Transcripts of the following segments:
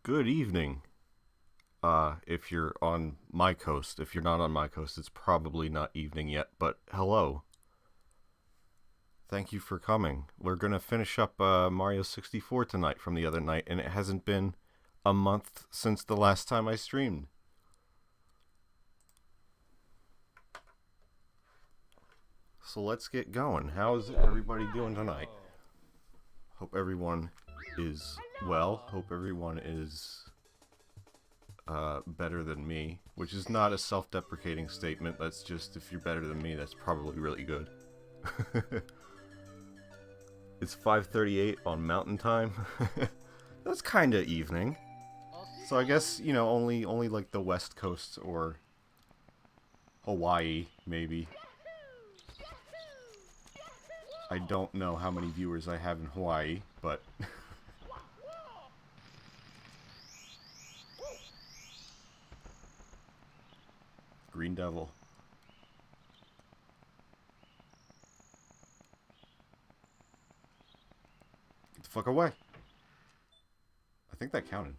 Good evening. If you're on my coast. If you're not on my coast, it's probably not evening yet, but hello. Thank you for coming. We're gonna finish up Mario 64 tonight from the other night, and it hasn't been a month since the last time I streamed. So let's get going. How's everybody doing tonight? Hope everyone is well. Hope everyone is better than me, which is not a self-deprecating statement. That's just, if you're better than me, that's probably really good. It's 5:38 on Mountain Time. That's kind of evening. So I guess, you know, only like the West Coast or Hawaii, maybe. I don't know how many viewers I have in Hawaii, but Green Devil. Get the fuck away. I think that counted.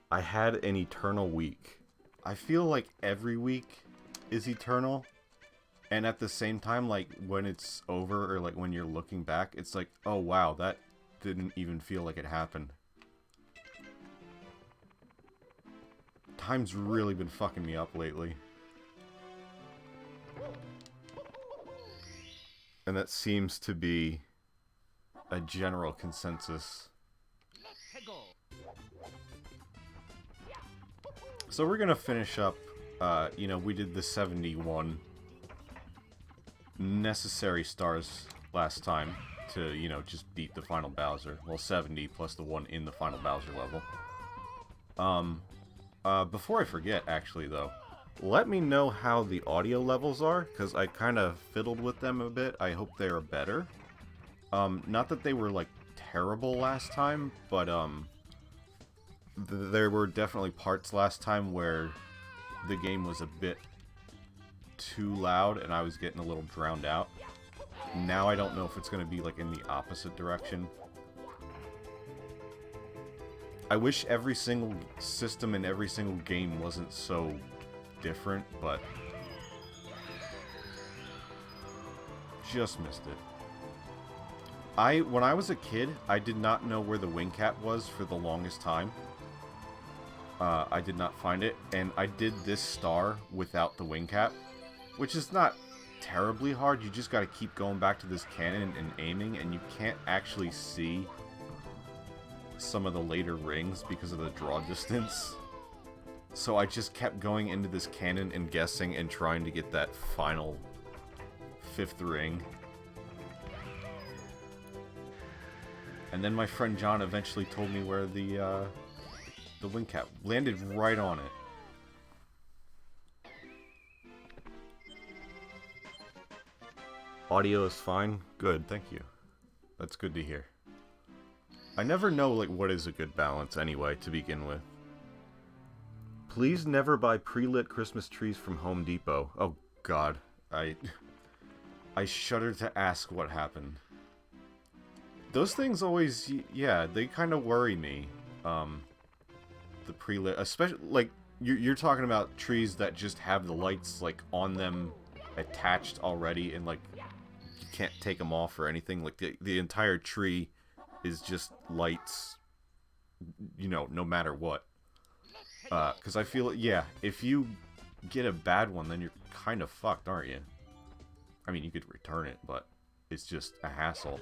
I had an eternal week. I feel like every week is eternal. And at the same time, like, when it's over or, like, when you're looking back, it's like, oh, wow, that didn't even feel like it happened. Time's really been fucking me up lately. And that seems to be a general consensus. So we're gonna finish up, you know, we did the 71 necessary stars last time to, you know, just beat the final Bowser. Well, 70 plus the one in the final Bowser level. Before I forget, actually, though, let me know how the audio levels are, because I kind of fiddled with them a bit. I hope they are better. Not that they were, like, terrible last time, but, there were definitely parts last time where the game was a bit too loud and I was getting a little drowned out. Now I don't know if it's going to be, like, in the opposite direction. I wish every single system in every single game wasn't so different, but just missed it. When I was a kid, I did not know where the wing cap was for the longest time. I did not find it, and I did this star without the wing cap, which is not terribly hard. You just gotta keep going back to this cannon and aiming, and you can't actually see some of the later rings because of the draw distance. So I just kept going into this cannon and guessing and trying to get that final 5th ring. And then my friend John eventually told me where the wing cap landed right on it. Audio is fine? Good, thank you. That's good to hear. I never know, like, what is a good balance anyway, to begin with. Please never buy pre-lit Christmas trees from Home Depot. Oh, God. I shudder to ask what happened. Those things always, yeah, they kind of worry me. The pre-lit, especially, like, you're talking about trees that just have the lights, like, on them attached already, and, like, you can't take them off or anything. Like, the entire tree is just lights, you know, no matter what. Because I feel, yeah, if you get a bad one, then you're kind of fucked, aren't you? I mean, you could return it, but it's just a hassle.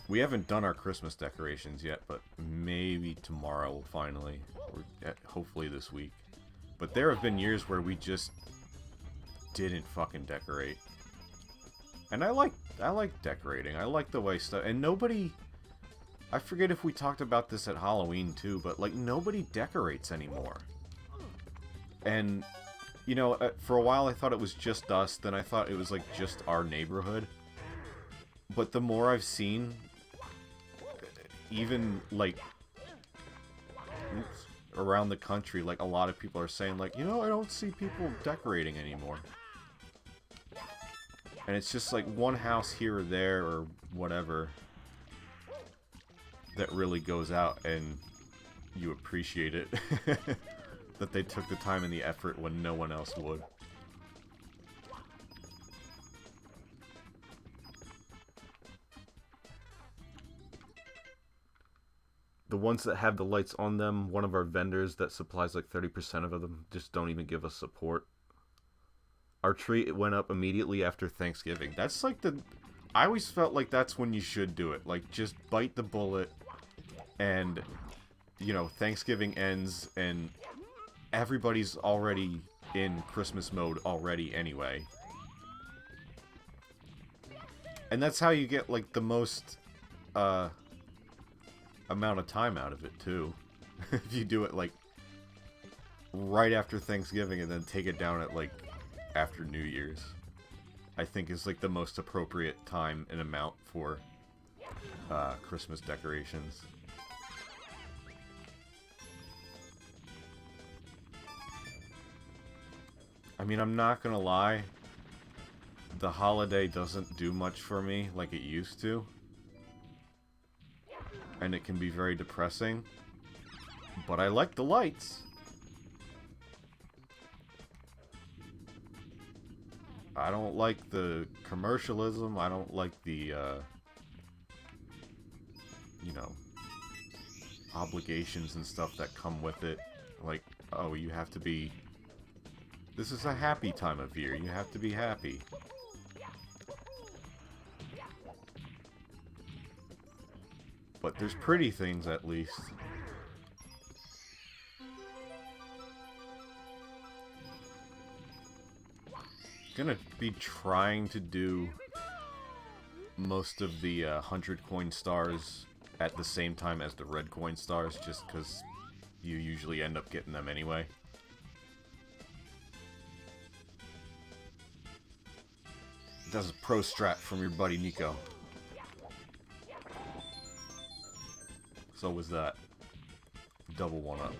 We haven't done our Christmas decorations yet, but maybe tomorrow finally, or hopefully this week. But there have been years where we just didn't fucking decorate. And I like decorating. I like the way stuff, and nobody, I forget if we talked about this at Halloween too, but, like, nobody decorates anymore. And, you know, for a while I thought it was just us, then I thought it was, like, just our neighborhood. But the more I've seen, even, like, around the country, like, a lot of people are saying, like, you know, I don't see people decorating anymore. And it's just like one house here or there or whatever that really goes out and you appreciate it. That they took the time and the effort when no one else would. The ones that have the lights on them, one of our vendors that supplies like 30% of them just don't even give us support. Our tree, it went up immediately after Thanksgiving. That's like the... I always felt like that's when you should do it. Like, just bite the bullet and, you know, Thanksgiving ends and everybody's already in Christmas mode already anyway. And that's how you get, like, the most, amount of time out of it, too. If you do it, like, right after Thanksgiving and then take it down at, like, after New Year's. I think is, like, the most appropriate time and amount for, Christmas decorations. I mean, I'm not gonna lie. The holiday doesn't do much for me like it used to. And it can be very depressing. But I like the lights. I don't like the commercialism. I don't like the, you know, obligations and stuff that come with it. Like, oh, you have to be... This is a happy time of year. You have to be happy. But there's pretty things, at least. Gonna be trying to do most of the 100 coin stars at the same time as the red coin stars, just because you usually end up getting them anyway. That's a pro strat from your buddy Nico. So was that. Double one up.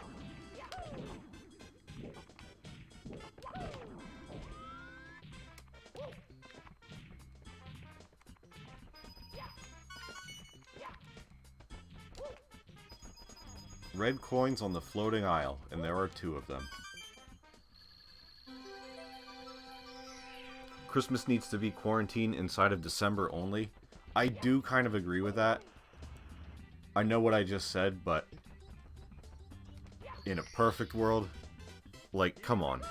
Red coins on the floating isle, and there are 2 of them. Christmas needs to be quarantined inside of December only. I do kind of agree with that. I know what I just said, but in a perfect world, like, come on.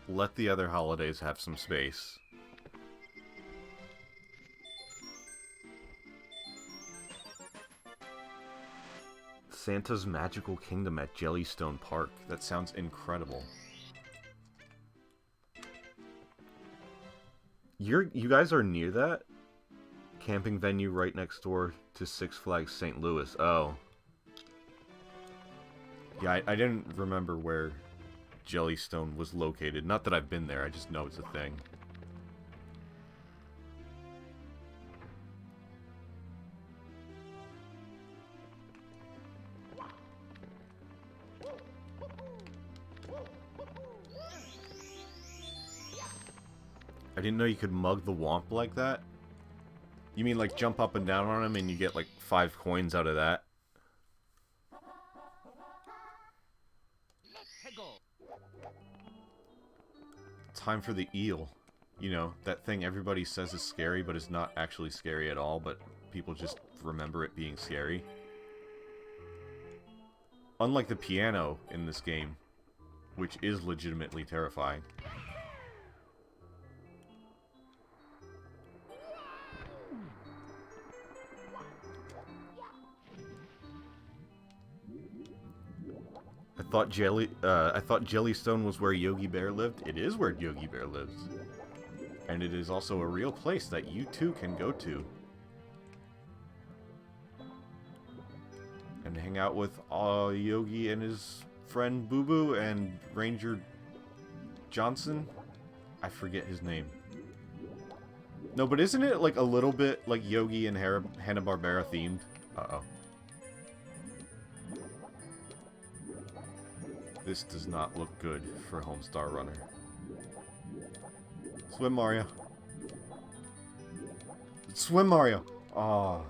Let the other holidays have some space. Santa's Magical Kingdom at Jellystone Park. That sounds incredible. You guys are near that? Camping venue right next door to Six Flags St. Louis. Oh. Yeah, I didn't remember where Jellystone was located. Not that I've been there, I just know it's a thing. I didn't know you could mug the Womp like that. You mean like jump up and down on him and you get like 5 coins out of that? Time for the eel. You know, that thing everybody says is scary but is not actually scary at all, but people just remember it being scary. Unlike the piano in this game, which is legitimately terrifying. I thought Jellystone was where Yogi Bear lived. It is where Yogi Bear lives. And it is also a real place that you too can go to. And hang out with Yogi and his friend Boo Boo and Ranger Johnson. I forget his name. No, but isn't it like a little bit like Yogi and Hanna-Barbera themed? Uh-oh. This does not look good for Homestar Runner. Swim, Mario. Swim, Mario! Oh.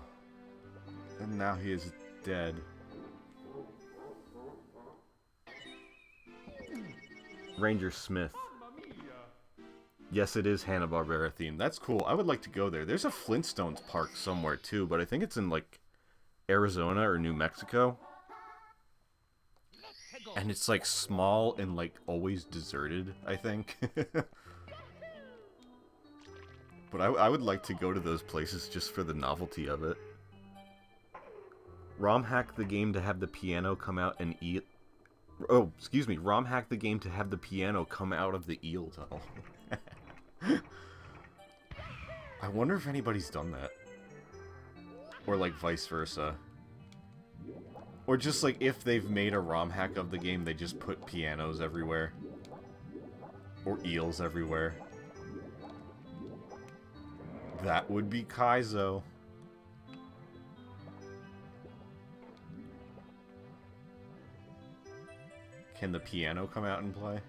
And now he is dead. Ranger Smith. Yes, it is Hanna-Barbera themed. That's cool. I would like to go there. There's a Flintstones park somewhere, too, but I think it's in, like, Arizona or New Mexico. And it's, like, small and, like, always deserted, I think. But I would like to go to those places just for the novelty of it. ROM hack the game to have the piano come out and eat... Oh, excuse me. ROM hack the game to have the piano come out of the eel tunnel. I wonder if anybody's done that. Or, like, vice versa. Or just, like, if they've made a ROM hack of the game, they just put pianos everywhere. Or eels everywhere. That would be Kaizo. Can the piano come out and play?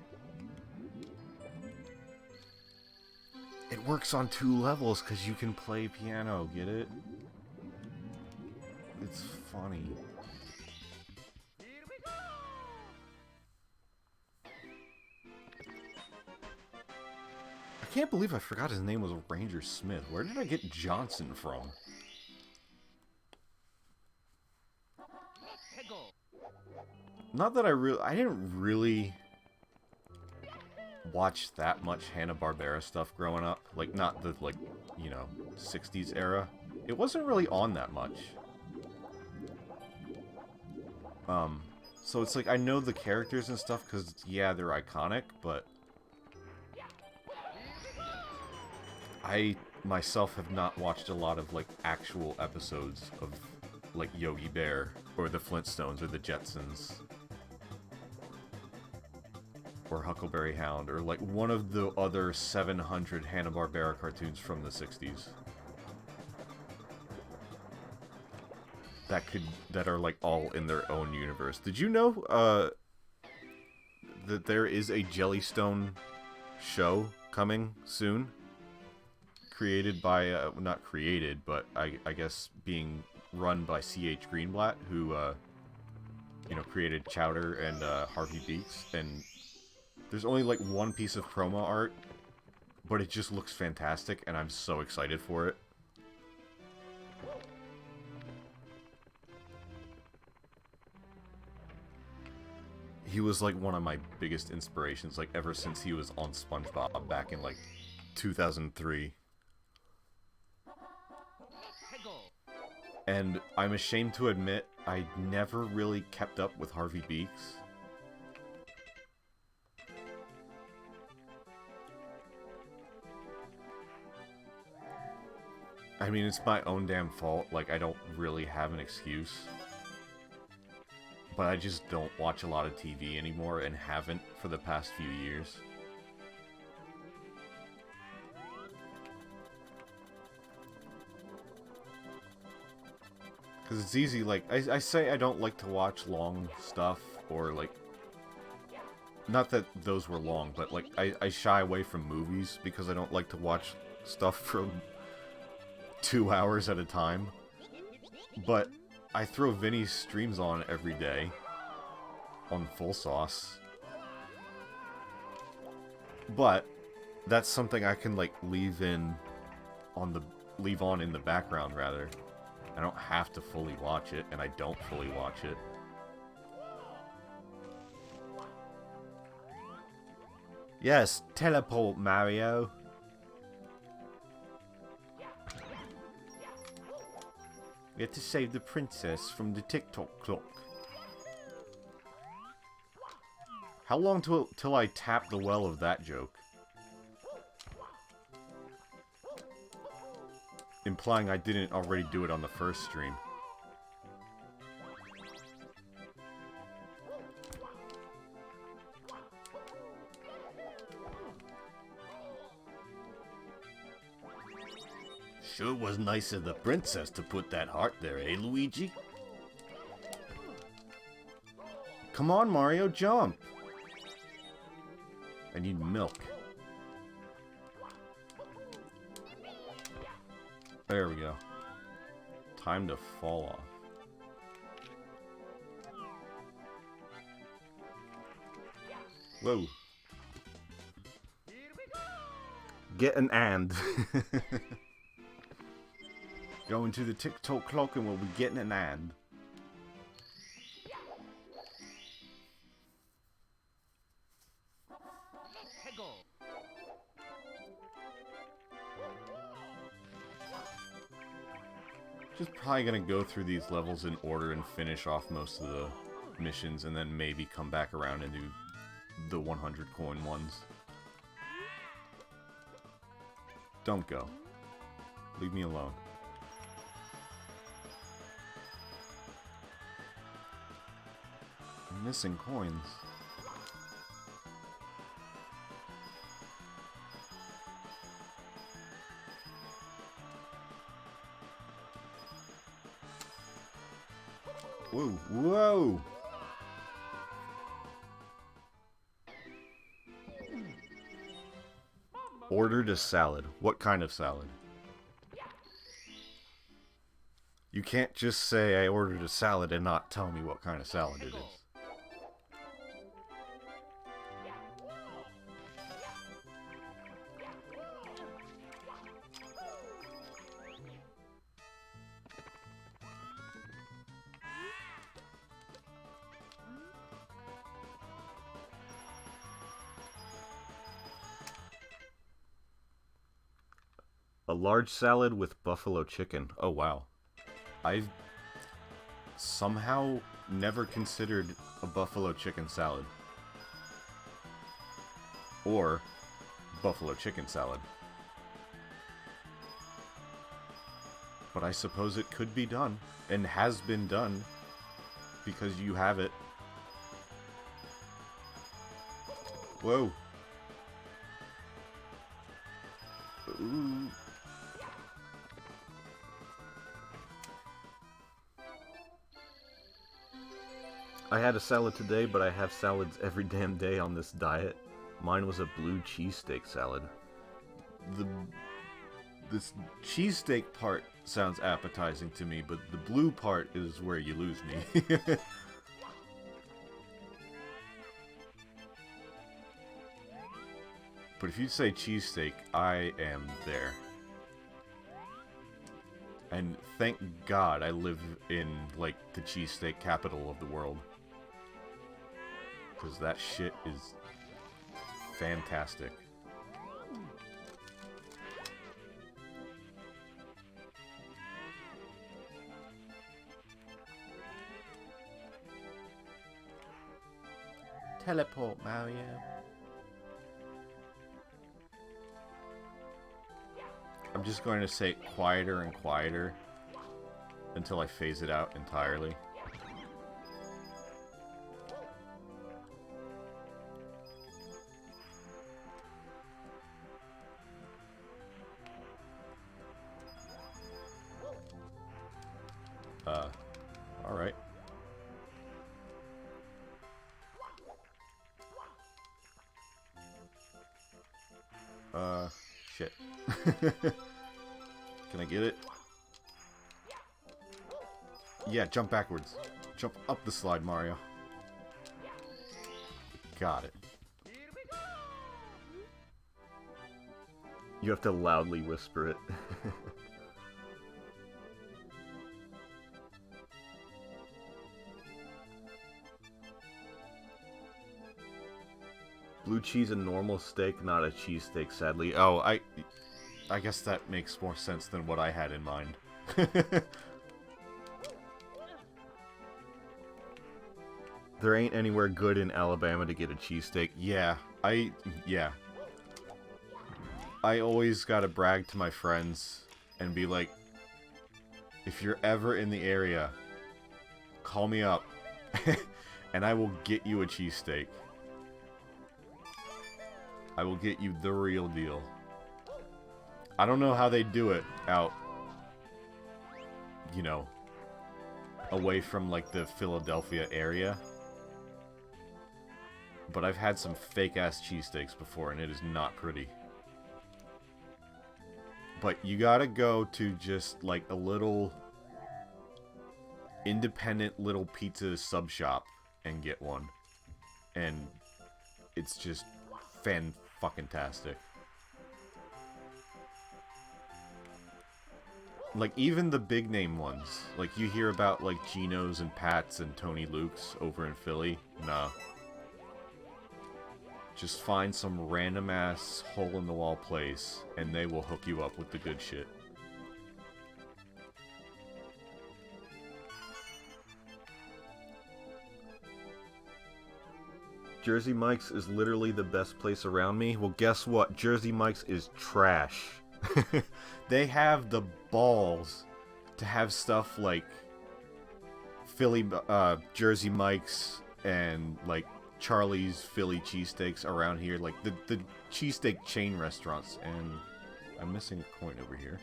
It works on 2 levels because you can play piano, get it? It's funny. I can't believe I forgot his name was Ranger Smith. Where did I get Johnson from? Not that I didn't really watch that much Hanna-Barbera stuff growing up. Like, not the, like, you know, 60s era. It wasn't really on that much. So it's like, I know the characters and stuff because, yeah, they're iconic, but I, myself, have not watched a lot of, like, actual episodes of, like, Yogi Bear, or the Flintstones, or the Jetsons, or Huckleberry Hound, or, like, one of the other 700 Hanna-Barbera cartoons from the 60s. That are, like, all in their own universe. Did you know, that there is a Jellystone show coming soon? Created by, not created, but I guess being run by C.H. Greenblatt, who, you know, created Chowder and, Harvey Beaks, and there's only, like, one piece of promo art, but it just looks fantastic, and I'm so excited for it. He was, like, one of my biggest inspirations, like, ever since he was on SpongeBob back in, like, 2003. And I'm ashamed to admit, I never really kept up with Harvey Beaks. I mean, it's my own damn fault, like, I don't really have an excuse. But I just don't watch a lot of TV anymore, and haven't for the past few years. Because it's easy, like, I say I don't like to watch long stuff, or, like, not that those were long, but, like, I shy away from movies because I don't like to watch stuff for 2 hours at a time. But I throw Vinny's streams on every day on Full Sauce. But that's something I can, like, leave on in the background, rather. I don't have to fully watch it, and I don't fully watch it. Yes, teleport, Mario. We have to save the princess from the TikTok clock. How long till I tap the well of that joke? Implying I didn't already do it on the first stream. Sure was nice of the princess to put that heart there, eh, Luigi? Come on, Mario, jump! I need milk. There we go. Time to fall off. Whoa. Get an and. Going to the TikTok clock and we'll be getting an and. Just probably gonna go through these levels in order and finish off most of the missions and then maybe come back around and do the 100 coin ones. Don't go. Leave me alone. I'm missing coins. Whoa, whoa! Ordered a salad. What kind of salad? You can't just say I ordered a salad and not tell me what kind of salad it is. A large salad with buffalo chicken. Oh, wow. I've somehow never considered a buffalo chicken salad. Or buffalo chicken salad. But I suppose it could be done, and has been done, because you have it. Whoa. Ooh. I had a salad today, but I have salads every damn day on this diet. Mine was a blue cheesesteak salad. This cheesesteak part sounds appetizing to me, but the blue part is where you lose me. But if you say cheesesteak, I am there. And thank God I live in, like, the cheesesteak capital of the world. Because that shit is fantastic. Teleport, Mario. I'm just going to say it quieter and quieter until I phase it out entirely. Alright. Shit. Can I get it? Yeah, jump backwards. Jump up the slide, Mario. Got it. You have to loudly whisper it. Blue cheese and normal steak, not a cheesesteak, sadly. Oh, I guess that makes more sense than what I had in mind. There ain't anywhere good in Alabama to get a cheesesteak. Yeah, yeah. I always gotta brag to my friends and be like, if you're ever in the area, call me up and I will get you a cheesesteak. I will get you the real deal. I don't know how they do it out, you know, away from, like, the Philadelphia area. But I've had some fake-ass cheesesteaks before, and it is not pretty. But you gotta go to just, like, a little independent little pizza sub shop and get one. And it's just fan-fucking-tastic. Like, even the big-name ones. Like, you hear about, like, Gino's and Pat's and Tony Luke's over in Philly. Nah. Just find some random-ass hole-in-the-wall place, and they will hook you up with the good shit. Jersey Mike's is literally the best place around me. Well, guess what? Jersey Mike's is trash. They have the balls to have stuff like Jersey Mike's and like Charlie's Philly cheesesteaks around here, like the cheesesteak chain restaurants. And I'm missing a coin over here.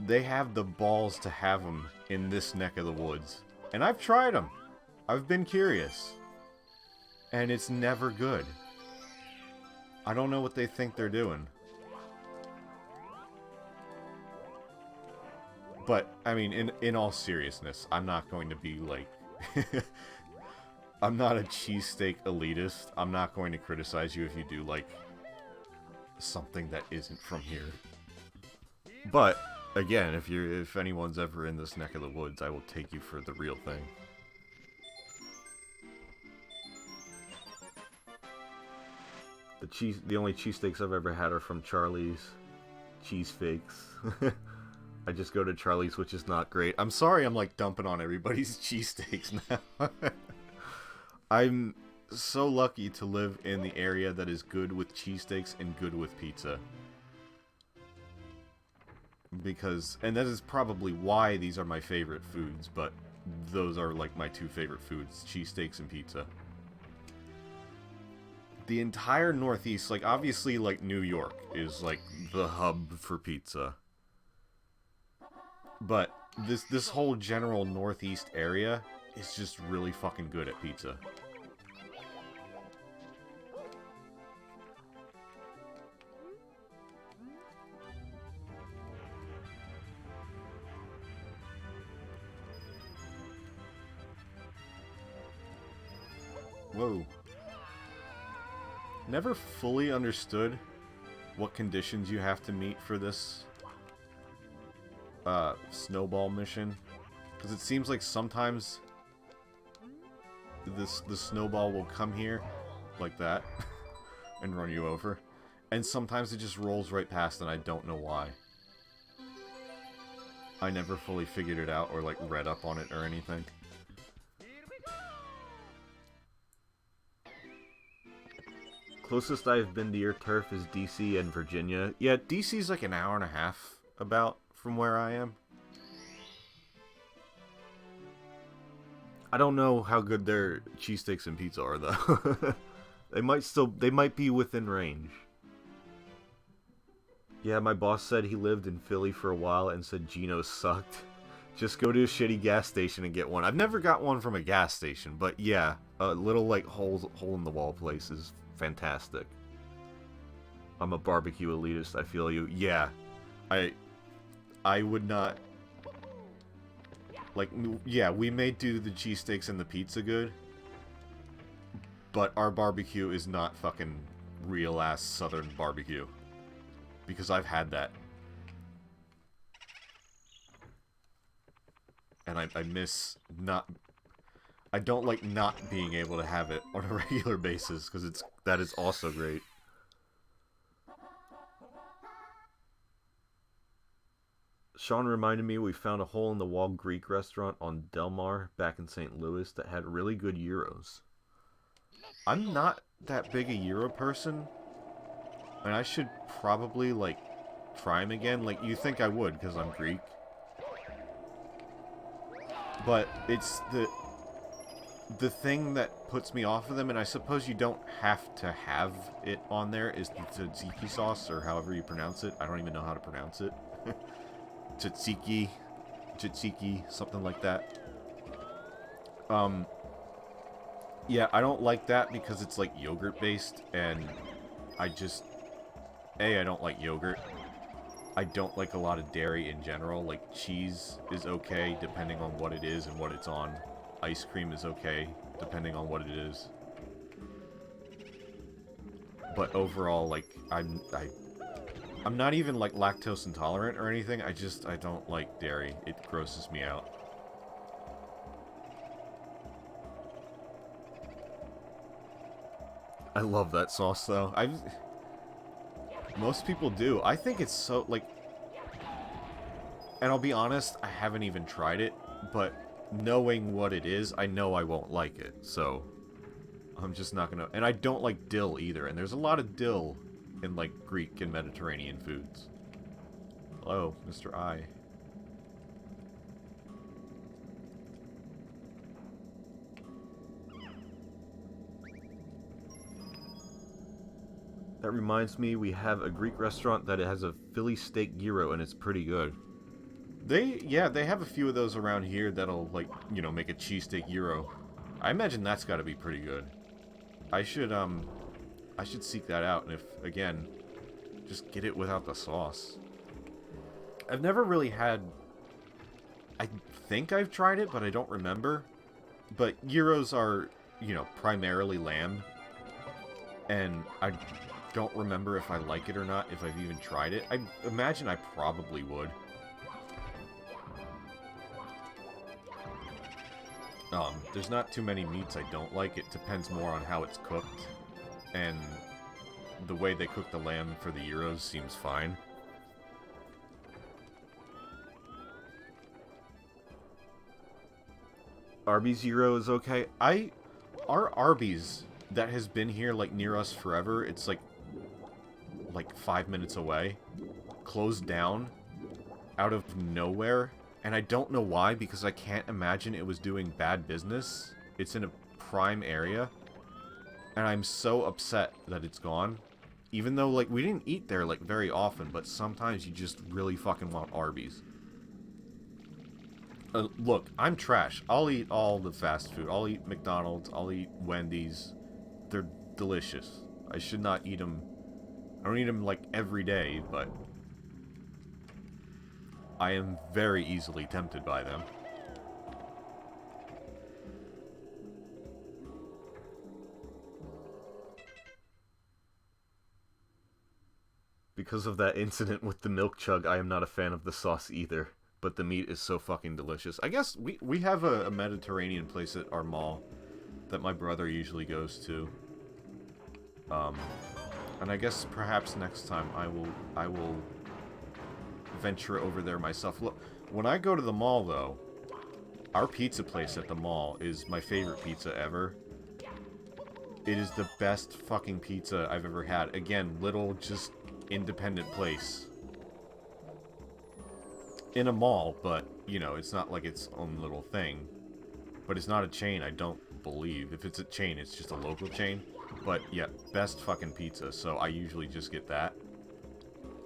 They have the balls to have them in this neck of the woods, and I've tried them. I've been curious, and it's never good. I don't know what they think they're doing. But, I mean, in all seriousness, I'm not going to be like... I'm not a cheesesteak elitist. I'm not going to criticize you if you do like something that isn't from here. But, again, if anyone's ever in this neck of the woods, I will take you for the real thing. The only cheesesteaks I've ever had are from Charlie's. Cheese fakes. I just go to Charlie's, which is not great. I'm sorry I'm like dumping on everybody's cheesesteaks now. I'm so lucky to live in the area that is good with cheesesteaks and good with pizza. And that is probably why these are my favorite foods, but those are like my two favorite foods, cheesesteaks and pizza. The entire Northeast, like, obviously, like, New York is, like, the hub for pizza. But this whole general Northeast area is just really fucking good at pizza. Whoa. Never fully understood what conditions you have to meet for this snowball mission, because it seems like sometimes the snowball will come here like that and run you over, and sometimes it just rolls right past and I don't know why. I never fully figured it out or like read up on it or anything. Closest I've been to your turf is DC and Virginia. Yeah, DC's like an hour and a half about from where I am. I don't know how good their cheesesteaks and pizza are though. They might be within range. Yeah, my boss said he lived in Philly for a while and said Gino sucked. Just go to a shitty gas station and get one. I've never got one from a gas station, but yeah, a little like hole in the wall place is fantastic. I'm a barbecue elitist, I feel you. Yeah. I would not... Like, yeah, we may do the cheesesteaks and the pizza good, but our barbecue is not fucking real-ass southern barbecue. Because I've had that. And I miss not... I don't like not being able to have it on a regular basis, because that is also great. Sean reminded me we found a hole-in-the-wall Greek restaurant on Del Mar back in St. Louis that had really good gyros. I'm not that big a gyro person, and I should probably, like, try them again. Like, you think I would, because I'm Greek. But it's the thing that puts me off of them, and I suppose you don't have to have it on there, is the tzatziki sauce, or however you pronounce it. I don't even know how to pronounce it. Tzatziki, something like that. Yeah, I don't like that because it's like yogurt based, and I just A, I don't like yogurt. I don't like a lot of dairy in general. Like, cheese is okay, depending on what it is and what it's on. Ice cream is okay, depending on what it is. But overall, like, I'm not even, like, lactose intolerant or anything. I don't like dairy. It grosses me out. I love that sauce, though. Most people do. I think it's so, like... And I'll be honest, I haven't even tried it, but knowing what it is, I know I won't like it, so... I'm just not gonna... And I don't like dill, either, and there's a lot of dill in, like, Greek and Mediterranean foods. Hello, Mr. I. That reminds me, we have a Greek restaurant that has a Philly steak gyro, and it's pretty good. They have a few of those around here that'll, like, you know, make a cheesesteak gyro. I imagine that's gotta be pretty good. I should seek that out, and if, again, just get it without the sauce. I've never really had... I think I've tried it, but I don't remember. But gyros are, you know, primarily lamb. And I don't remember if I like it or not, if I've even tried it. I imagine I probably would. There's not too many meats I don't like. It depends more on how it's cooked. And the way they cook the lamb for the gyros seems fine. Arby's gyro is okay. Our Arby's that has been here, like, near us forever, it's like 5 minutes away, closed down out of nowhere, and I don't know why, because I can't imagine it was doing bad business. It's in a prime area, and I'm so upset that it's gone. Even though, like, we didn't eat there, like, very often, but sometimes you just really fucking want Arby's. Look, I'm trash. I'll eat all the fast food. I'll eat McDonald's. I'll eat Wendy's. They're delicious. I should not eat them. I don't eat them, like, every day, but I am very easily tempted by them. Because of that incident with the milk chug, I am not a fan of the sauce either. But the meat is so fucking delicious. I guess we have a Mediterranean place at our mall that my brother usually goes to. And I guess perhaps next time I will venture over there myself. Look, when I go to the mall, though, our pizza place at the mall is my favorite pizza ever. It is the best fucking pizza I've ever had. Again, little, just independent place. In a mall, but, you know, it's not like its own little thing. But it's not a chain, I don't believe. If it's a chain, it's just a local chain. But, yeah, best fucking pizza, so I usually just get that.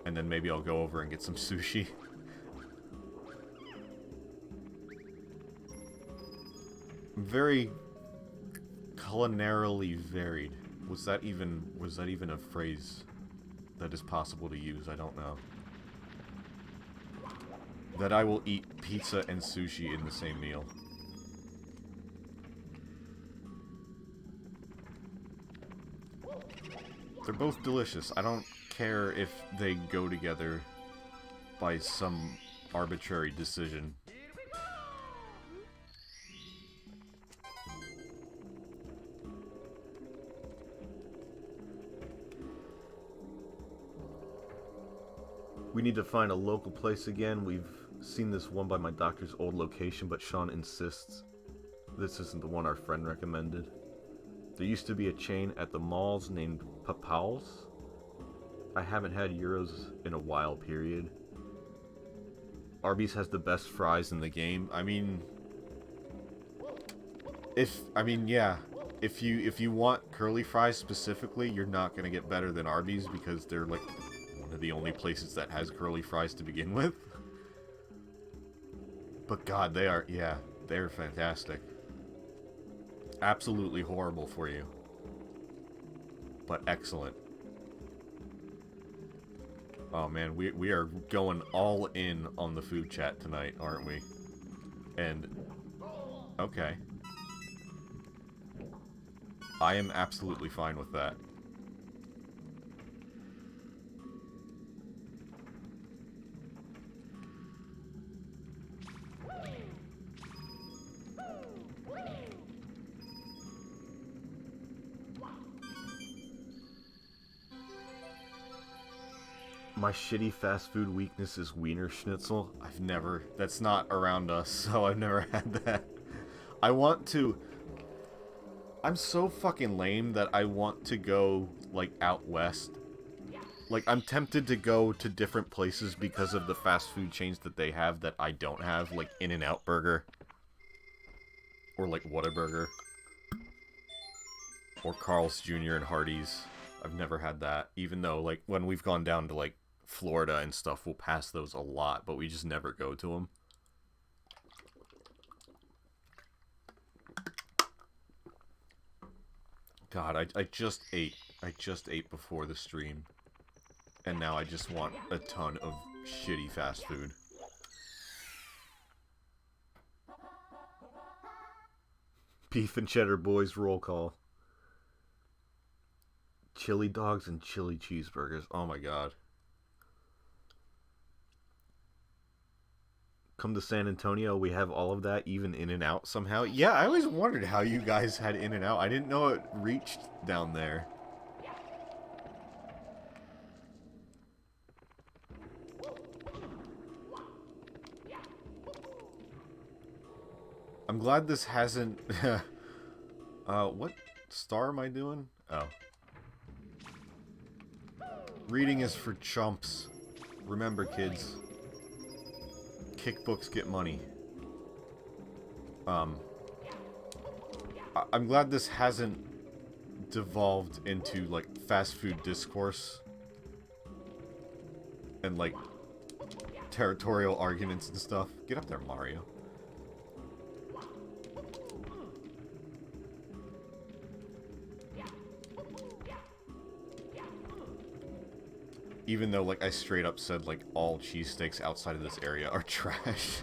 And then maybe I'll go over and get some sushi. Very culinarily varied. Was that even a phrase that is possible to use? I don't know. That I will eat pizza and sushi in the same meal. They're both delicious. I don't care if they go together by some arbitrary decision. We need to find a local place again. We've seen this one by my doctor's old location, but Sean insists this isn't the one our friend recommended. There used to be a chain at the malls named Papal's. I haven't had gyros in a while, period. Arby's has the best fries in the game. I mean, yeah. If you want curly fries specifically, you're not gonna get better than Arby's because they're like one of the only places that has curly fries to begin with. But God, they're fantastic. Absolutely horrible for you, but excellent. Oh man, we are going all in on the food chat tonight, aren't we? And okay. I am absolutely fine with that. My shitty fast food weakness is Wiener Schnitzel. That's not around us, so I've never had that. I want to... I'm so fucking lame that I want to go, like, out west. Like, I'm tempted to go to different places because of the fast food chains that they have that I don't have, like In-N-Out Burger. Or, like, Whataburger. Or Carl's Jr. and Hardee's. I've never had that, even though, like, when we've gone down to, like, Florida and stuff, we'll pass those a lot, but we just never go to them. God, I just ate. I just ate before the stream. And now I just want a ton of shitty fast food. Beef and cheddar boys roll call. Chili dogs and chili cheeseburgers. Oh my god. Come to San Antonio, we have all of that, even In-N-Out somehow. Yeah, I always wondered how you guys had In-N-Out. I didn't know it reached down there. I'm glad this hasn't... what star am I doing? Oh. Reading is for chumps. Remember, kids. Kick books, get money. I'm glad this hasn't devolved into, like, fast food discourse. And, like, territorial arguments and stuff. Get up there, Mario. Even though, like, I straight up said, like, all cheesesteaks outside of this area are trash.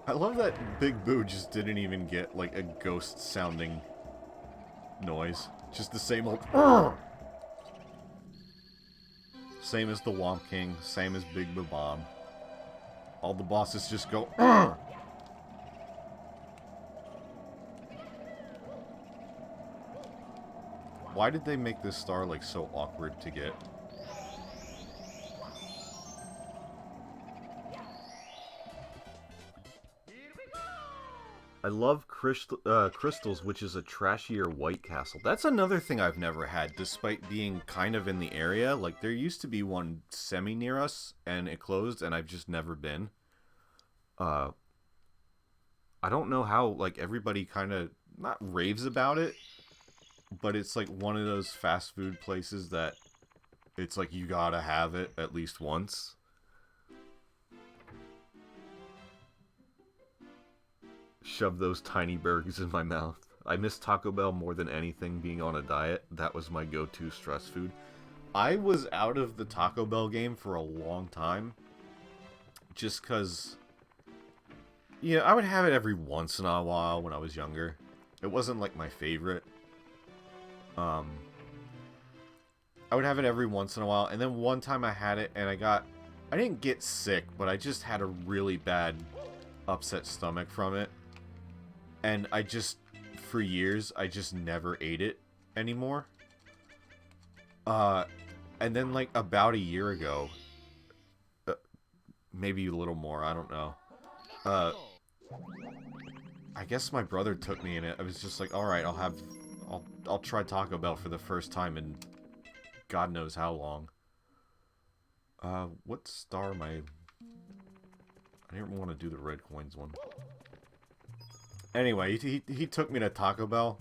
I love that Big Boo just didn't even get, like, a ghost-sounding noise. Just the same old... Same as the Womp King, same as Big Boo Bomb. All the bosses just go, Ugh! Why did they make this star, like, so awkward to get? I love Crystals, which is a trashier White Castle. That's another thing I've never had, despite being kind of in the area. Like, there used to be one semi-near us, and it closed, and I've just never been. I don't know how, like, everybody kind of, not raves about it, but it's, like, one of those fast food places that it's, like, you gotta have it at least once. Shove those tiny burgers in my mouth. I miss Taco Bell more than anything. Being on a diet, that was my go-to stress food. I was out of the Taco Bell game for a long time. Just because... Yeah, I would have it every once in a while when I was younger. It wasn't, like, my favorite. I would have it every once in a while. And then one time I had it and I didn't get sick, but I just had a really bad upset stomach from it. And I just, for years, I just never ate it anymore. And then, like, about a year ago, maybe a little more, I don't know. I guess my brother took me in it. I was just like, alright, I'll try Taco Bell for the first time in God knows how long. What star am I didn't want to do the red coins one. Anyway, he took me to Taco Bell,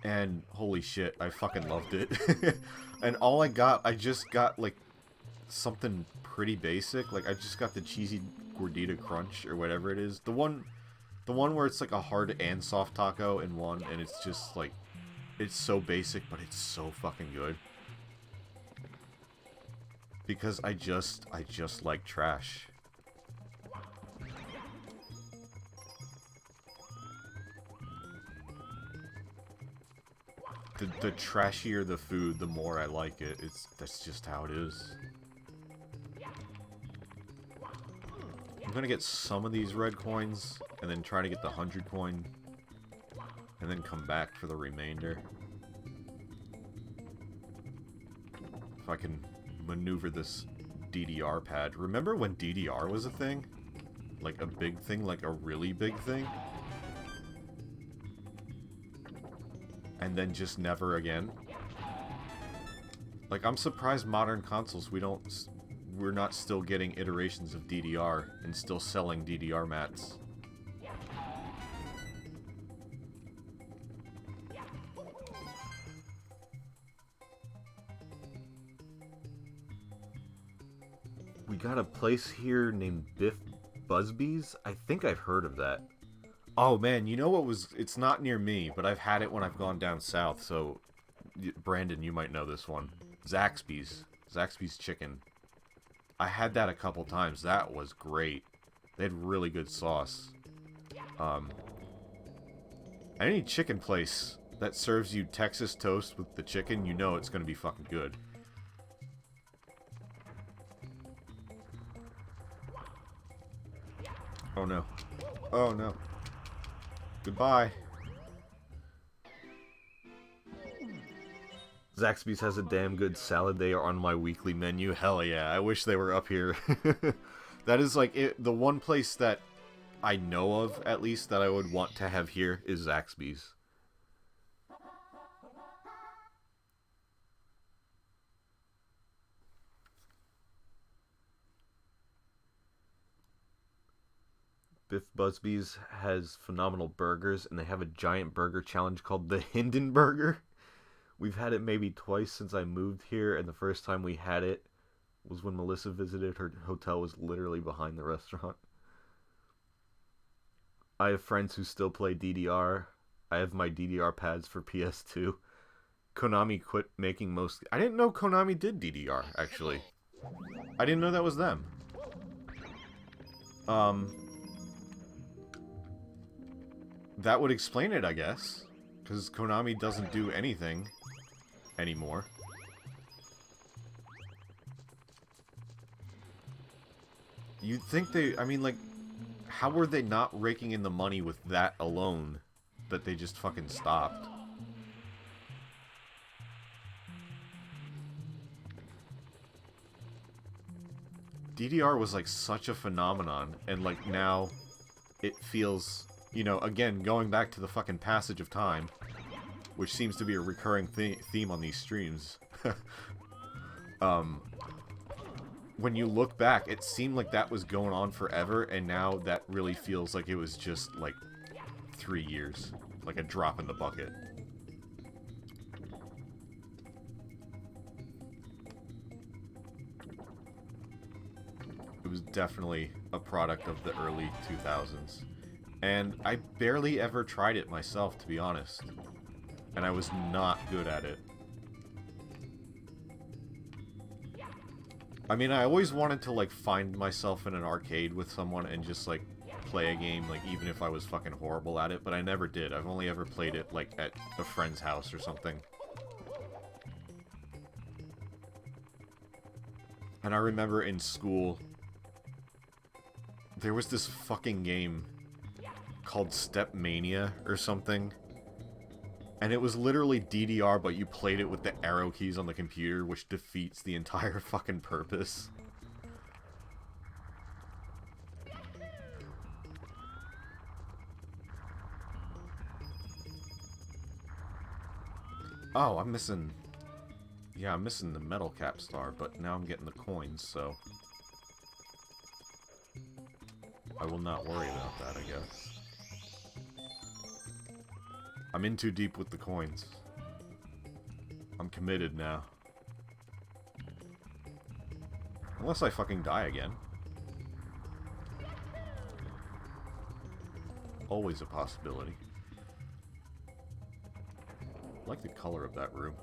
and holy shit, I fucking loved it. And I just got, like, something pretty basic. Like, I just got the cheesy Gordita Crunch or whatever it is. The one where it's like a hard and soft taco in one, and it's just like, it's so basic, but it's so fucking good. Because I just like trash. The trashier the food, the more I like it. That's just how it is. I'm gonna get some of these red coins, and then try to get the 100 coin, and then come back for the remainder. If I can maneuver this DDR pad. Remember when DDR was a thing? Like a big thing, like a really big thing? And then just never again? Like, I'm surprised modern consoles, we're not still getting iterations of DDR and still selling DDR mats. We got a place here named Biff Busby's? I think I've heard of that. Oh man, you know what was... It's not near me, but I've had it when I've gone down south, so... Brandon, you might know this one. Zaxby's. Zaxby's Chicken. I had that a couple times. That was great. They had really good sauce. Any chicken place that serves you Texas toast with the chicken, you know it's gonna be fucking good. Oh no. Oh no. Goodbye. Zaxby's has a damn good salad. They are on my weekly menu. Hell yeah. I wish they were up here. That is like the one place that I know of, at least, that I would want to have here is Zaxby's. Biff Busby's has phenomenal burgers, and they have a giant burger challenge called the Hindenburger. We've had it maybe twice since I moved here, and the first time we had it was when Melissa visited. Her hotel was literally behind the restaurant. I have friends who still play DDR. I have my DDR pads for PS2. Konami quit making most... I didn't know Konami did DDR, actually. I didn't know that was them. That would explain it, I guess. Because Konami doesn't do anything anymore. You'd think they... I mean, like, how were they not raking in the money with that alone that they just fucking stopped? DDR was, like, such a phenomenon, and, like, now it feels... You know, again, going back to the fucking passage of time, which seems to be a recurring theme on these streams. When you look back, it seemed like that was going on forever, and now that really feels like it was just, like, 3 years. Like a drop in the bucket. It was definitely a product of the early 2000s. And I barely ever tried it myself, to be honest. And I was not good at it. I mean, I always wanted to, like, find myself in an arcade with someone and just, like, play a game, like, even if I was fucking horrible at it, but I never did. I've only ever played it, like, at a friend's house or something. And I remember in school, there was this fucking game called Step Mania or something. And it was literally DDR, but you played it with the arrow keys on the computer, which defeats the entire fucking purpose. Oh, I'm missing... Yeah, I'm missing the metal cap star, but now I'm getting the coins, so... I will not worry about that, I guess. I'm in too deep with the coins. I'm committed now. Unless I fucking die again. always a possibility. I like the color of that room.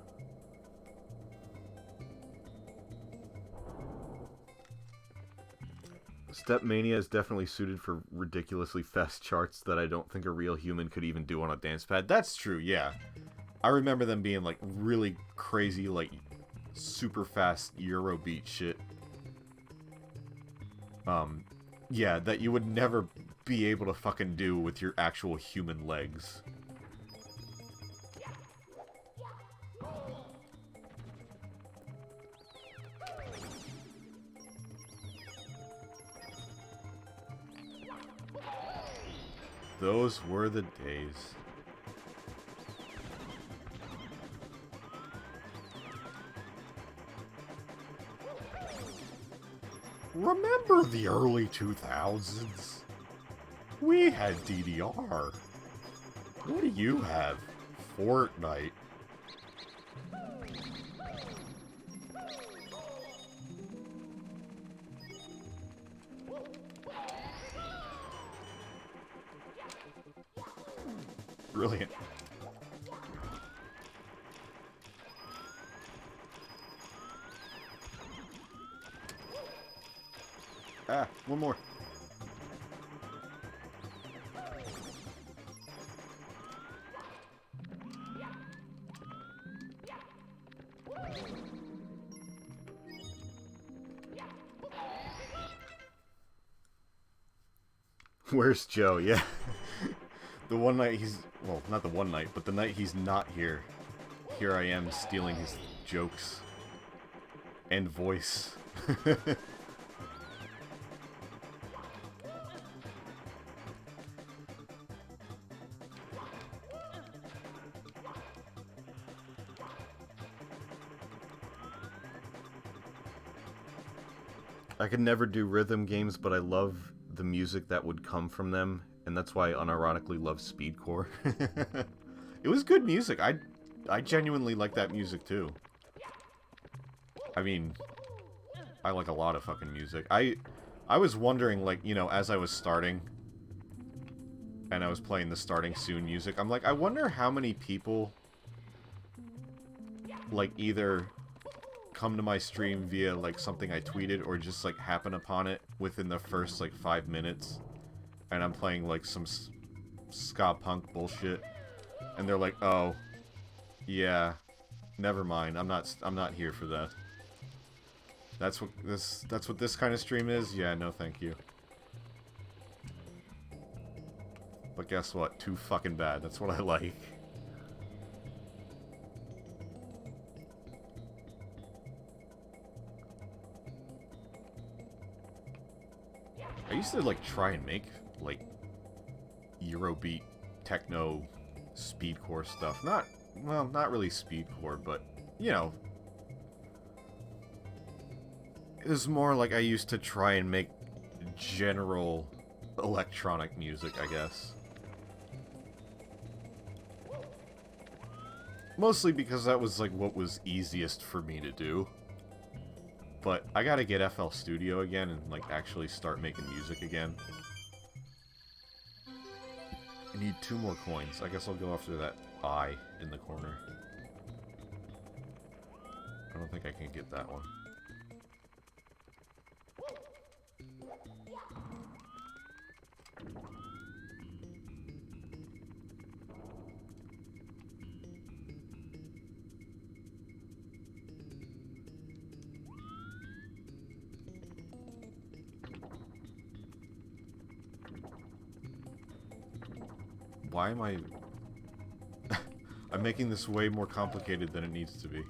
Stepmania is definitely suited for ridiculously fast charts that I don't think a real human could even do on a dance pad. That's true, yeah. I remember them being, like, really crazy, like, super fast Eurobeat shit. Yeah, that you would never be able to fucking do with your actual human legs. Those were the days. Remember the early 2000s? We had DDR. What do you have? Fortnite. Brilliant. Ah, one more. Where's Joe? Yeah. The one night he's... Well, not the one night, but the night he's not here. Here I am stealing his jokes. And voice. I could never do rhythm games, but I love the music that would come from them, and that's why I unironically love speedcore. It was good music. I genuinely like that music too. I mean, I like a lot of fucking music. I was wondering, like, you know, as I was starting, and I was playing the starting soon music, I'm like, I wonder how many people, like, either come to my stream via, like, something I tweeted, or just, like, happen upon it within the first, like, 5 minutes, and I'm playing, like, some ska punk bullshit, and they're like, oh, yeah, never mind, I'm not here for that. That's what this kind of stream is? Yeah, no thank you. But guess what? Too fucking bad. That's what I like. I used to, like, try and make, like, Eurobeat, techno, speedcore stuff. Well, not really speedcore, but, you know. It was more like I used to try and make general electronic music, I guess. Mostly because that was, like, what was easiest for me to do. But I gotta get FL Studio again and, like, actually start making music again. I need 2 more coins. I guess I'll go after that eye in the corner. I don't think I can get that one. Why am I... I'm making this way more complicated than it needs to be.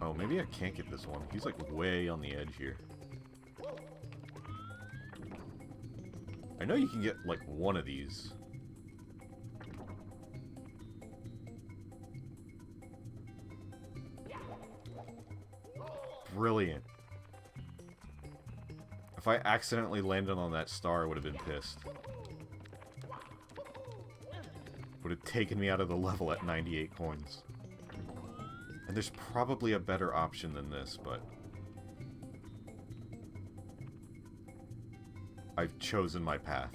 Oh, maybe I can't get this one. He's like way on the edge here. I know you can get like one of these. Brilliant. If I accidentally landed on that star, I would have been pissed. Would have taken me out of the level at 98 coins. And there's probably a better option than this, but... I've chosen my path.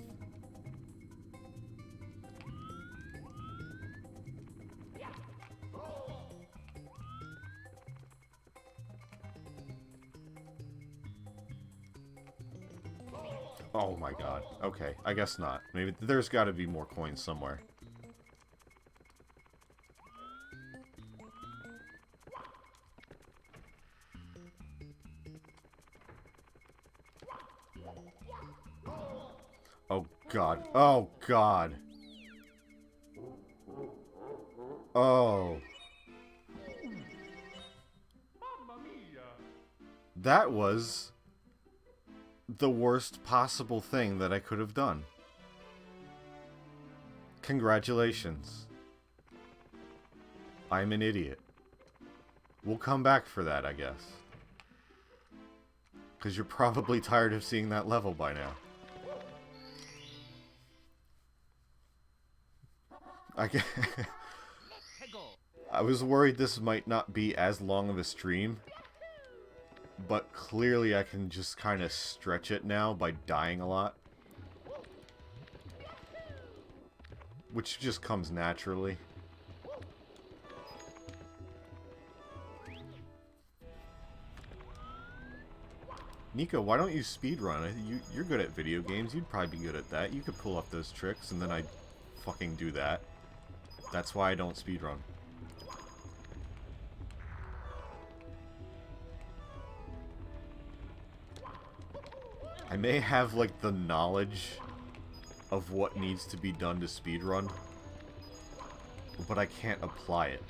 Oh my god. Okay, I guess not. Maybe there's got to be more coins somewhere. Oh god. Oh god. Oh. That was the worst possible thing that I could have done. Congratulations. I'm an idiot. We'll come back for that, I guess. Because you're probably tired of seeing that level by now. I was worried this might not be as long of a stream, but clearly I can just kind of stretch it now by dying a lot. Which just comes naturally. Niko, why don't you speedrun? You're good at video games. You'd probably be good at that. You could pull off those tricks, and then I'd fucking do that. That's why I don't speedrun. I may have, like, the knowledge of what needs to be done to speedrun, but I can't apply it.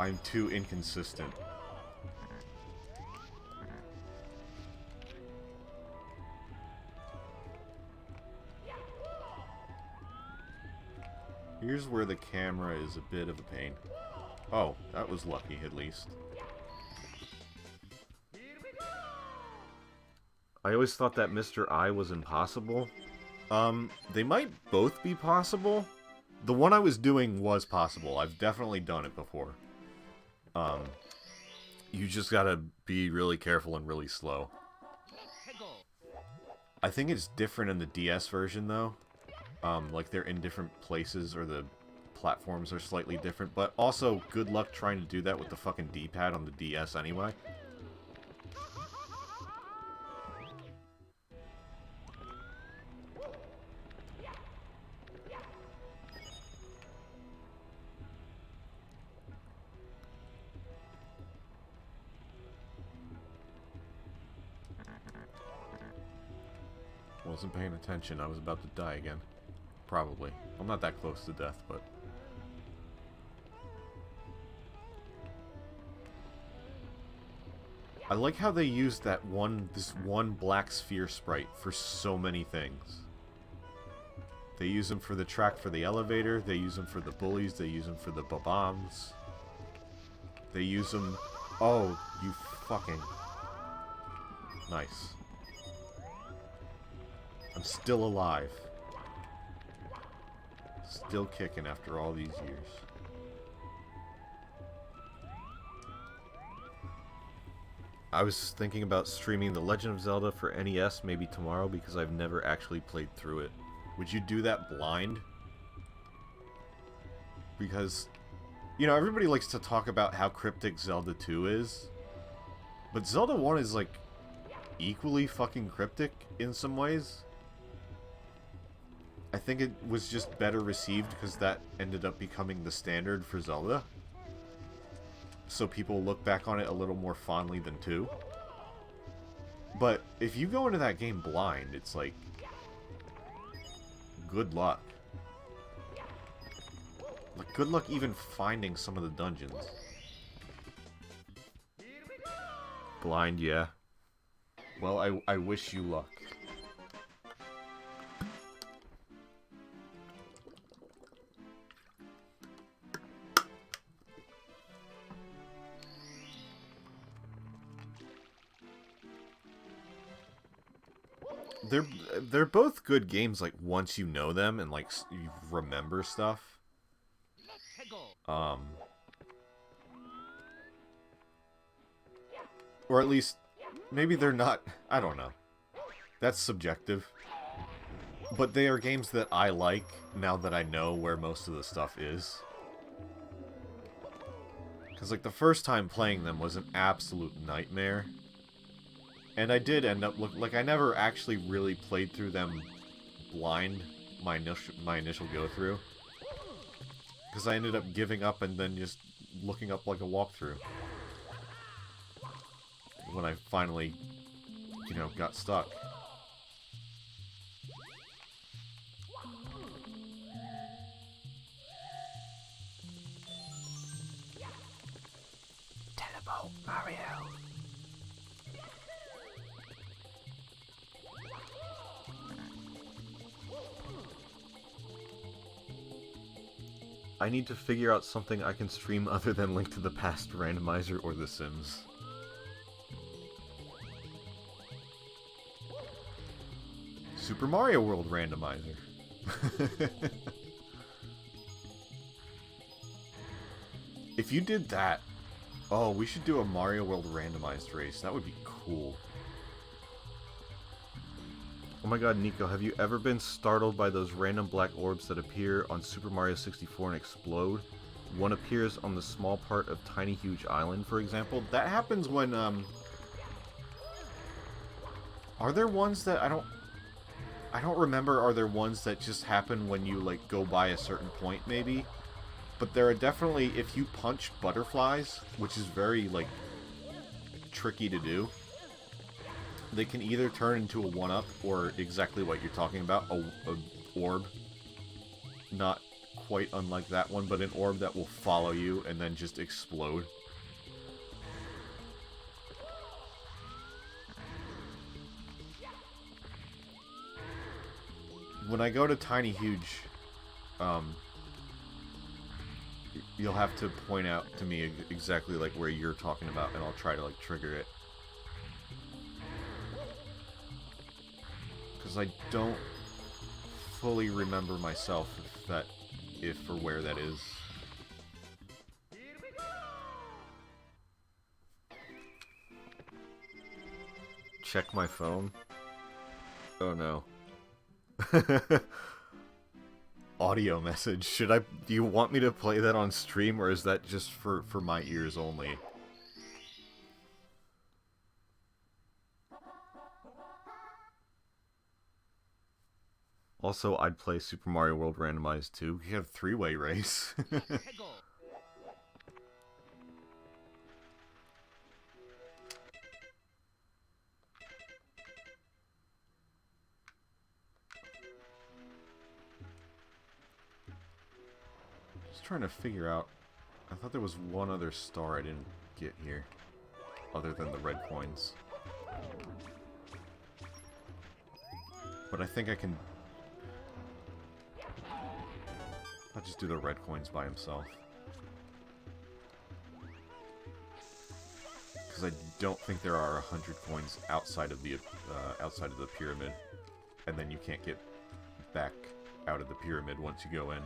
I'm too inconsistent. Here's where the camera is a bit of a pain. Oh, that was lucky, at least. I always thought that Mr. I was impossible. They might both be possible. The one I was doing was possible. I've definitely done it before. You just gotta be really careful and really slow. I think it's different in the DS version, though. Like, they're in different places, or the platforms are slightly different. But also, good luck trying to do that with the fucking D-pad on the DS anyway. Wasn't paying attention. I was about to die again. Probably. I'm not that close to death, but... I like how they used that this one black sphere sprite for so many things. They use them for the track for the elevator, they use them for the bullies, they use them for the bombs. They use them... Oh, you fucking... Nice. I'm still alive. Still kicking after all these years. I was thinking about streaming The Legend of Zelda for NES maybe tomorrow because I've never actually played through it. Would you do that blind? Because, you know, everybody likes to talk about how cryptic Zelda 2 is. But Zelda 1 is, like, equally fucking cryptic in some ways. I think it was just better received because that ended up becoming the standard for Zelda. So people look back on it a little more fondly than 2. But if you go into that game blind, it's like... good luck. Like, good luck even finding some of the dungeons. Blind, yeah. Well, I wish you luck. They're both good games, like, once you know them and, like, you remember stuff. Or at least, maybe they're not, I don't know. That's subjective. But they are games that I like, now that I know where most of the stuff is. Because, like, the first time playing them was an absolute nightmare. And I did end up, like, I never actually really played through them blind, my initial go-through. Because I ended up giving up and then just looking up, like, a walkthrough. When I finally, you know, got stuck. Teleport, Mario. I need to figure out something I can stream other than Link to the Past Randomizer or The Sims. Super Mario World Randomizer. If you did that, oh, we should do a Mario World randomized race. That would be cool. Oh my god, Nico, have you ever been startled by those random black orbs that appear on Super Mario 64 and explode? One appears on the small part of Tiny Huge Island, for example. That happens when, are there ones that I don't remember, are there ones that just happen when you, like, go by a certain point, maybe? But there are definitely, if you punch butterflies, which is very, like, tricky to do, they can either turn into a 1-up, or exactly what you're talking about, a orb. Not quite unlike that one, but an orb that will follow you and then just explode. When I go to Tiny Huge, you'll have to point out to me exactly, like, where you're talking about, and I'll try to, like, trigger it. Because I don't fully remember myself if or where that is. Check my phone. Oh no. Audio message. Do you want me to play that on stream, or is that just for my ears only? Also, I'd play Super Mario World Randomized too. You have three-way race. Just trying to figure out. I thought there was one other star I didn't get here, other than the red coins. But I think I can. I'll just do the red coins by himself. Because I don't think there are 100 coins outside of the pyramid, and then you can't get back out of the pyramid once you go in.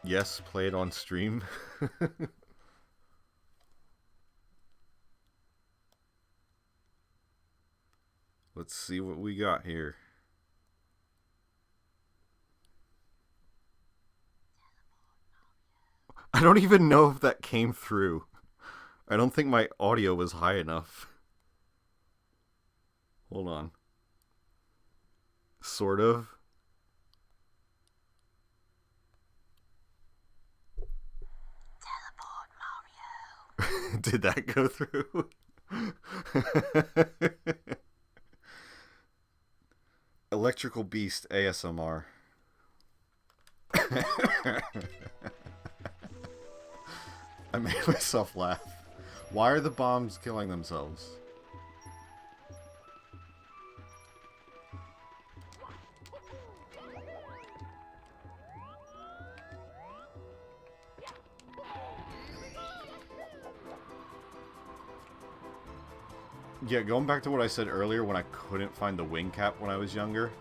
Yes, play it on stream. Let's see what we got here. I don't even know if that came through. I don't think my audio was high enough. Hold on. Sort of. Teleport Mario. Did that go through? Electrical Beast ASMR. I made myself laugh. Why are the bombs killing themselves? Yeah, going back to what I said earlier when I couldn't find the wing cap when I was younger,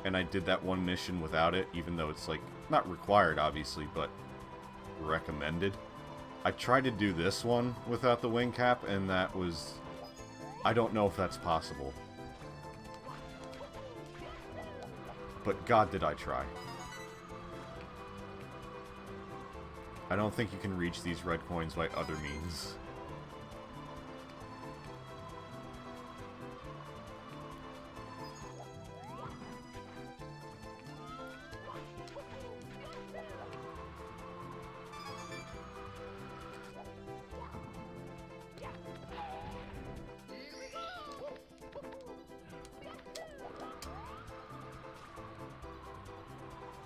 and I did that one mission without it, even though it's, like, not required, obviously, but recommended. I tried to do this one without the wing cap, and that was... I don't know if that's possible. But God, did I try. I don't think you can reach these red coins by other means.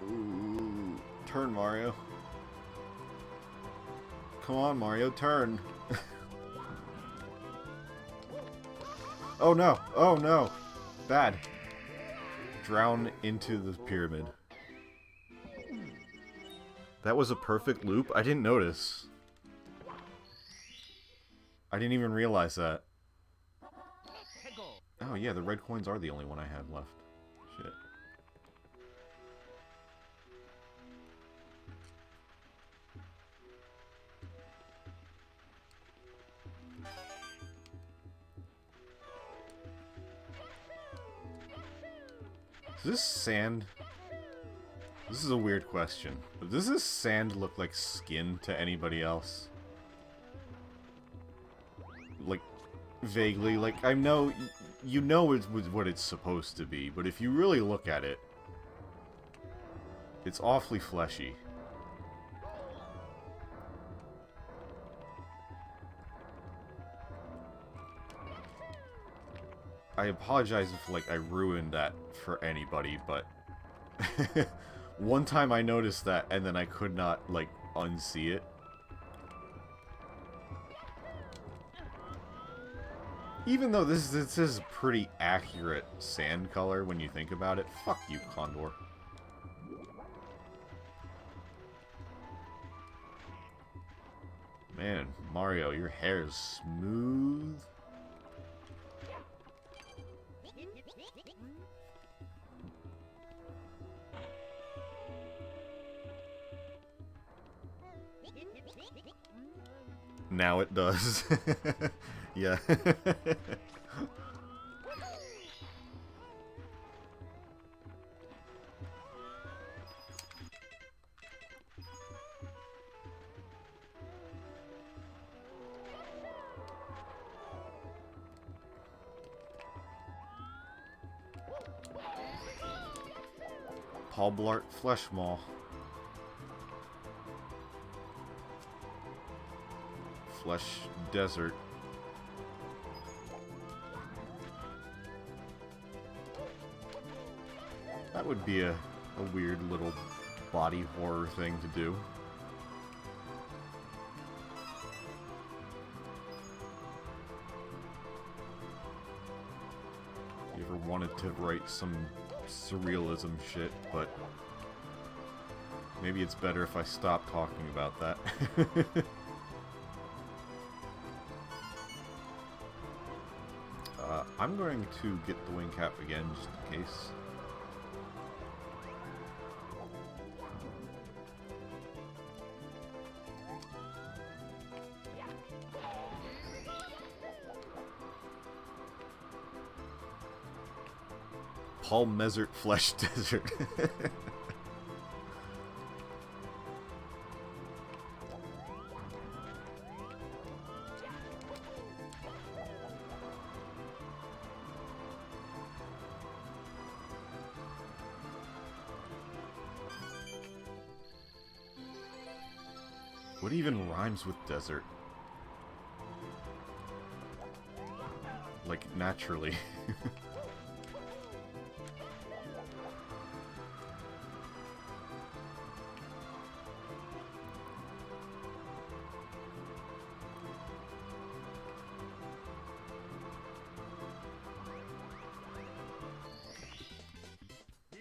Ooh, turn, Mario. Come on, Mario, turn. Oh no, oh no. Bad. Drown into the pyramid. That was a perfect loop? I didn't notice. I didn't even realize that. Oh yeah, the red coins are the only one I have left. Shit. Does this sand... This is a weird question. But does this sand look like skin to anybody else? Like, vaguely. Like, I know... You know it's what it's supposed to be, but if you really look at it... It's awfully fleshy. I apologize if, like, I ruined that for anybody, but... One time I noticed that, and then I could not, like, unsee it. Even though this is a pretty accurate sand color when you think about it. Fuck you, Condor. Man, Mario, your hair is smooth. Now it does. Yeah. Paul Blart Flesh Maw. Flesh Desert. That would be a weird little body horror thing to do. You ever wanted to write some surrealism shit, but maybe it's better if I stop talking about that. I'm going to get the wing cap again, just in case. Paul Mesert Flesh Desert. What even rhymes with desert? Like, naturally.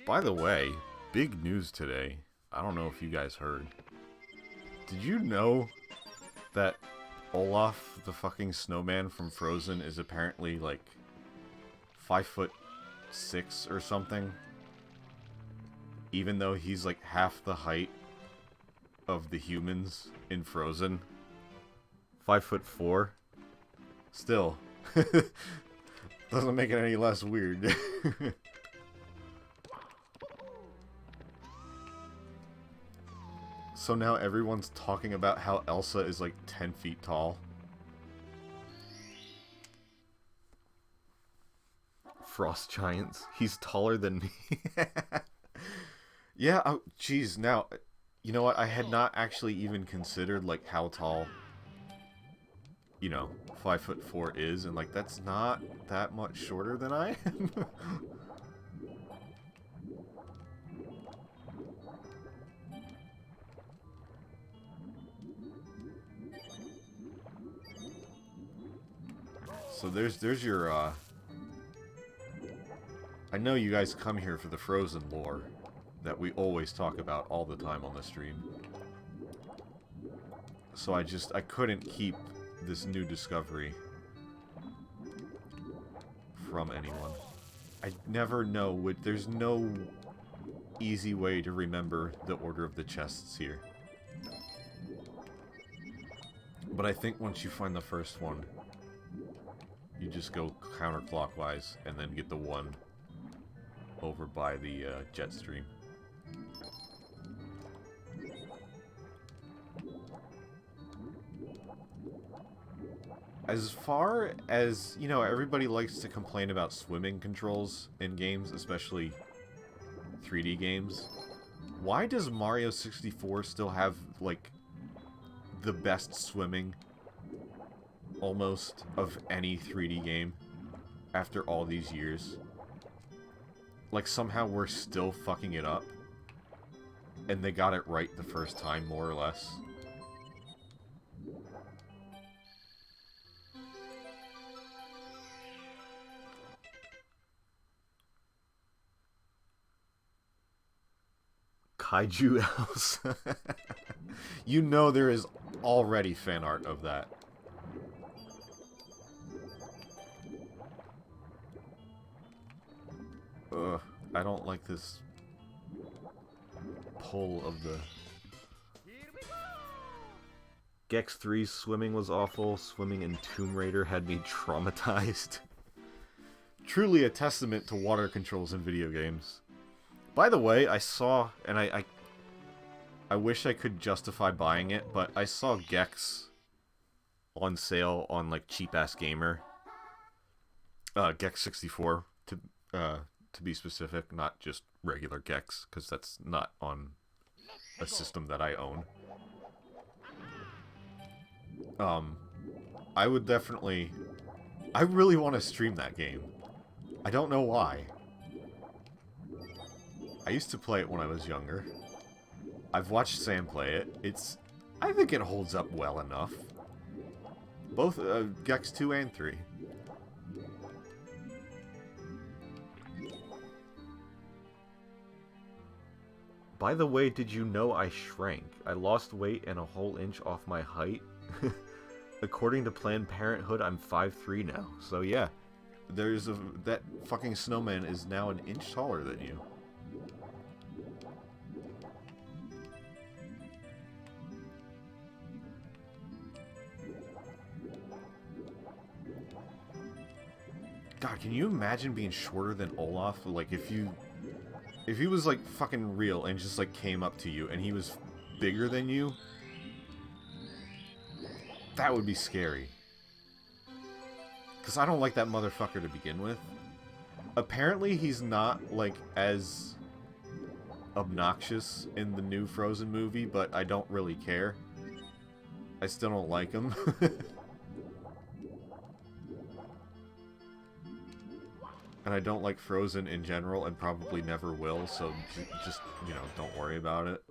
By the way, big news today. I don't know if you guys heard. Did you know that Olaf, the fucking snowman from Frozen, is apparently like 5'6" or something? Even though he's like half the height of the humans in Frozen. 5'4". Still. Doesn't make it any less weird. So now everyone's talking about how Elsa is like 10 feet tall. Frost giants. He's taller than me. Yeah, oh, geez, now, you know what? I had not actually even considered, like, how tall, you know, 5'4" is, and, like, that's not that much shorter than I am. So there's your, I know you guys come here for the Frozen lore that we always talk about all the time on the stream. So I couldn't keep this new discovery from anyone. I never know, there's no easy way to remember the order of the chests here. But I think once you find the first one, you just go counterclockwise and then get the one over by the jet stream. As far as, you know, everybody likes to complain about swimming controls in games, especially 3D games. Why does Mario 64 still have, like, the best swimming, almost, of any 3D game after all these years? Like, somehow we're still fucking it up. And they got it right the first time, more or less. Kaiju Elsa. You know there is already fan art of that. Ugh, I don't like this pull of the... Gex 3's swimming was awful. Swimming in Tomb Raider had me traumatized. Truly a testament to water controls in video games. By the way, I saw, and I wish I could justify buying it, but I saw Gex on sale on, like, Cheap-Ass Gamer. Gex 64, to be specific, not just regular Gex, because that's not on a system that I own. I would definitely... I really want to stream that game. I don't know why. I used to play it when I was younger. I've watched Sam play it. I think it holds up well enough. Both Gex 2 and 3. By the way, did you know I shrank? I lost weight and a whole inch off my height. According to Planned Parenthood, I'm 5'3" now. So yeah, that fucking snowman is now an inch taller than you. God, can you imagine being shorter than Olaf? Like, if he was, like, fucking real and just, like, came up to you and he was bigger than you, that would be scary. Because I don't like that motherfucker to begin with. Apparently he's not, like, as obnoxious in the new Frozen movie, but I don't really care. I still don't like him. And I don't like Frozen in general, and probably never will, so just, you know, don't worry about it.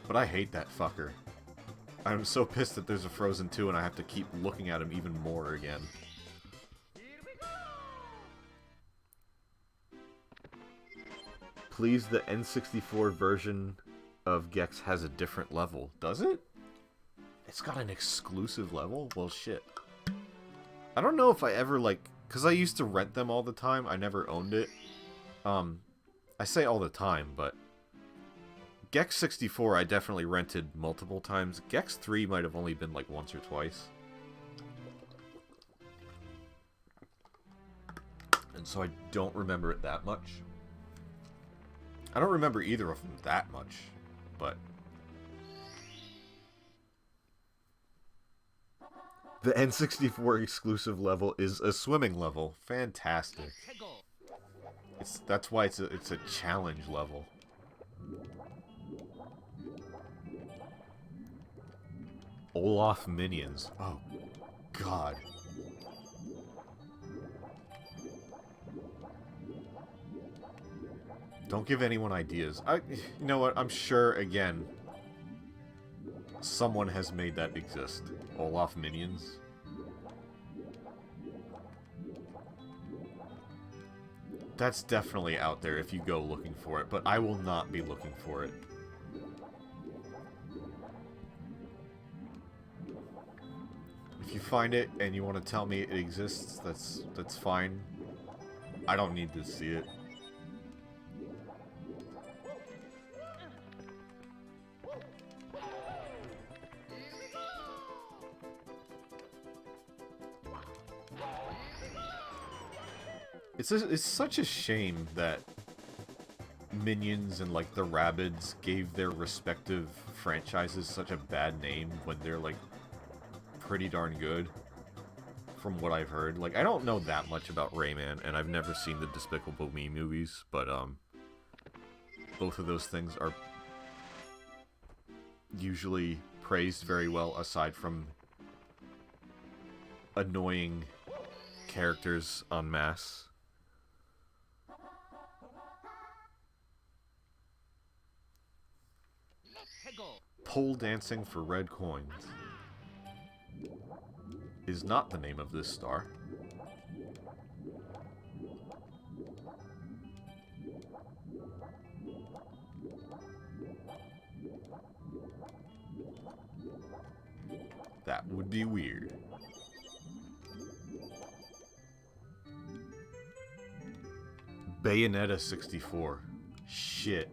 But I hate that fucker. I'm so pissed that there's a Frozen 2 and I have to keep looking at him even more again. Please, the N64 version of Gex has a different level. Does it? It's got an exclusive level? Well, shit. I don't know if I ever, like... Because I used to rent them all the time. I never owned it. I say all the time, but Gex 64 I definitely rented multiple times. Gex 3 might have only been like once or twice. And so I don't remember it that much. I don't remember either of them that much, but... The N64 exclusive level is a swimming level. Fantastic. That's why it's a challenge level. Olaf minions. Oh, God. Don't give anyone ideas. You know what? I'm sure, again, someone has made that exist. Olaf minions. That's definitely out there if you go looking for it, but I will not be looking for it. If you find it and you want to tell me it exists, that's fine. I don't need to see it. It's such a shame that Minions and, like, the Rabbids gave their respective franchises such a bad name when they're, like, pretty darn good, from what I've heard. Like, I don't know that much about Rayman, and I've never seen the Despicable Me movies, but, both of those things are usually praised very well, aside from annoying characters en masse. Pole dancing for red coins is not the name of this star. That would be weird. Bayonetta 64. Shit.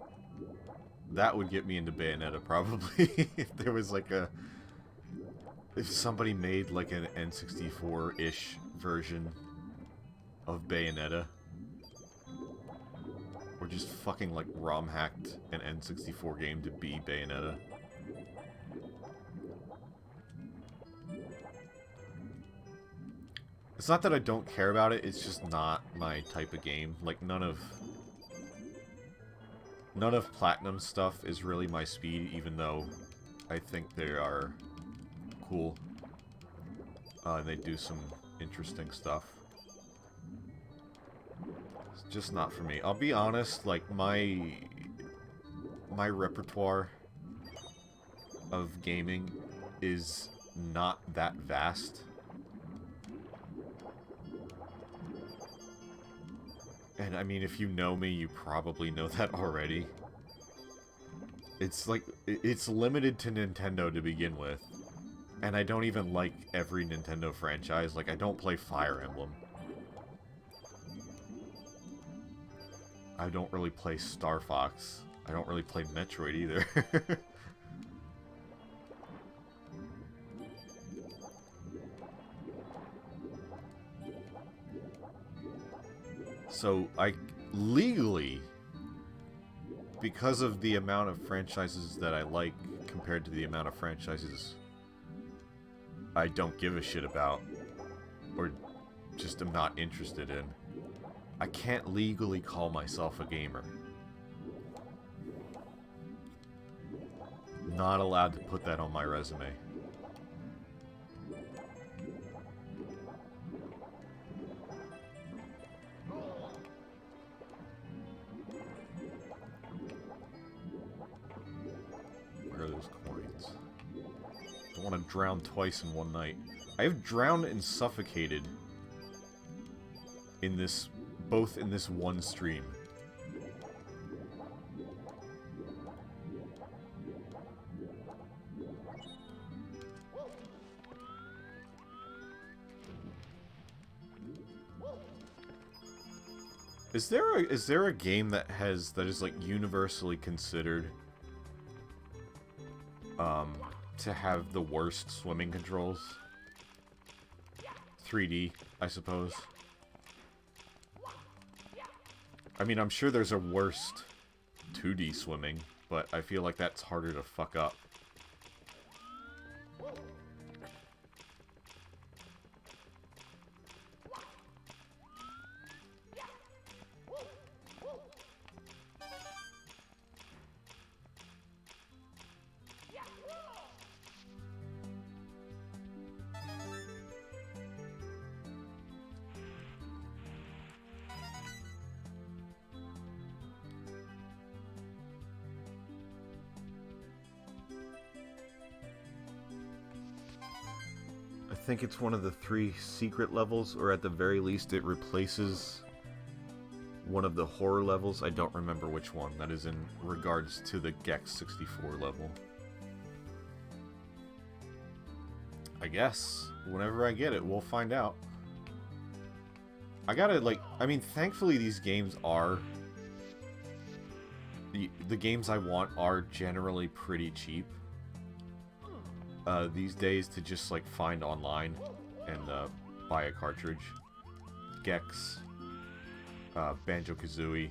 That would get me into Bayonetta, probably. If there was like a... If somebody made like an N64-ish version of Bayonetta. Or just fucking like ROM hacked an N64 game to be Bayonetta. It's not that I don't care about it, it's just not my type of game. Like, none of Platinum stuff is really my speed, even though I think they are cool. And they do some interesting stuff. It's just not for me. I'll be honest, like, my repertoire of gaming is not that vast. And, I mean, if you know me, you probably know that already. It's, like, it's limited to Nintendo to begin with. And I don't even like every Nintendo franchise. Like, I don't play Fire Emblem. I don't really play Star Fox. I don't really play Metroid either. So, I legally, because of the amount of franchises that I like compared to the amount of franchises I don't give a shit about, or just am not interested in, I can't legally call myself a gamer. Not allowed to put that on my resume. Want to drown twice in one night. I have drowned and suffocated in this, both in this one stream. Is there a game that is like universally considered to have the worst swimming controls? 3D, I suppose. I mean, I'm sure there's a worst 2D swimming, but I feel like that's harder to fuck up. I think it's one of the 3 secret levels, or at the very least it replaces one of the horror levels. I don't remember which one. That is in regards to the Gex 64 level. I guess. Whenever I get it, we'll find out. I gotta, like, I mean, thankfully these games are... The games I want are generally pretty cheap. These days to just like find online and buy a cartridge. Gex, Banjo-Kazooie,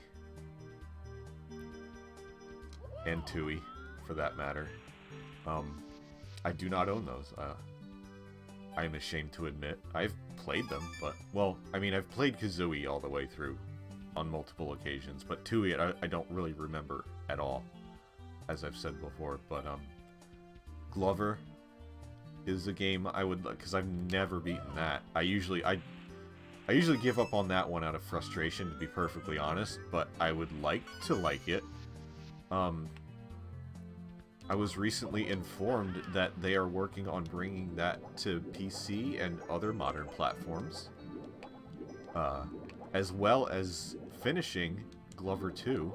and Tooie, for that matter. I do not own those. I am ashamed to admit. I've played them, but, well, I mean, I've played Kazooie all the way through on multiple occasions, but Tooie I don't really remember at all, as I've said before. But Glover is a game I would, because I've never beaten that. I usually give up on that one out of frustration, to be perfectly honest, but I would like to like it. I was recently informed that they are working on bringing that to PC and other modern platforms, as well as finishing Glover 2,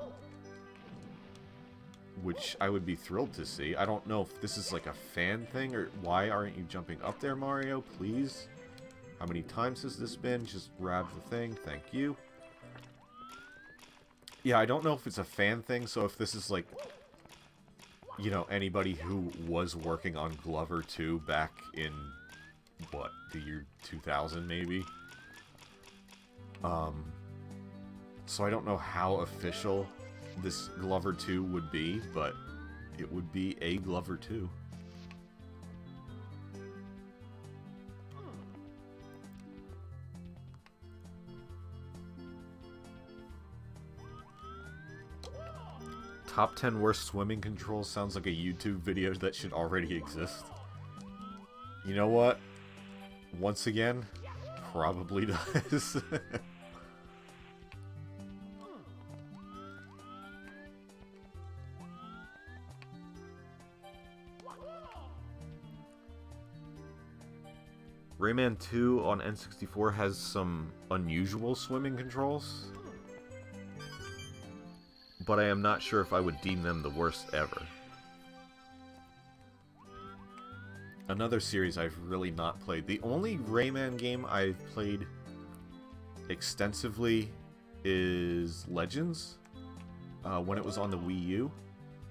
which I would be thrilled to see. I don't know if this is like a fan thing, or why aren't you jumping up there, Mario? Please. How many times has this been? Just grab the thing. Thank you. Yeah, I don't know if it's a fan thing, so if this is like, you know, anybody who was working on Glover 2 back in, what, the year 2000 maybe? So I don't know how official this Glover 2 would be, but it would be a Glover 2. Top 10 worst swimming controls sounds like a YouTube video that should already exist. You know what? Once again, probably does. Rayman 2 on N64 has some unusual swimming controls, but I am not sure if I would deem them the worst ever. Another series I've really not played. The only Rayman game I've played extensively is Legends, when it was on the Wii U,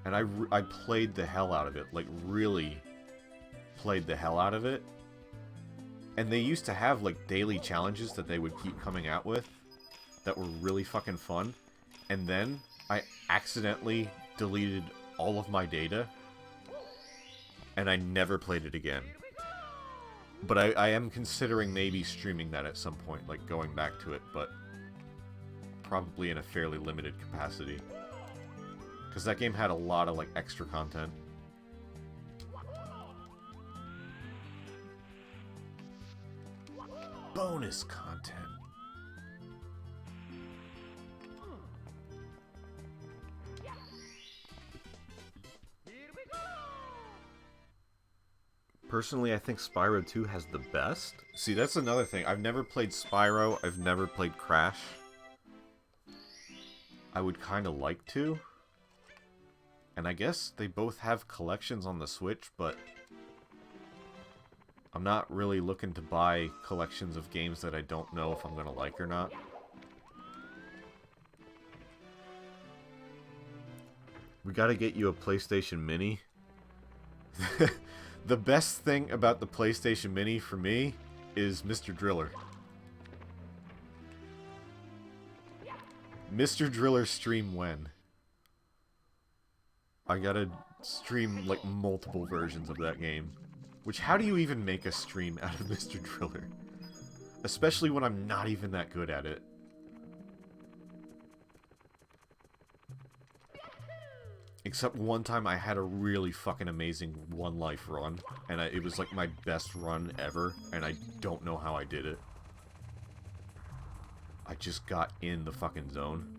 and I played the hell out of it, like really played the hell out of it. And they used to have like daily challenges that they would keep coming out with that were really fucking fun. And then I accidentally deleted all of my data, and I never played it again. But I am considering maybe streaming that at some point, like going back to it, but probably in a fairly limited capacity. Because that game had a lot of like extra content. Bonus content. Personally, I think Spyro 2 has the best. See, that's another thing. I've never played Spyro. I've never played Crash. I would kind of like to. And I guess they both have collections on the Switch, but I'm not really looking to buy collections of games that I don't know if I'm going to like or not. We gotta get you a PlayStation Mini. The best thing about the PlayStation Mini for me is Mr. Driller. Mr. Driller stream when? I gotta stream like multiple versions of that game. Which, how do you even make a stream out of Mr. Driller? Especially when I'm not even that good at it. Except one time I had a really fucking amazing one life run. And it was like my best run ever. And I don't know how I did it. I just got in the fucking zone.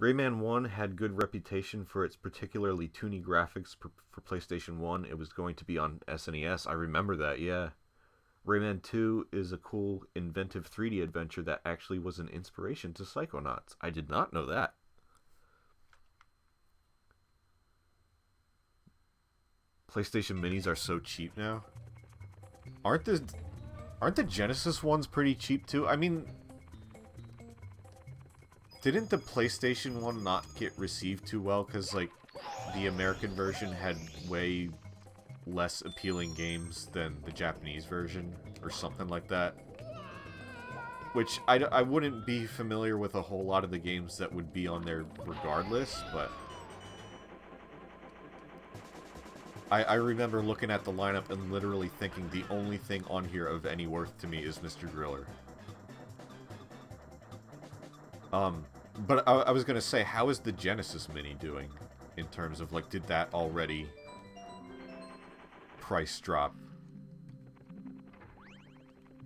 Rayman 1 had good reputation for its particularly toony graphics for PlayStation 1. It was going to be on SNES. I remember that, yeah. Rayman 2 is a cool, inventive 3D adventure that actually was an inspiration to Psychonauts. I did not know that. PlayStation Minis are so cheap now. Aren't the Genesis ones pretty cheap too? I mean, didn't the PlayStation one not get received too well because like the American version had way less appealing games than the Japanese version or something like that? Which I wouldn't be familiar with a whole lot of the games that would be on there regardless, but I remember looking at the lineup and literally thinking the only thing on here of any worth to me is Mr. Driller. But I was gonna say, how is the Genesis Mini doing in terms of, like, did that already price drop?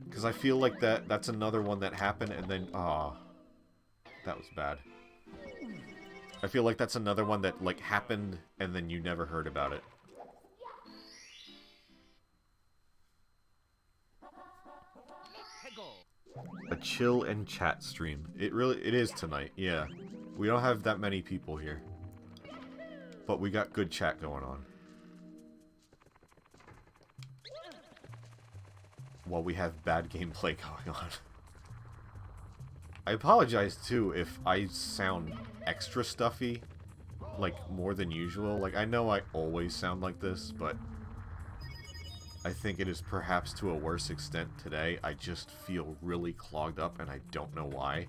Because I feel like that's another one that happened and then, that was bad. I feel like that's another one that, like, happened and then you never heard about it. A chill and chat stream. It is tonight, yeah. We don't have that many people here. But we got good chat going on. While we have bad gameplay going on. I apologize too if I sound extra stuffy. Like, more than usual. Like, I know I always sound like this, but I think it is perhaps to a worse extent today. I just feel really clogged up and I don't know why.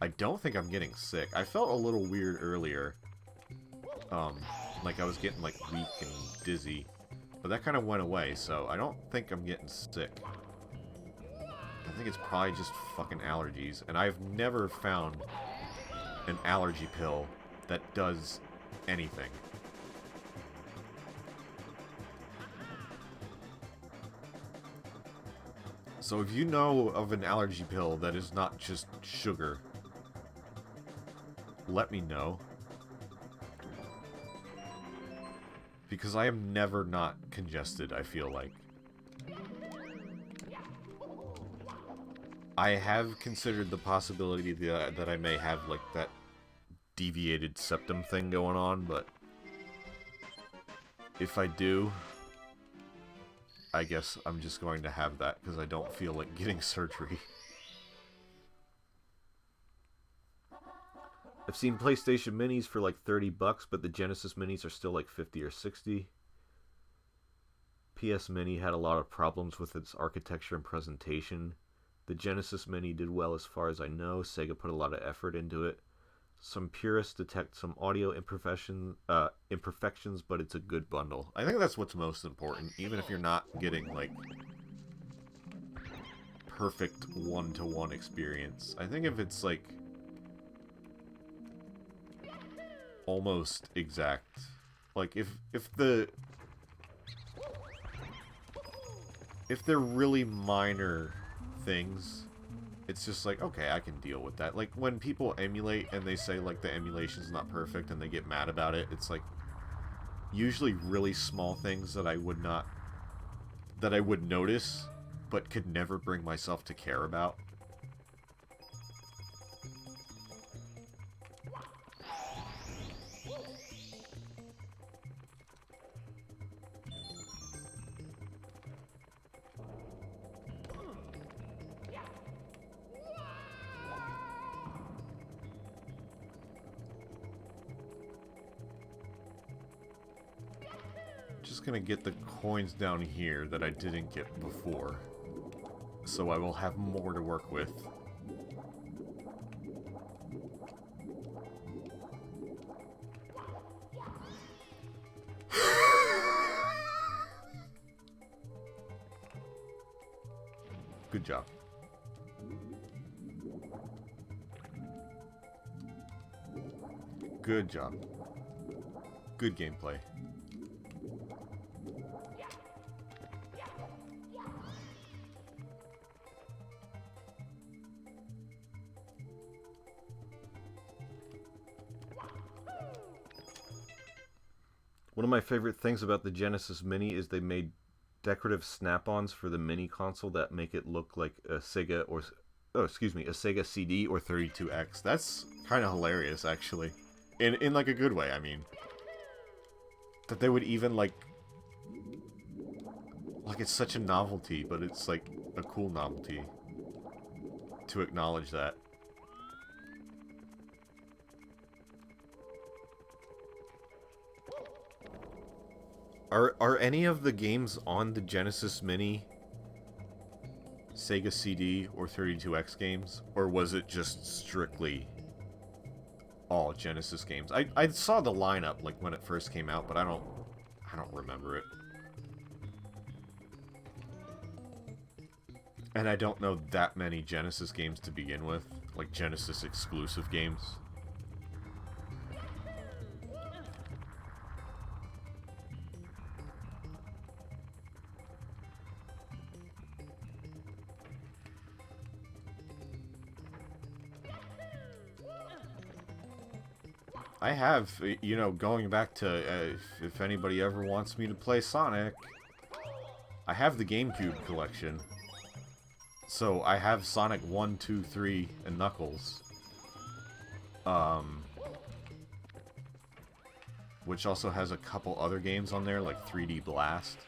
I don't think I'm getting sick. I felt a little weird earlier. Like I was getting like weak and dizzy. But that kind of went away, so I don't think I'm getting sick. I think it's probably just fucking allergies. And I've never found an allergy pill that does anything. So if you know of an allergy pill that is not just sugar, let me know. Because I am never not congested, I feel like. I have considered the possibility that I may have, like, that deviated septum thing going on, but if I do, I guess I'm just going to have that because I don't feel like getting surgery. I've seen PlayStation Minis for like $30, but the Genesis Minis are still like 50 or 60. PS Mini had a lot of problems with its architecture and presentation. The Genesis Mini did well as far as I know. Sega put a lot of effort into it. Some purists detect some audio imperfections, but it's a good bundle. I think that's what's most important, even if you're not getting, like, perfect one-to-one experience. I think if it's, like, almost exact, like, if they're really minor things, it's just like, okay, I can deal with that. Like, when people emulate and they say, like, the emulation's not perfect and they get mad about it, it's like, usually really small things that I would notice, but could never bring myself to care about. just gonna get the coins down here that I didn't get before. So I will have more to work with. Good job. Good job. Good gameplay. One of my favorite things about the Genesis Mini is they made decorative snap-ons for the mini console that make it look like a Sega or... Oh, excuse me, a Sega CD or 32X. That's kind of hilarious, actually. In like, a good way, I mean. That they would even, like... Like, it's such a novelty, but it's, like, a cool novelty. To acknowledge that. Are any of the games on the Genesis Mini Sega CD or 32X games? Or was it just strictly all Genesis games? I saw the lineup like when it first came out, but I don't remember it. And I don't know that many Genesis games to begin with, like Genesis exclusive games. I have, you know, going back to, if anybody ever wants me to play Sonic, I have the GameCube collection. So, I have Sonic 1, 2, 3, and Knuckles. Which also has a couple other games on there, like 3D Blast.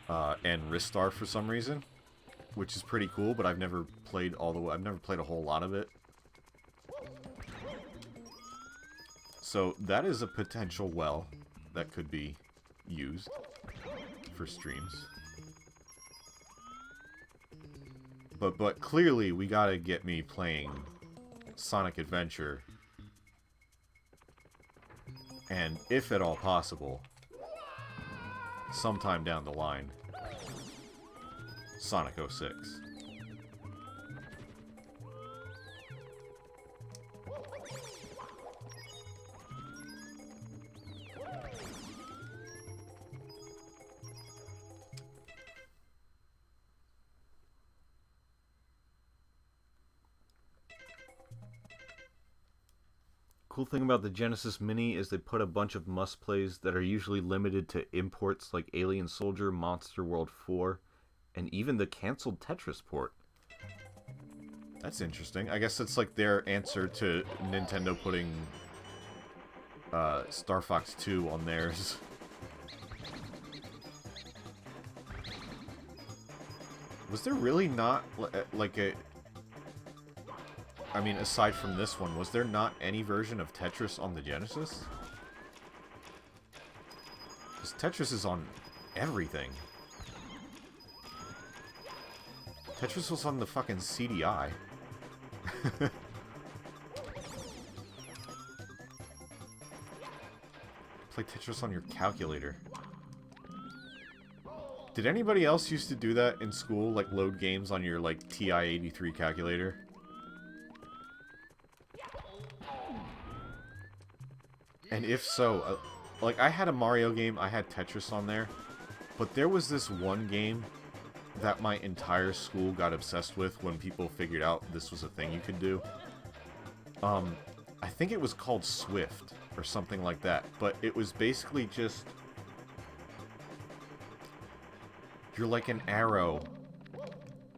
And Ristar for some reason. Which is pretty cool, but I've never played all the way, I've never played a whole lot of it. So that is a potential well that could be used for streams. But clearly we gotta get me playing Sonic Adventure. And if at all possible, sometime down the line, Sonic 06. Cool thing about the Genesis Mini is they put a bunch of must-plays that are usually limited to imports like Alien Soldier, Monster World 4, and even the cancelled Tetris port. That's interesting. I guess it's like their answer to Nintendo putting Star Fox 2 on theirs. Was there really not like a... I mean, aside from this one, was there not any version of Tetris on the Genesis? Because Tetris is on everything. Tetris was on the fucking CDI. Play Tetris on your calculator. Did anybody else used to do that in school? Like, load games on your, like, TI-83 calculator? And if so, like, I had a Mario game, I had Tetris on there, but there was this one game that my entire school got obsessed with when people figured out this was a thing you could do. I think it was called Swift, or something like that, but it was basically just... You're like an arrow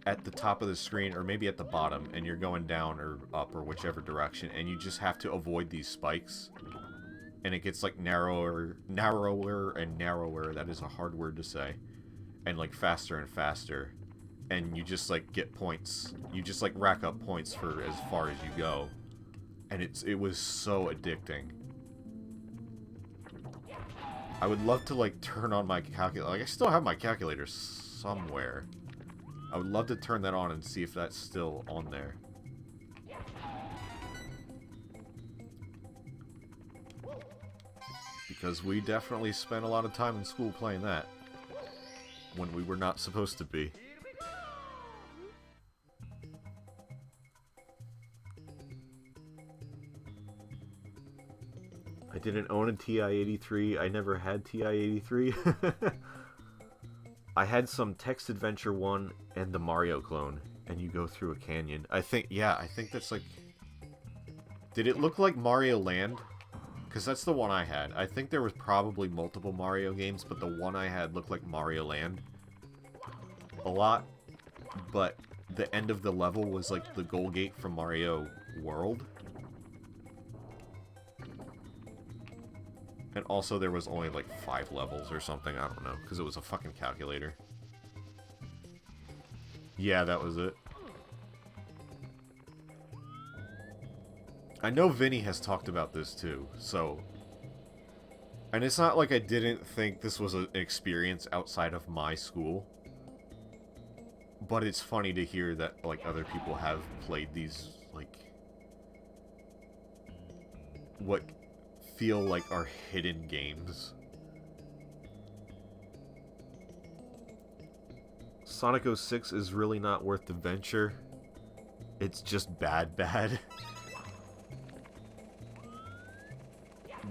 at the top of the screen, or maybe at the bottom, and you're going down or up, or whichever direction, and you just have to avoid these spikes. And it gets, like, narrower and narrower, that is a hard word to say, and, like, faster and faster, and you just, like, get points. You just, like, rack up points for as far as you go, and it was so addicting. I would love to, like, turn on my calculator. Like, I still have my calculator somewhere. I would love to turn that on and see if that's still on there. Because we definitely spent a lot of time in school playing that. When we were not supposed to be. I didn't own a TI-83. I never had TI-83. I had some text adventure one and the Mario clone, and you go through a canyon. I think that's like... Did it look like Mario Land? Because that's the one I had. I think there was probably multiple Mario games, but the one I had looked like Mario Land a lot. But the end of the level was like the goal gate from Mario World. And also there was only like 5 levels or something, I don't know, because it was a fucking calculator. Yeah, that was it. I know Vinny has talked about this too, so... And it's not like I didn't think this was an experience outside of my school. But it's funny to hear that, like, other people have played these, like... what feel like are hidden games. Sonic 06 is really not worth the venture. It's just bad.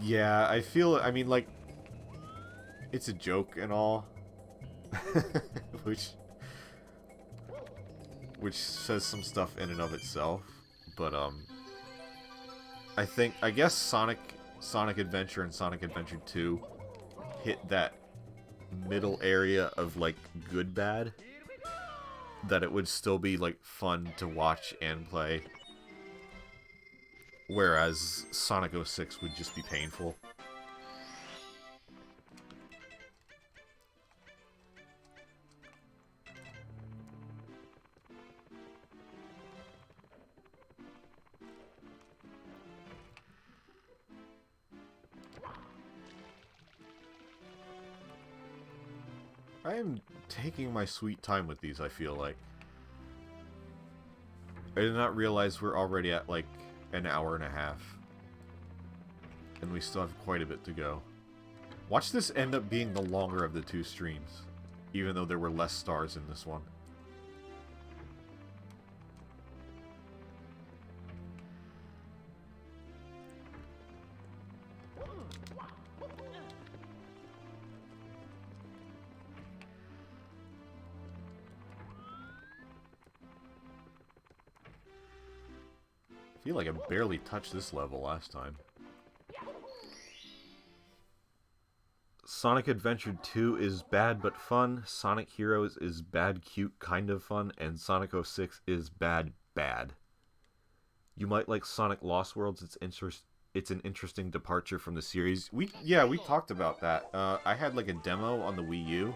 Yeah, I feel, I mean, like, it's a joke and all. which says some stuff in and of itself. But, I guess Sonic Adventure and Sonic Adventure 2 hit that middle area of, like, good-bad. That it would still be, like, fun to watch and play. Whereas Sonic 06 would just be painful. I am taking my sweet time with these, I feel like. I did not realize we're already at, like, an hour and a half. And we still have quite a bit to go. Watch this end up being the longer of the 2 streams. Even though there were less stars in this one. I feel like I barely touched this level last time. Sonic Adventure 2 is bad but fun, Sonic Heroes is bad cute kind of fun, and Sonic 06 is bad. You might like Sonic Lost Worlds, it's an interesting departure from the series. We talked about that. I had like a demo on the Wii U.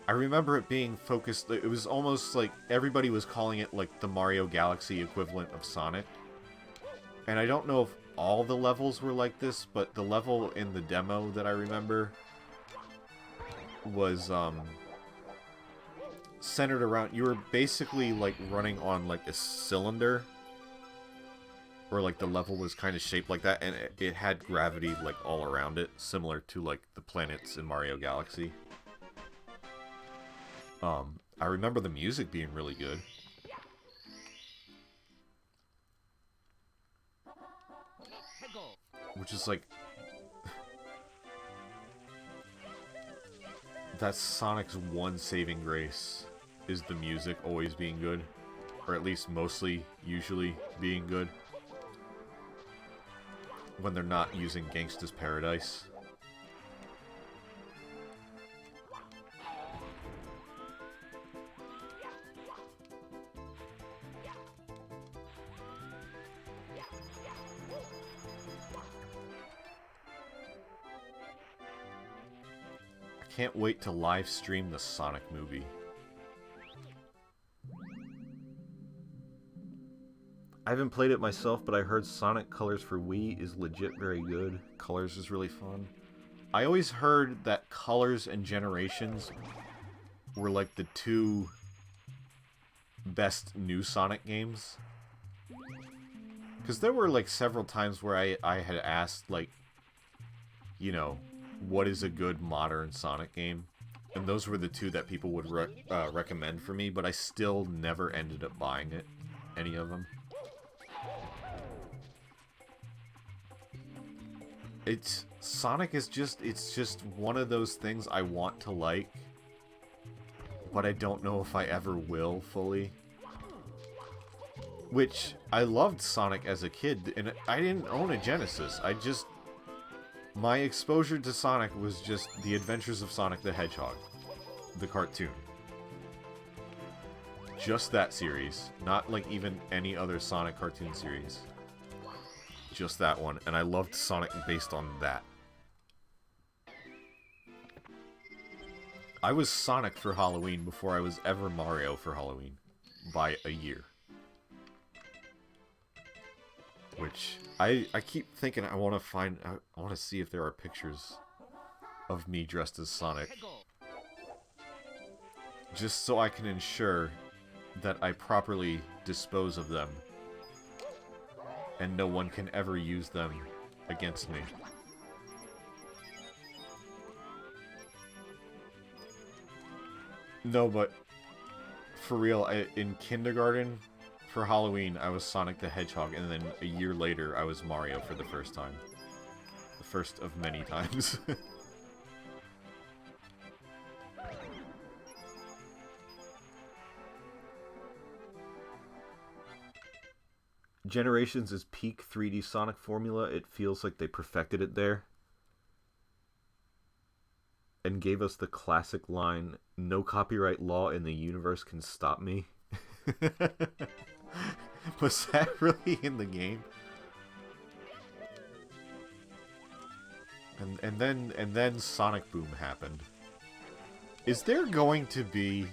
I remember it being focused, it was almost like everybody was calling it like the Mario Galaxy equivalent of Sonic. And I don't know if all the levels were like this, but the level in the demo that I remember was centered around, you were basically like running on like a cylinder, or like the level was kind of shaped like that, and it had gravity like all around it, similar to like the planets in Mario Galaxy. I remember the music being really good. Which is like... that's Sonic's one saving grace, is the music always being good. Or at least mostly, usually, being good. When they're not using Gangsta's Paradise. Can't wait to live stream the Sonic movie. I haven't played it myself, but I heard Sonic Colors for Wii is legit very good. Colors is really fun. I always heard that Colors and Generations were like the two best new Sonic games. Because there were like several times where I had asked, like, you know, what is a good modern Sonic game? And those were the two that people would recommend for me, but I still never ended up buying it, any of them. Sonic is just, it's just one of those things I want to like, but I don't know if I ever will fully. Which, I loved Sonic as a kid, and I didn't own a Genesis. My exposure to Sonic was just The Adventures of Sonic the Hedgehog, the cartoon. Just that series, not like even any other Sonic cartoon series. Just that one, and I loved Sonic based on that. I was Sonic for Halloween before I was ever Mario for Halloween, by a year. Which, I keep thinking I want to see if there are pictures of me dressed as Sonic. Just so I can ensure that I properly dispose of them. And no one can ever use them against me. No, but for real, in kindergarten, for Halloween, I was Sonic the Hedgehog, and then a year later, I was Mario for the first time. The first of many times. Generations is peak 3D Sonic formula. It feels like they perfected it there. And gave us the classic line, "No copyright law in the universe can stop me." Was that really in the game? And then Sonic Boom happened. Is there going to be...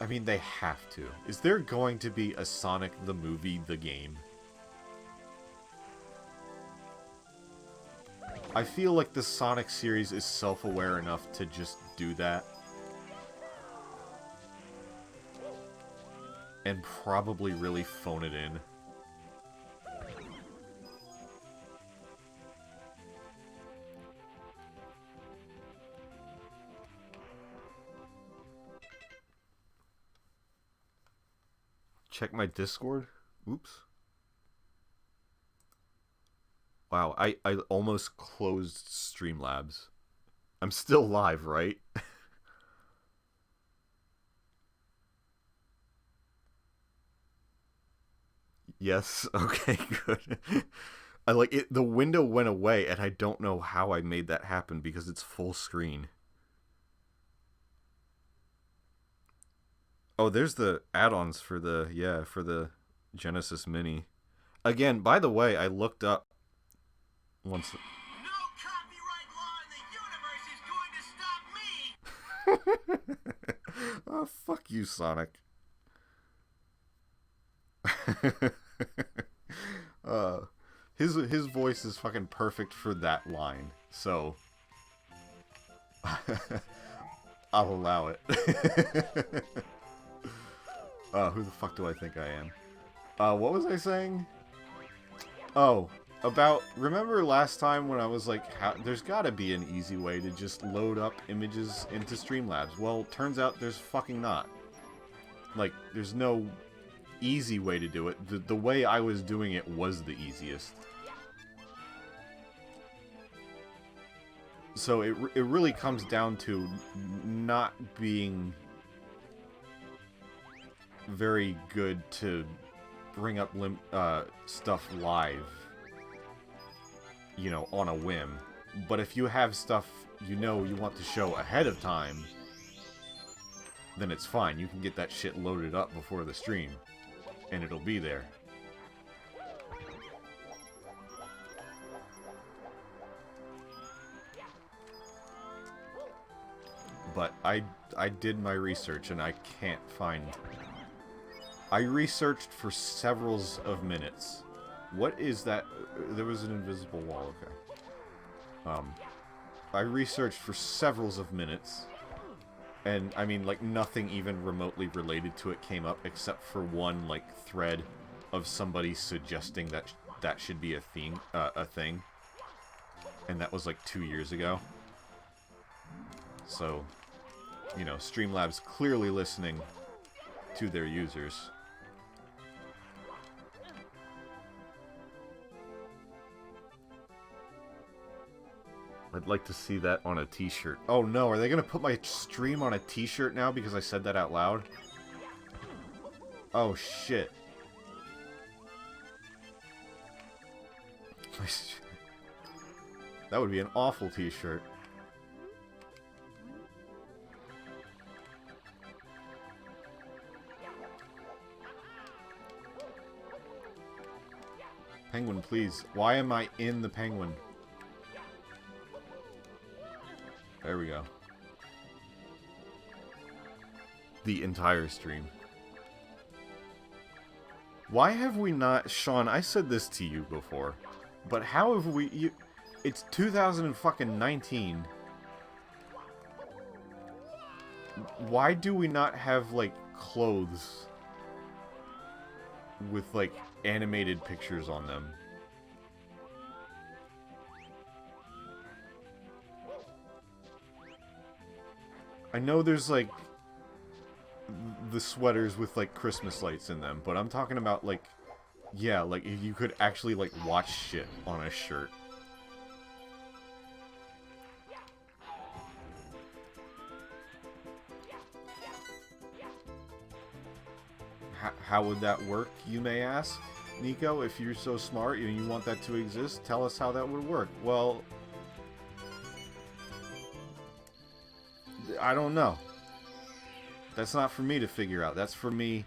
I mean, they have to. Is there going to be a Sonic the Movie, the game? I feel like the Sonic series is self-aware enough to just do that. And probably really phone it in. Check my Discord? Oops. Wow, I almost closed Streamlabs. I'm still live, right? Yes? Okay, good. I like it. The window went away, and I don't know how I made that happen because it's full screen. Oh, there's the add-ons for the Genesis Mini. Again, by the way, I looked up once. No copyright law in the universe is going to stop me! Oh, fuck you, Sonic. His voice is fucking perfect for that line, so I'll allow it. Who the fuck do I think I am? What was I saying? Oh, remember last time when I was like, there's gotta be an easy way to just load up images into Streamlabs. Well, turns out there's fucking not. Like, there's no easy way to do it. The way I was doing it was the easiest. So it really comes down to not being very good to bring up stuff live, you know, on a whim. But if you have stuff you want to show ahead of time, then it's fine. You can get that shit loaded up before the stream, and it'll be there. But I did my research, and I can't find I researched for several of minutes. What is that? There was an invisible wall, okay. I researched for several of minutes. And, I mean, like, nothing even remotely related to it came up, except for one, like, thread of somebody suggesting that that should be a thing. And that was, like, 2 years ago. So, you know, Streamlabs clearly listening to their users. I'd like to see that on a t-shirt. Oh no, are they gonna put my stream on a t-shirt now because I said that out loud? Oh shit. That would be an awful t-shirt. Penguin, please. Why am I in the penguin? There we go. The entire stream. Why have we not... Sean, I said this to you before. But how have we... it's 2019. Why do we not have, like, clothes with, like, animated pictures on them? I know there's, like, the sweaters with, like, Christmas lights in them, but I'm talking about, like, yeah, like, if you could actually, like, watch shit on a shirt. How would that work, you may ask? Nico, if you're so smart and you want that to exist, tell us how that would work. Well, I don't know. That's not for me to figure out. That's for me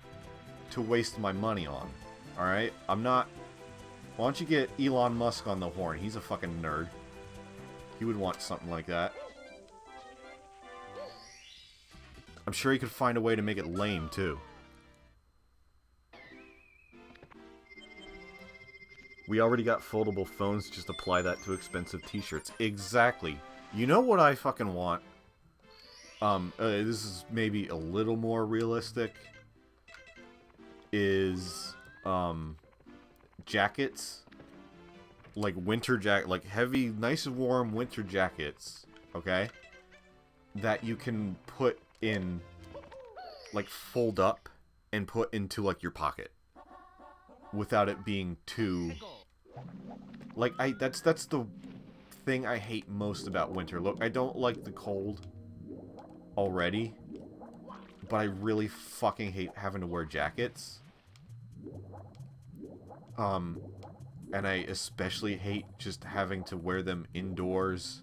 to waste my money on. Alright? I'm not... Why don't you get Elon Musk on the horn? He's a fucking nerd. He would want something like that. I'm sure he could find a way to make it lame, too. We already got foldable phones, just apply that to expensive t-shirts. Exactly. You know what I fucking want? This is maybe a little more realistic. Is, jackets. Like winter jacket, like heavy, nice and warm winter jackets. Okay? That you can put in, like, fold up and put into, like, your pocket. Without it being too... Like, that's the thing I hate most about winter. Look, I don't like the cold already, but I really fucking hate having to wear jackets. And I especially hate just having to wear them indoors.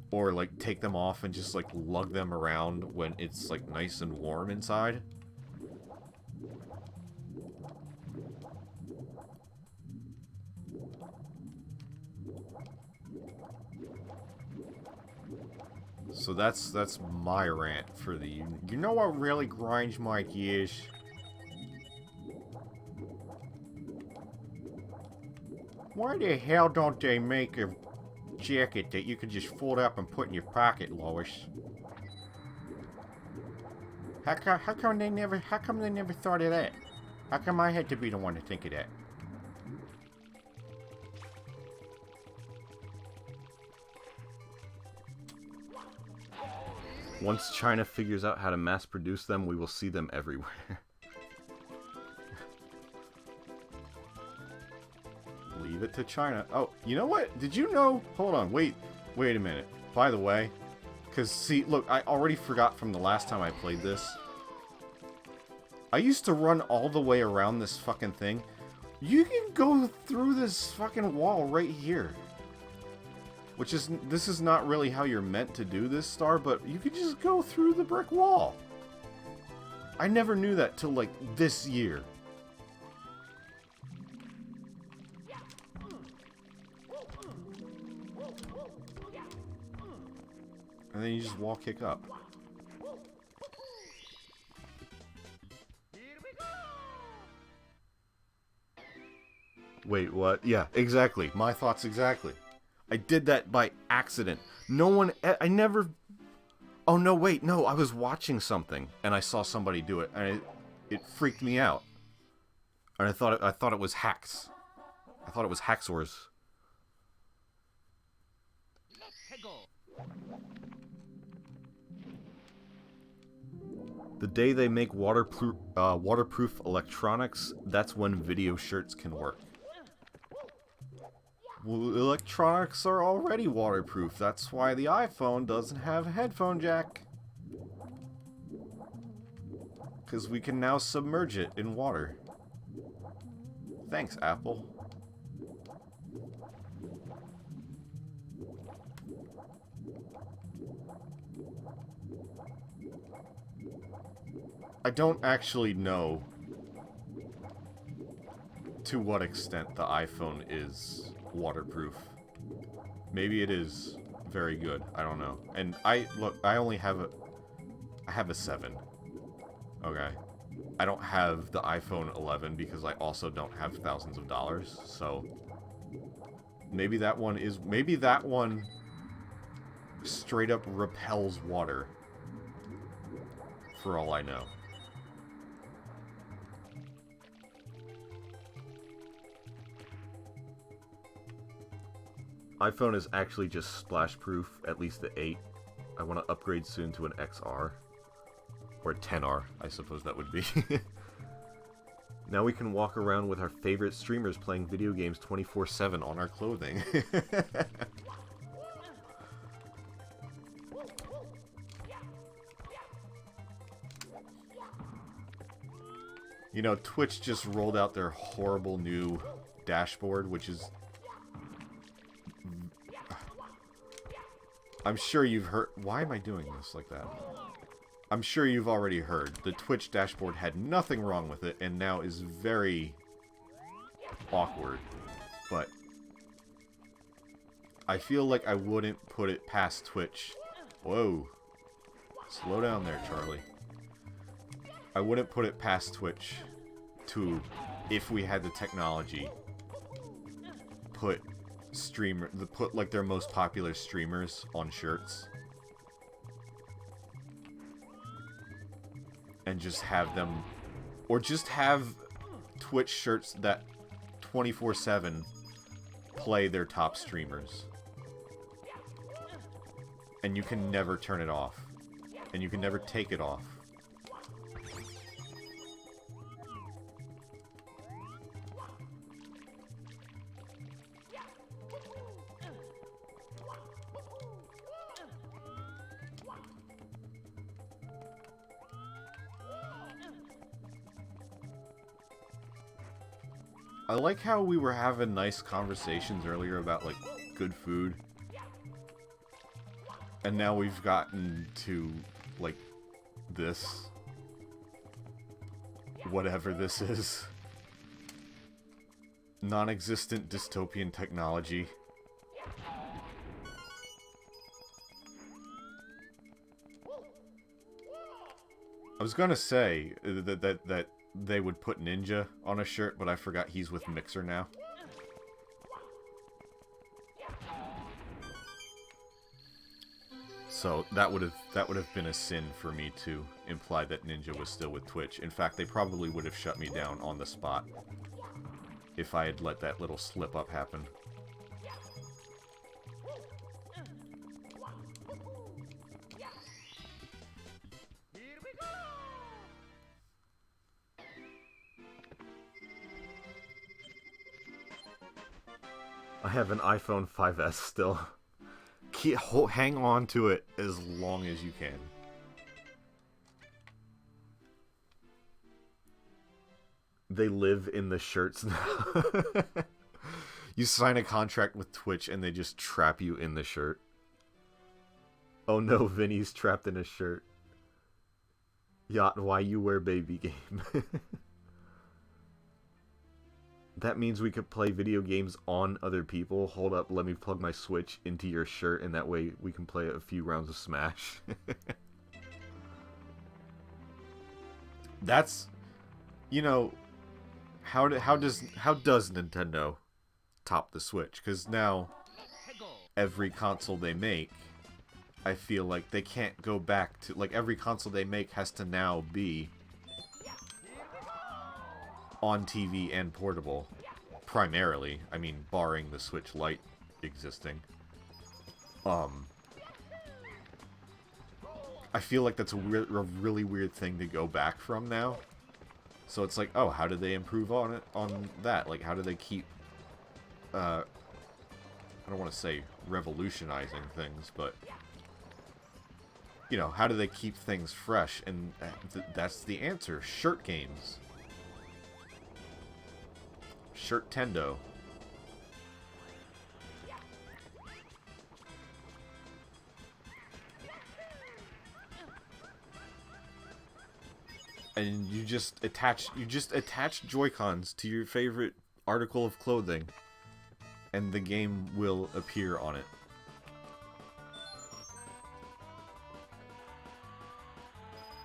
Or, like, take them off and just, like, lug them around when it's, like, nice and warm inside. So that's my rant for the... You know what really grinds my gears? Why the hell don't they make a jacket that you can just fold up and put in your pocket, Lois? How come they never thought of that? How come I had to be the one to think of that? Once China figures out how to mass produce them, we will see them everywhere. Leave it to China. Oh, you know what? Did you know? Hold on, wait a minute. By the way, because see, look, I already forgot from the last time I played this. I used to run all the way around this fucking thing. You can go through this fucking wall right here. Which is, this is not really how you're meant to do this, Star, but you could just go through the brick wall. I never knew that till, like, this year. And then you just wall kick up. Wait, what? Yeah, exactly. My thoughts exactly. I did that by accident. No one... I never... Oh, no, wait, no. I was watching something, and I saw somebody do it, and it freaked me out. And I thought it was hacks. I thought it was hacksaws. The day they make waterproof electronics, that's when video shirts can work. Well, electronics are already waterproof. That's why the iPhone doesn't have a headphone jack. Because we can now submerge it in water. Thanks, Apple. I don't actually know to what extent the iPhone is waterproof. Maybe it is very good. I don't know. And I only have I have a 7. Okay. I don't have the iPhone 11 because I also don't have thousands of dollars. So maybe that one straight up repels water. For all I know. iPhone is actually just splash proof, at least the 8. I want to upgrade soon to an XR. Or a 10R, I suppose that would be. Now we can walk around with our favorite streamers playing video games 24/7 on our clothing. You know, Twitch just rolled out their horrible new dashboard, which is... I'm sure you've heard... Why am I doing this like that? I'm sure you've already heard. The Twitch dashboard had nothing wrong with it, and now is very awkward. But I feel like I wouldn't put it past Twitch. Whoa. Slow down there, Charlie. I wouldn't put it past Twitch to, if we had the technology, put like their most popular streamers on shirts. And just have them, or just have Twitch shirts that 24/7 play their top streamers. And you can never turn it off. And you can never take it off. I like how we were having nice conversations earlier about, like, good food. And now we've gotten to, like, this. Whatever this is. Non-existent dystopian technology. I was gonna say that they would put Ninja on a shirt, but I forgot he's with Mixer now. So that would have been a sin for me to imply that Ninja was still with Twitch. In fact, they probably would have shut me down on the spot if I had let that little slip up happen. I have an iPhone 5S still. Hang on to it as long as you can. They live in the shirts now. You sign a contract with Twitch and they just trap you in the shirt. Oh no, Vinny's trapped in a shirt. Yacht, why you wear baby game? That means we could play video games on other people. Hold up, let me plug my Switch into your shirt, and that way we can play a few rounds of Smash. That's... You know, how does Nintendo top the Switch? Because now every console they make, I feel like they can't go back to, like, every console they make has to now be on TV and portable, primarily. I mean, barring the Switch Lite existing. I feel like that's a really weird thing to go back from now. So it's like, oh, how do they improve on that? Like, how do they keep, I don't want to say revolutionizing things, but, you know, how do they keep things fresh? And that's the answer. Shirt games. Shirt Tendo. And you just attach Joy-Cons to your favorite article of clothing, and the game will appear on it.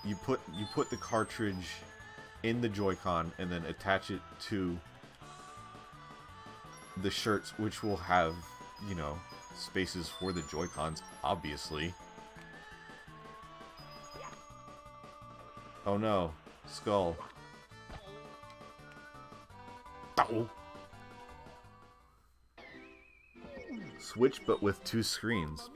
You put the cartridge in the Joy-Con and then attach it to the shirts, which will have, you know, spaces for the Joy-Cons, obviously. Oh no. Skull. Ow. Switch, but with 2 screens.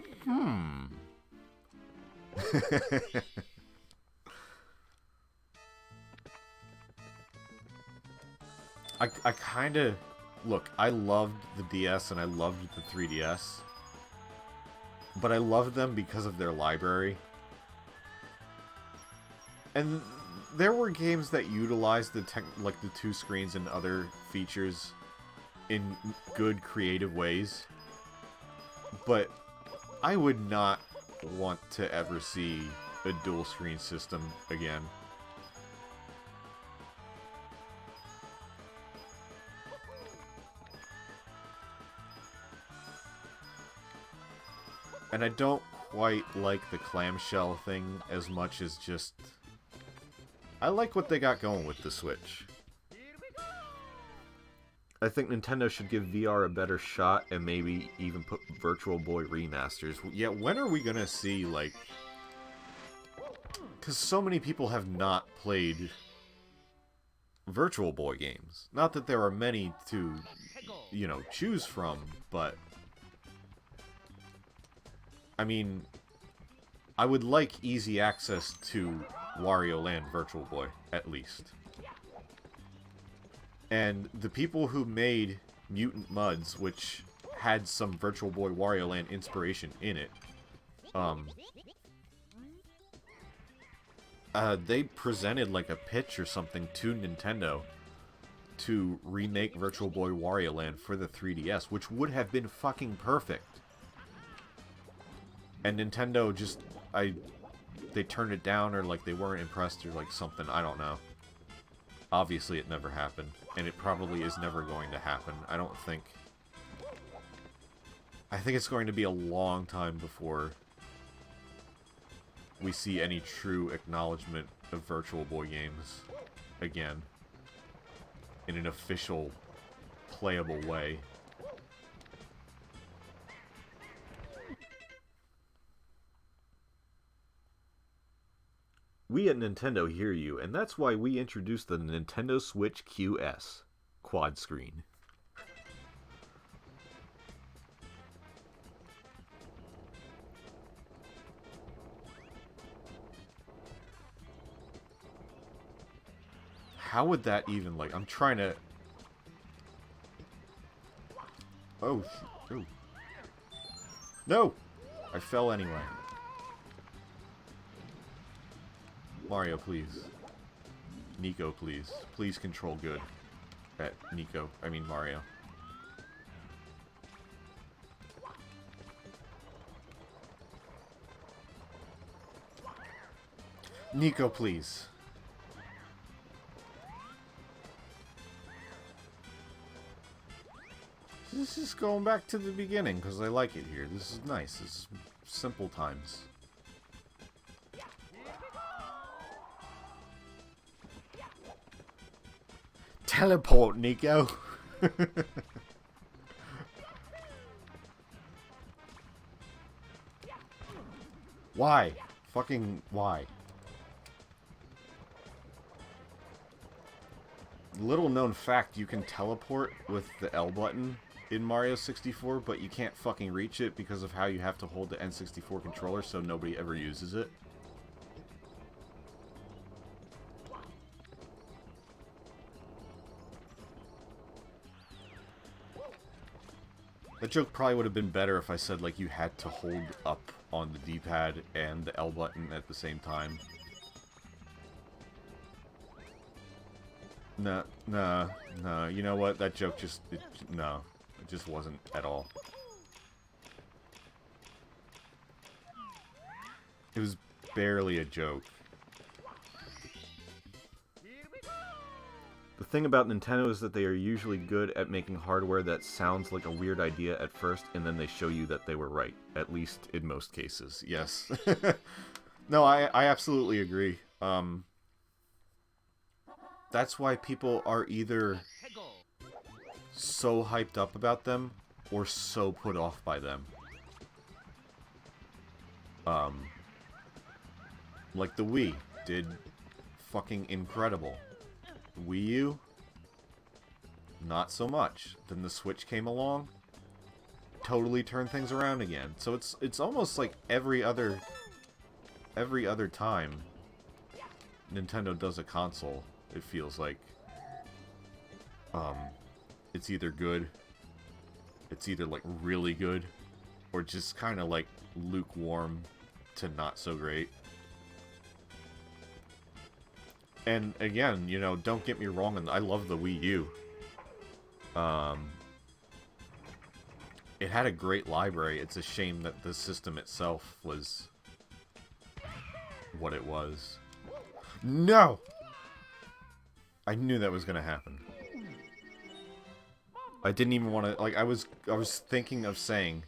I kinda... Look, I loved the DS and I loved the 3DS. But I loved them because of their library. And there were games that utilized the 2 screens and other features in good, creative ways. But I would not want to ever see a dual screen system again. And I don't quite like the clamshell thing as much as just... I like what they got going with the Switch. I think Nintendo should give VR a better shot and maybe even put Virtual Boy remasters. Yeah, when are we gonna see, like... Because so many people have not played Virtual Boy games. Not that there are many to, you know, choose from, but... I mean, I would like easy access to Wario Land Virtual Boy, at least. And the people who made Mutant Mudds, which had some Virtual Boy Wario Land inspiration in it, they presented like a pitch or something to Nintendo to remake Virtual Boy Wario Land for the 3DS, which would have been fucking perfect. And Nintendo just, they turned it down, or like they weren't impressed, or like something, I don't know. Obviously it never happened, and it probably is never going to happen. I think it's going to be a long time before we see any true acknowledgement of Virtual Boy games again in an official, playable way. We at Nintendo hear you, and that's why we introduced the Nintendo Switch QS quad screen. How would that even, like, I'm trying to... Oh, ooh. No! I fell anyway. Mario, please. Niko, please. Please control good. At Niko. I mean Mario. Niko, please. This is going back to the beginning, because I like it here. This is nice. This is simple times. Teleport, Nico. Why? Fucking why? Little known fact, you can teleport with the L button in Mario 64, but you can't fucking reach it because of how you have to hold the N64 controller, so nobody ever uses it. That joke probably would have been better if I said, like, you had to hold up on the D-pad and the L button at the same time. No, you know what? That joke just, no. It just wasn't at all. It was barely a joke. The thing about Nintendo is that they are usually good at making hardware that sounds like a weird idea at first, and then they show you that they were right. At least in most cases, yes. No, I absolutely agree. That's why people are either so hyped up about them, or so put off by them. Like the Wii did fucking incredible. Wii U, not so much. Then the Switch came along, totally turned things around again. So it's almost like every other time Nintendo does a console, it feels like it's either good, it's either like really good, or just kind of like lukewarm to not so great. And again, you know, don't get me wrong, and I love the Wii U. It had a great library. It's a shame that the system itself was what it was. No! I knew that was gonna happen. I didn't even want to, like, I was thinking of saying,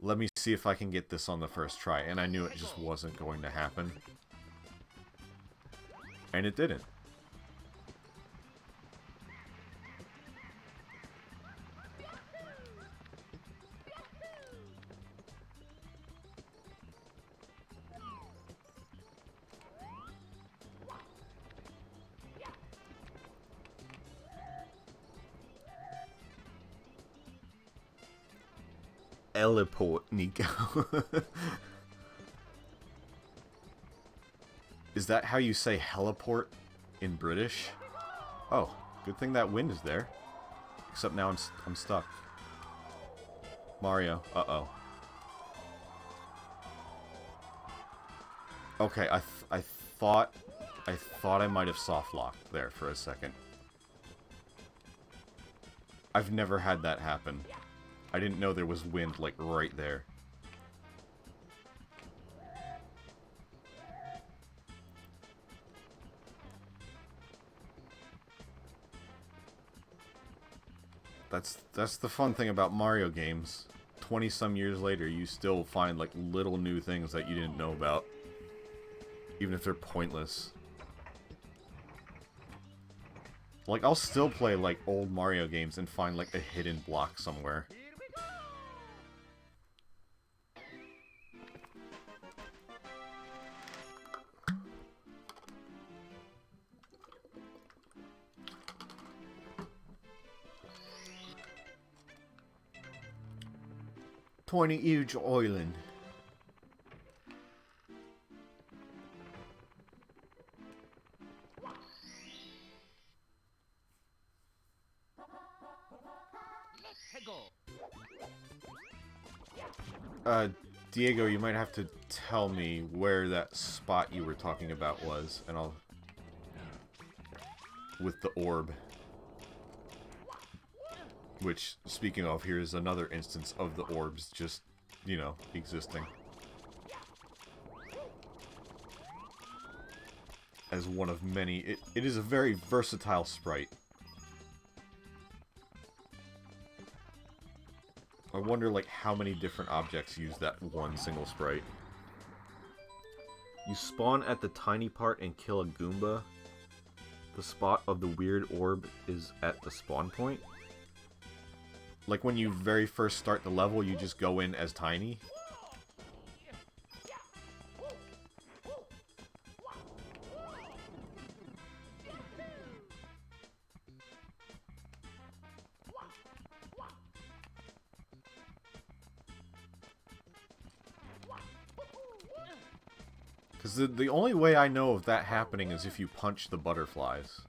let me see if I can get this on the first try, and I knew it just wasn't going to happen. And it didn't. Teleport, Nico. Is that how you say heliport in British? Oh, good thing that wind is there. Except now I'm stuck. Mario, uh-oh. Okay, I thought I might have soft locked there for a second. I've never had that happen. I didn't know there was wind like right there. That's the fun thing about Mario games. 20-some years later, you still find like little new things that you didn't know about. Even if they're pointless. Like, I'll still play like old Mario games and find like a hidden block somewhere. Tiny huge island. Diego, you might have to tell me where that spot you were talking about was, and I'll... with the orb. Which, speaking of, here is another instance of the orbs just, you know, existing. As one of many. It is a very versatile sprite. I wonder, like, how many different objects use that one single sprite. You spawn at the tiny part and kill a Goomba. The spot of the weird orb is at the spawn point. Like when you very first start the level, you just go in as Tiny. Because the only way I know of that happening is if you punch the butterflies.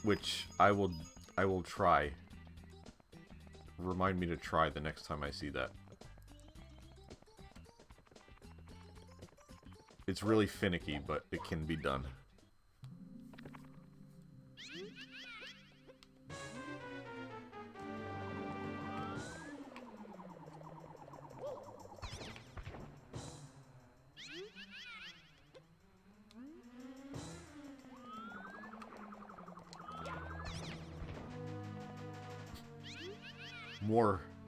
Which I will try. Remind me to try the next time I see that. It's really finicky, but it can be done.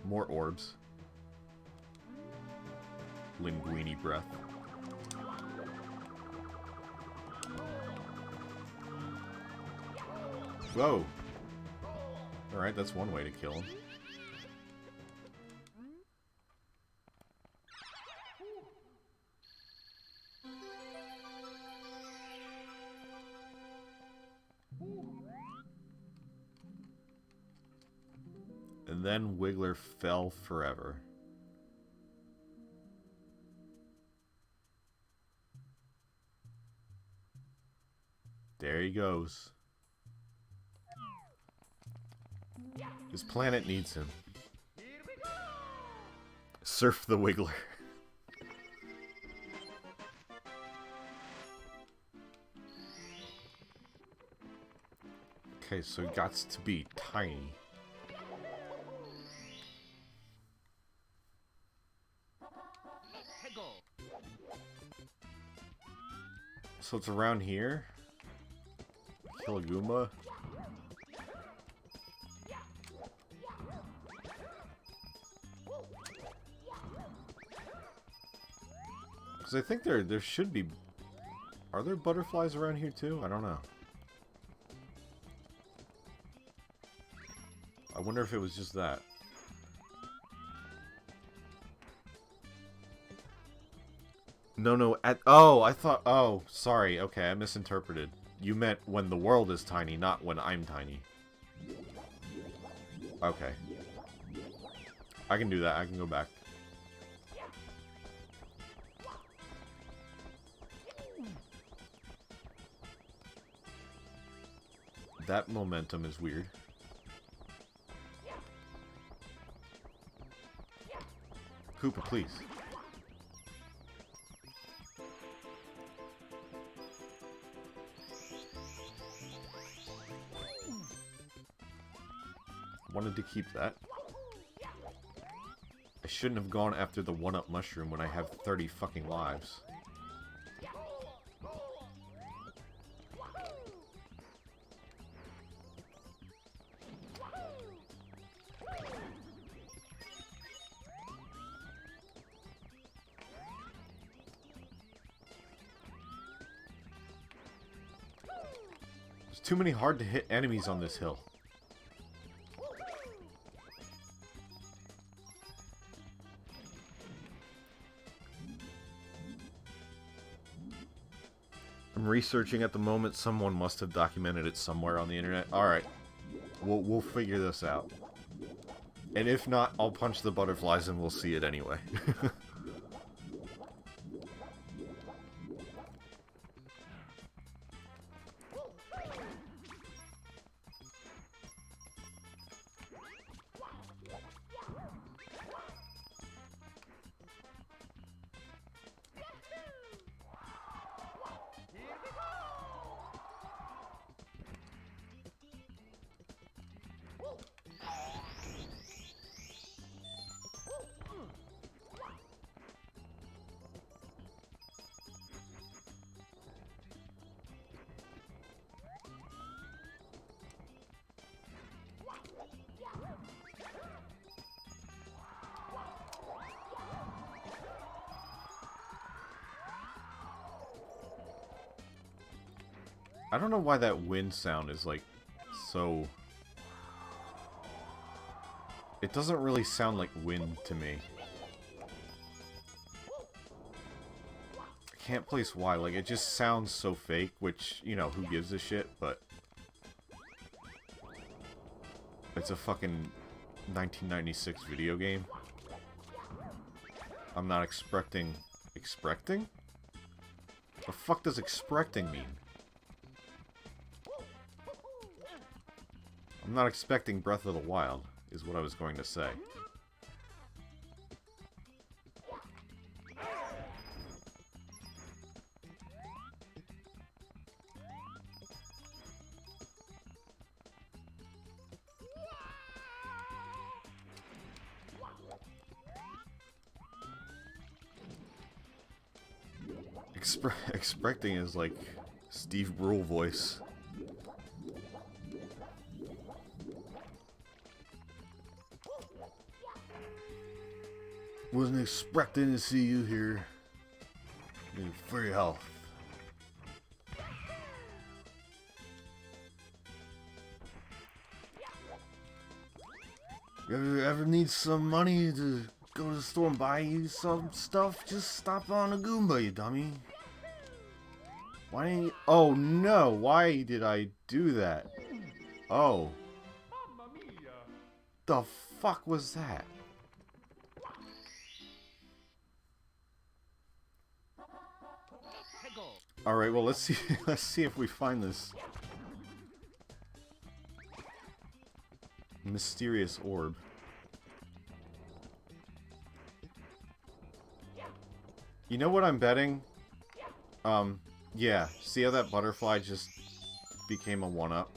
More orbs. Linguini breath. Whoa! Alright, that's one way to kill him. And then Wiggler fell forever. There he goes. His planet needs him. Surf the Wiggler. Okay, so it got to be tiny. So it's around here. Kill a Goomba. Because I think there should be... Are there butterflies around here too? I don't know. I wonder if it was just that. No, oh, I thought, oh, sorry, okay, I misinterpreted. You meant when the world is tiny, not when I'm tiny. Okay. I can do that, I can go back. That momentum is weird. Koopa, please. Wanted to keep that. I shouldn't have gone after the one-up mushroom when I have 30 fucking lives. There's too many hard-to-hit enemies on this hill. I'm researching at the moment. Someone must have documented it somewhere on the internet. Alright. We'll figure this out. And if not, I'll punch the butterflies and we'll see it anyway. I don't know why that wind sound is like so... It doesn't really sound like wind to me. I can't place why. Like, it just sounds so fake, which, you know, who gives a shit, but... It's a fucking 1996 video game. I'm not expecting... Expecting? The fuck does expecting mean? I'm not expecting Breath of the Wild, is what I was going to say. Expecting is like Steve Brule voice. Wasn't expecting to see you here. For your health. You ever need some money to go to the store and buy you some stuff? Just stop on a Goomba, you dummy. Why didn't you... Oh no, why did I do that? Oh. The fuck was that? Alright, well let's see if we find this mysterious orb. You know what I'm betting? Yeah, see how that butterfly just became a 1-up?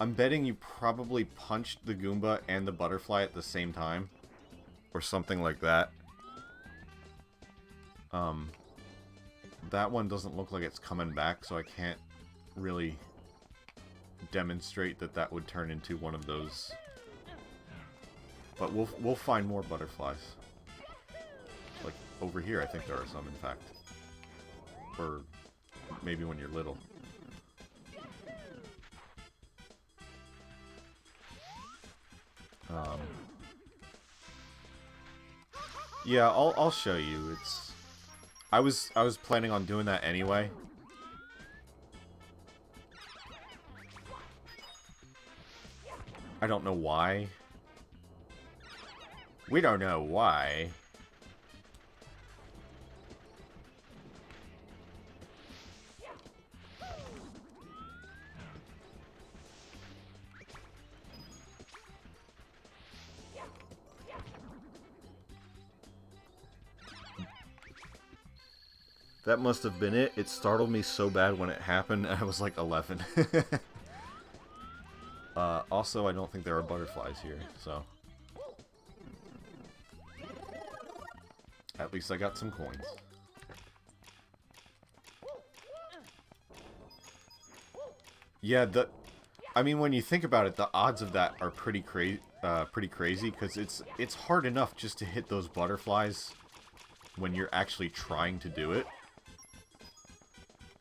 I'm betting you probably punched the Goomba and the butterfly at the same time. Or something like that. That one doesn't look like it's coming back, so I can't really demonstrate that that would turn into one of those. But we'll find more butterflies. Like, over here I think there are some, in fact. Or maybe when you're little. Yeah, I'll show you. It's I was planning on doing that anyway. I don't know why. We don't know why. That must have been it. It startled me so bad when it happened. I was like 11. Also, I don't think there are butterflies here, so... At least I got some coins. Yeah, I mean, when you think about it, the odds of that are pretty crazy, because it's hard enough just to hit those butterflies when you're actually trying to do it.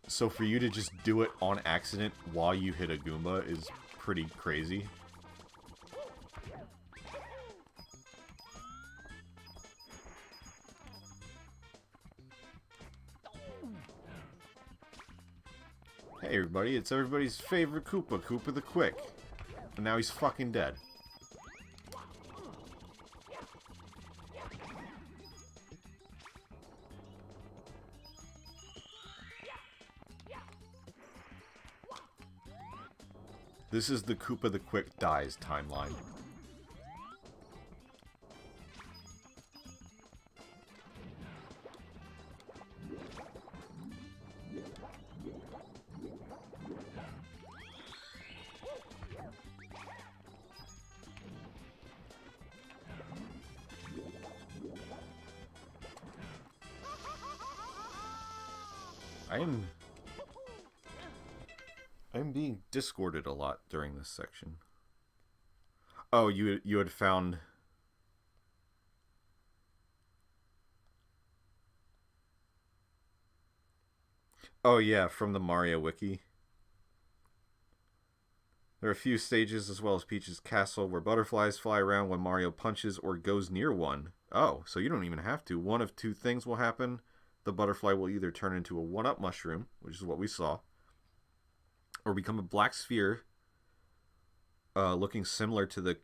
So for you to just do it on accident while you hit a Goomba is pretty crazy. Hey everybody, it's everybody's favorite Koopa, Koopa the Quick. And now he's fucking dead. This is the Koopa the Quick dies timeline. I'm being discorded a lot during this section. Oh, you had found... Oh yeah, from the Mario Wiki. There are a few stages as well as Peach's castle where butterflies fly around when Mario punches or goes near one. Oh, so you don't even have to. One of two things will happen. The butterfly will either turn into a one-up mushroom, which is what we saw, or become a black sphere looking similar to the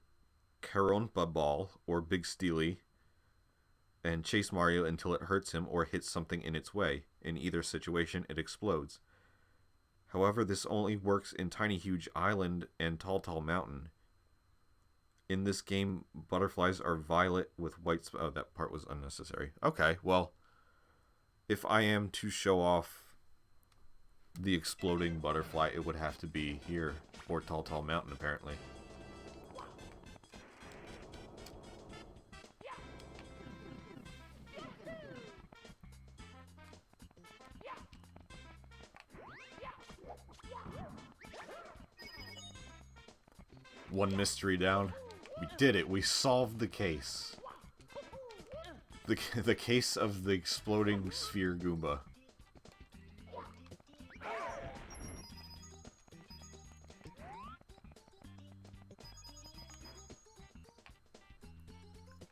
Carompa ball or Big Steely and chase Mario until it hurts him or hits something in its way. In either situation, it explodes. However, this only works in Tiny Huge Island and Tall Tall Mountain. In this game, butterflies are violet with white... Oh, that part was unnecessary. Okay, well, if I am to show off the exploding butterfly, it would have to be here, or Tall Tall Mountain, apparently. One mystery down. We did it. We solved the case. The case of the exploding sphere Goomba.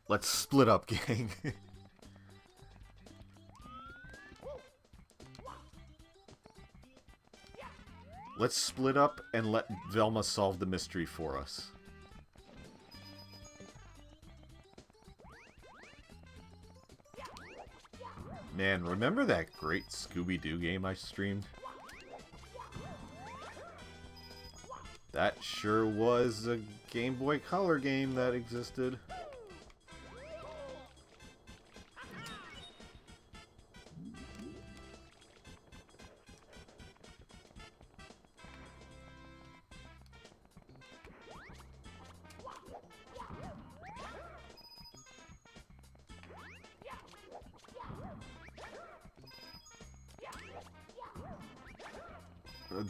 Let's split up, gang. Let's split up and let Velma solve the mystery for us. Man, remember that great Scooby-Doo game I streamed? That sure was a Game Boy Color game that existed.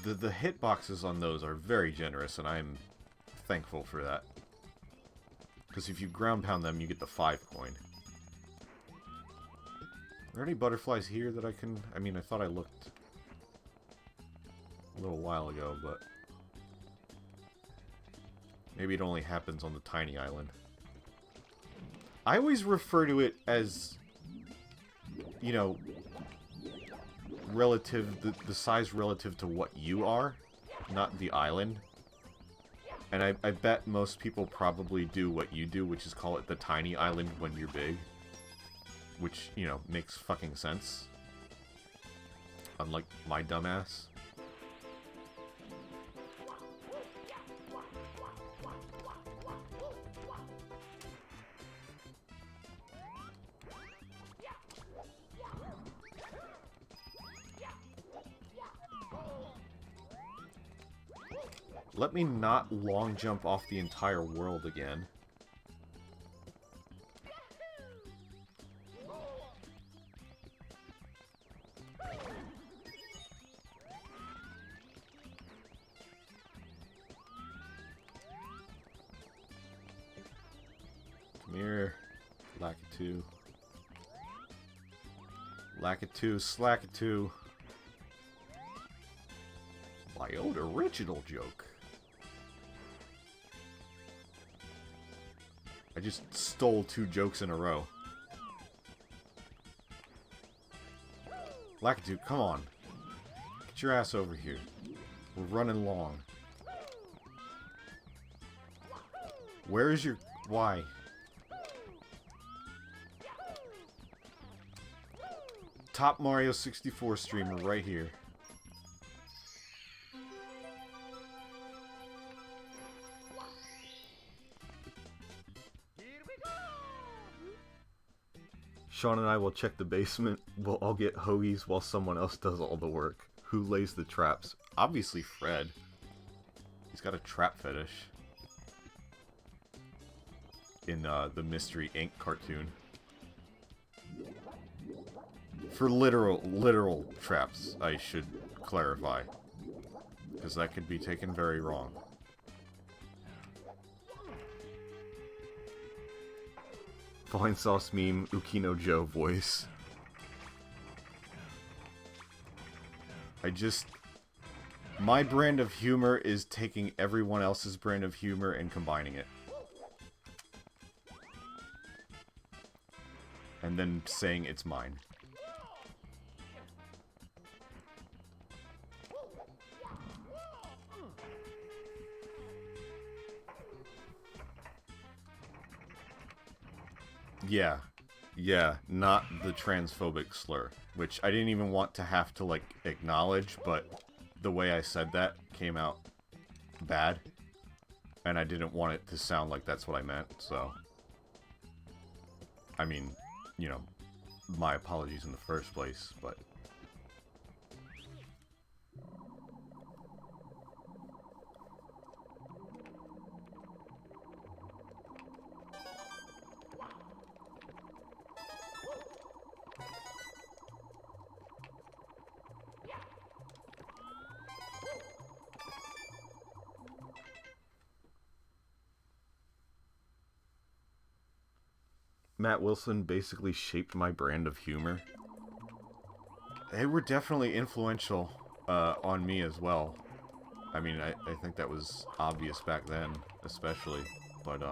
The hitboxes on those are very generous, and I'm thankful for that. Because if you ground pound them, you get the 5 coin. Are there any butterflies here that I can... I mean, I thought I looked a little while ago, but... maybe it only happens on the tiny island. I always refer to it as, you know, relative, the size relative to what you are, not the island. And I bet most people probably do what you do, which is call it the tiny island when you're big. Which, you know, makes fucking sense. Unlike my dumbass. Let me not long jump off the entire world again. Come here, Lakitu. Lakitu, Slakitu. My own original joke. I just stole 2 jokes in a row. Lakitu, come on. Get your ass over here. We're running long. Where is your... why? Top Mario 64 streamer right here. Sean and I will check the basement. We'll all get hoagies while someone else does all the work. Who lays the traps? Obviously Fred. He's got a trap fetish. In the Mystery Inc. cartoon. For literal traps, I should clarify. Because that could be taken very wrong. Fine sauce meme, Ukino Joe voice. My brand of humor is taking everyone else's brand of humor and combining it. And then saying it's mine. Yeah. Yeah, not the transphobic slur. Which I didn't even want to have to, like, acknowledge, but the way I said that came out bad. And I didn't want it to sound like that's what I meant, so... I mean, you know, my apologies in the first place, but... Matt Wilson basically shaped my brand of humor. They were definitely influential on me as well. I mean, I think that was obvious back then, especially. But,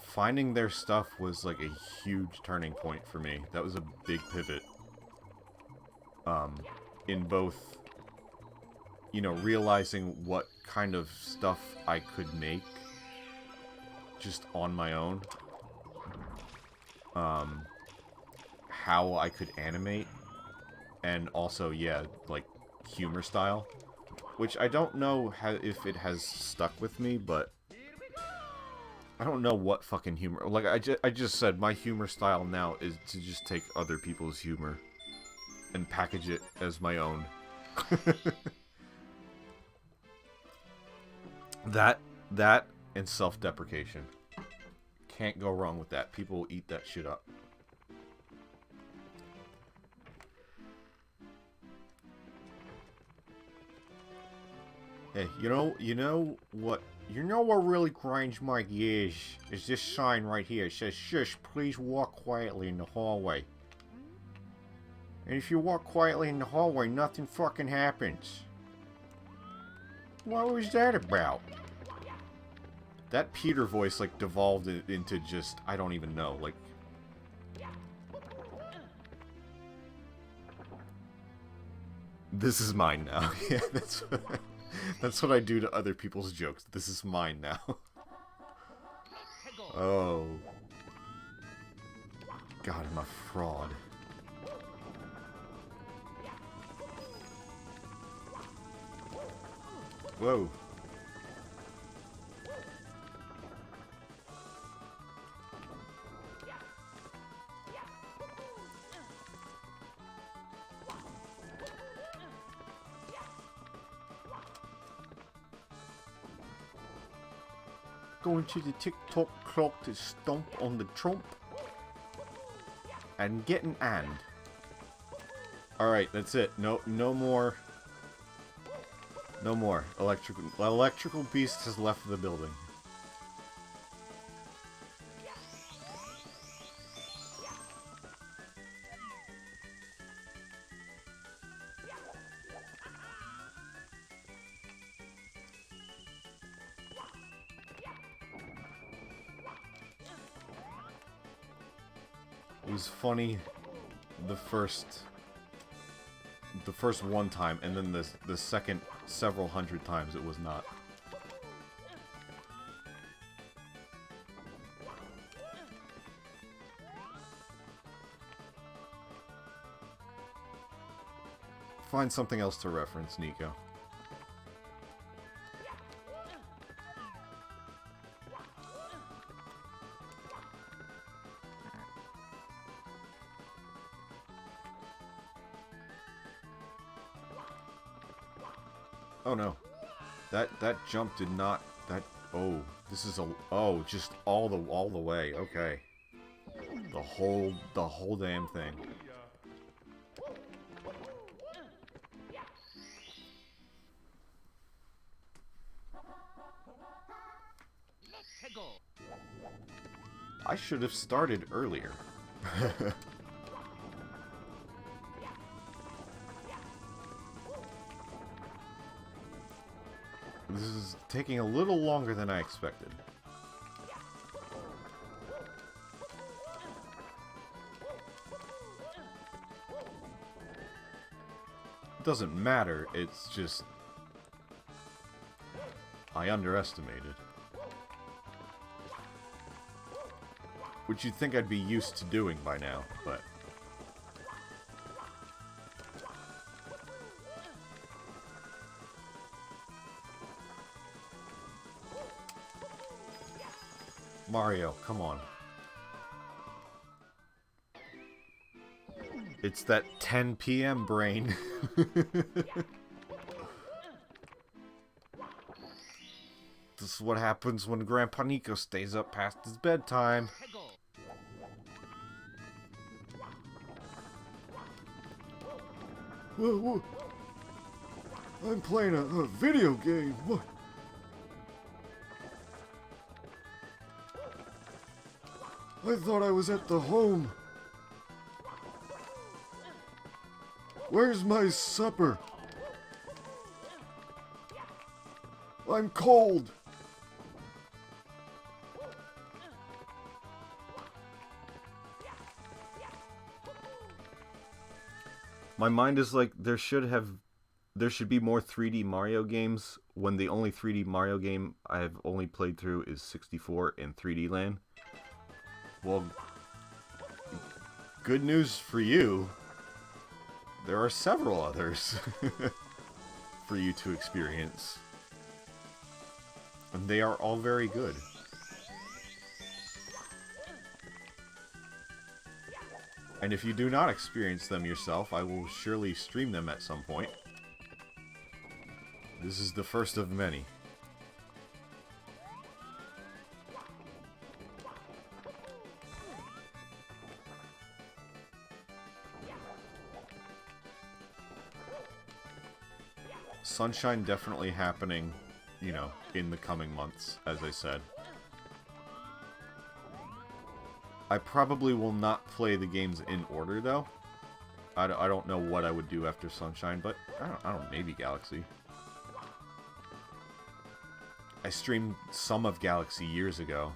finding their stuff was like a huge turning point for me. That was a big pivot. In both, you know, realizing what kind of stuff I could make just on my own. How I could animate. And also, yeah, like, humor style. Which I don't know if it has stuck with me, but... I don't know what fucking humor... Like, I just said, my humor style now is to just take other people's humor and package it as my own. That and self-deprecation. Can't go wrong with that. People will eat that shit up. Hey, you know what really grinds my gears is this sign right here. It says, "Shush, please walk quietly in the hallway." And if you walk quietly in the hallway, nothing fucking happens. What was that about? That Peter voice, like, devolved into just, I don't even know, like... This is mine now. Yeah, that's what I do to other people's jokes. This is mine now. Oh. God, I'm a fraud. Whoa. Going to the TikTok clock to stomp on the trump. And get an and. Alright, that's it. No more. No more. Electrical Beast has left the building. It was funny the first one time, and then the second several hundred times it was not. Find something else to reference, Nico. Oh no. That jump did not oh, this is just all the way. Okay. The whole damn thing. I should have started earlier. This is taking a little longer than I expected. It doesn't matter, it's just... I underestimated. Which you'd think I'd be used to doing by now, but... Mario, come on. It's that 10 p.m. brain. This is what happens when Grandpa Niko stays up past his bedtime. Whoa. I'm playing a video game. What? I thought I was at the home. Where's my supper? I'm cold. My mind is like, there should be more 3D Mario games when the only 3D Mario game I have only played through is 64 and 3D Land. Well, good news for you. There are several others for you to experience. And they are all very good. And if you do not experience them yourself, I will surely stream them at some point. This is the first of many. Sunshine definitely happening, you know, in the coming months, as I said. I probably will not play the games in order, though. I don't know what I would do after Sunshine, but I don't know, maybe Galaxy. I streamed some of Galaxy years ago.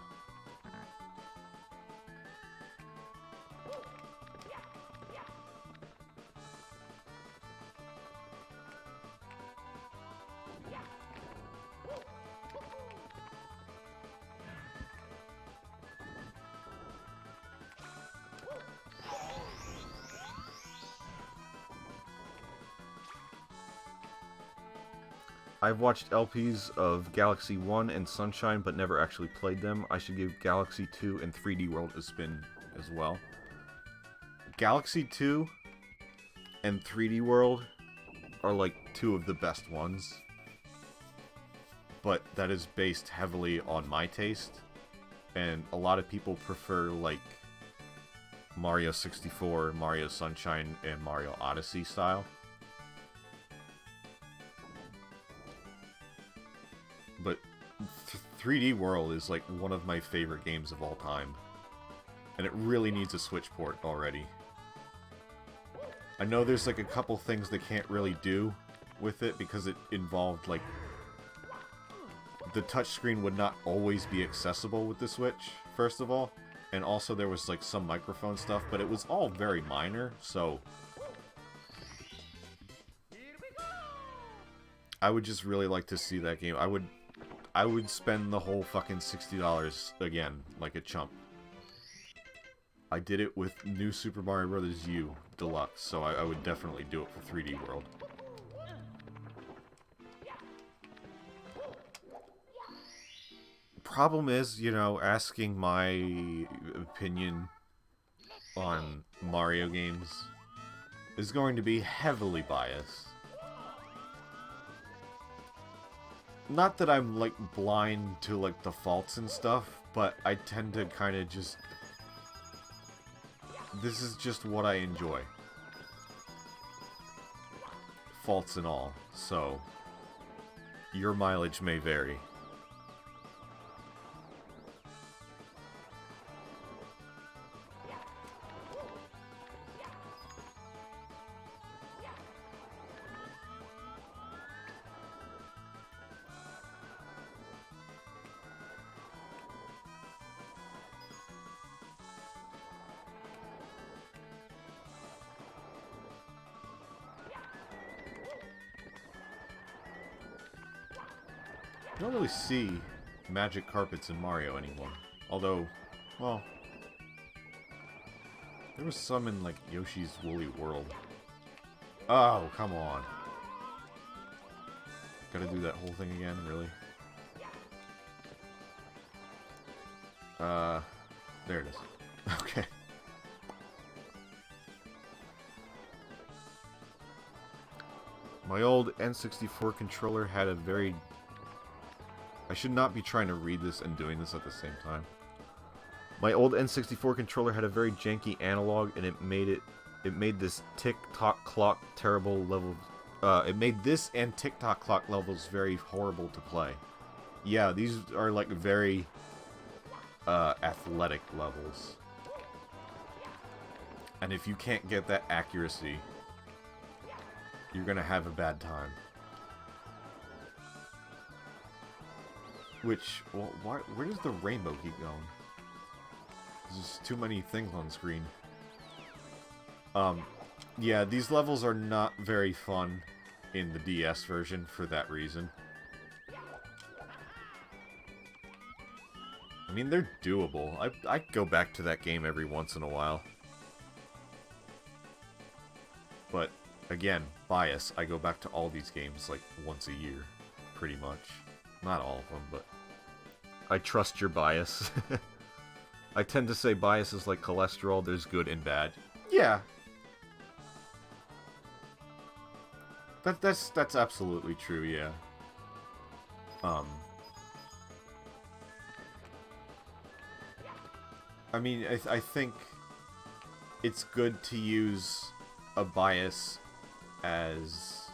I've watched LPs of Galaxy 1 and Sunshine, but never actually played them. I should give Galaxy 2 and 3D World a spin as well. Galaxy 2 and 3D World are like two of the best ones. But that is based heavily on my taste. And a lot of people prefer like Mario 64, Mario Sunshine, and Mario Odyssey style. But 3D World is like one of my favorite games of all time. And it really needs a Switch port already. I know there's like a couple things they can't really do with it because it involved like... the touchscreen would not always be accessible with the Switch, first of all. And also there was like some microphone stuff, but it was all very minor, so... I would just really like to see that game. I would spend the whole fucking $60 again, like a chump. I did it with New Super Mario Bros. U Deluxe, so I would definitely do it for 3D World. Problem is, you know, asking my opinion on Mario games is going to be heavily biased. Not that I'm, like, blind to, like, the faults and stuff, but I tend to kind of just... this is just what I enjoy. Faults and all, so... your mileage may vary. You don't really see magic carpets in Mario anymore. Although, well, there was some in, like, Yoshi's Woolly World. Oh, come on. Gotta do that whole thing again, really? There it is. Okay. My old N64 controller had a very... I should not be trying to read this and doing this at the same time. My old N64 controller had a very janky analog, and it made this tick-tock clock terrible level... it made this and tick-tock clock levels very horrible to play. Yeah, these are like very athletic levels. And if you can't get that accuracy, you're gonna have a bad time. Which, well, where does the rainbow keep going? There's just too many things on screen. Yeah, these levels are not very fun in the DS version for that reason. I mean, they're doable. I go back to that game every once in a while. But, again, bias. I go back to all these games, like, once a year, pretty much. Not all of them, but... I trust your bias. I tend to say bias is like cholesterol, there's good and bad. Yeah. That's absolutely true, yeah. I mean, I think it's good to use a bias as,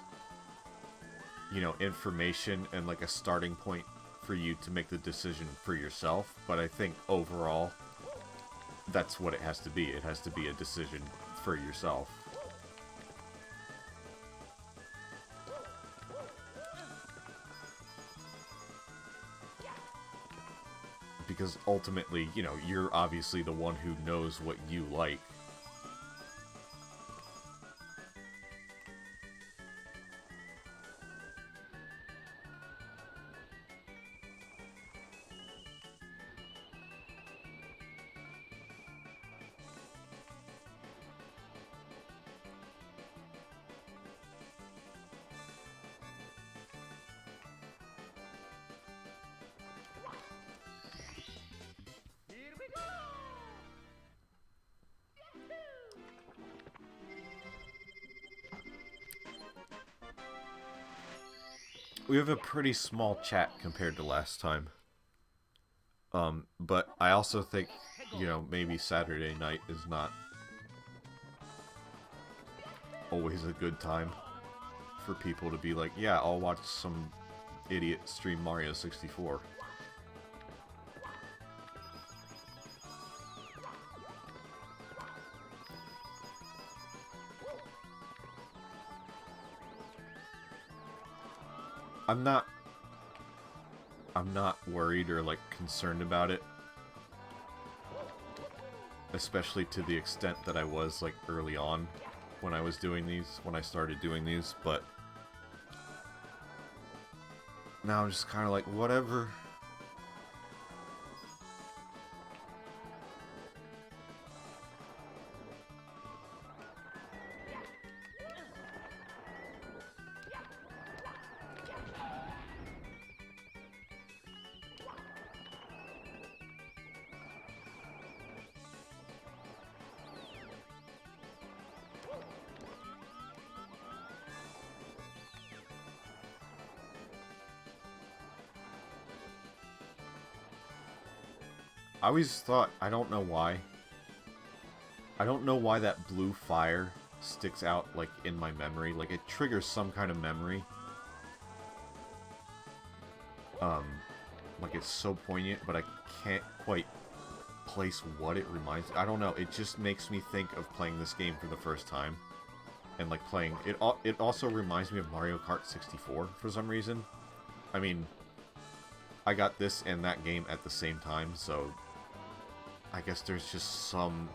you know, information and like a starting point for you to make the decision for yourself, but I think overall that's what it has to be. It has to be a decision for yourself. Because ultimately, you know, you're obviously the one who knows what you like. We have a pretty small chat compared to last time. But I also think, you know, maybe Saturday night is not always a good time for people to be like, yeah, I'll watch some idiot stream Mario 64. I'm not worried or, like, concerned about it. Especially to the extent that I was, like, early on when I was doing these, when I started doing these, but now I'm just kind of like, whatever. I always thought, I don't know why that blue fire sticks out, like, in my memory. Like, it triggers some kind of memory. Like, it's so poignant, but I can't quite place what it reminds me. I don't know, it just makes me think of playing this game for the first time. And, like, playing... It also reminds me of Mario Kart 64, for some reason. I mean, I got this and that game at the same time, so... I guess there's just some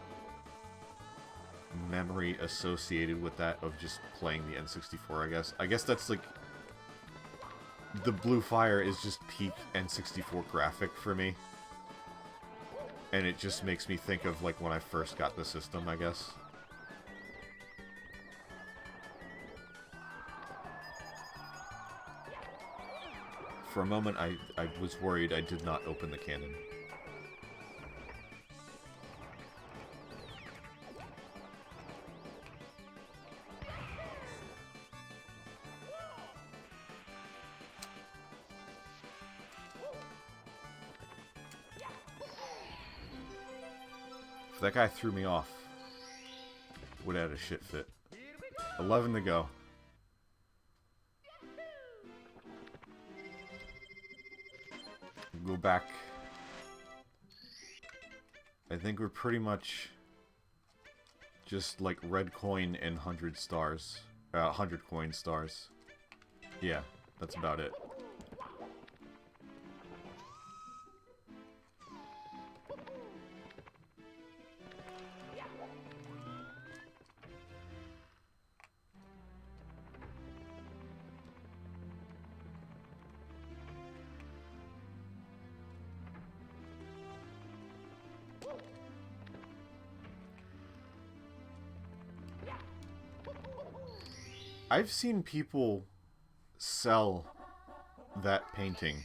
memory associated with that of just playing the N64, I guess. I guess that's like... the blue fire is just peak N64 graphic for me. And it just makes me think of, like, when I first got the system, I guess. For a moment, I was worried I did not open the cannon. That guy threw me off. Would have had a shit fit. 11 to go. Go back. I think we're pretty much just like red coin and 100 stars. 100 coin stars. Yeah, that's about it. I've seen people sell that painting,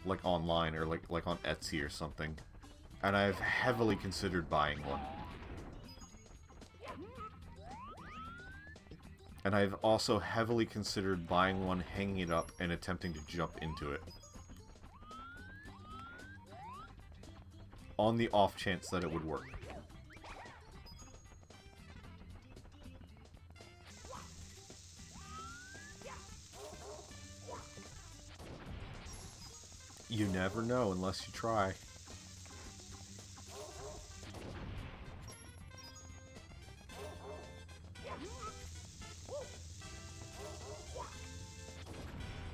like online or like on Etsy or something, and I've heavily considered buying one. And I've also heavily considered buying one, hanging it up, and attempting to jump into it. On the off chance that it would work. You never know unless you try.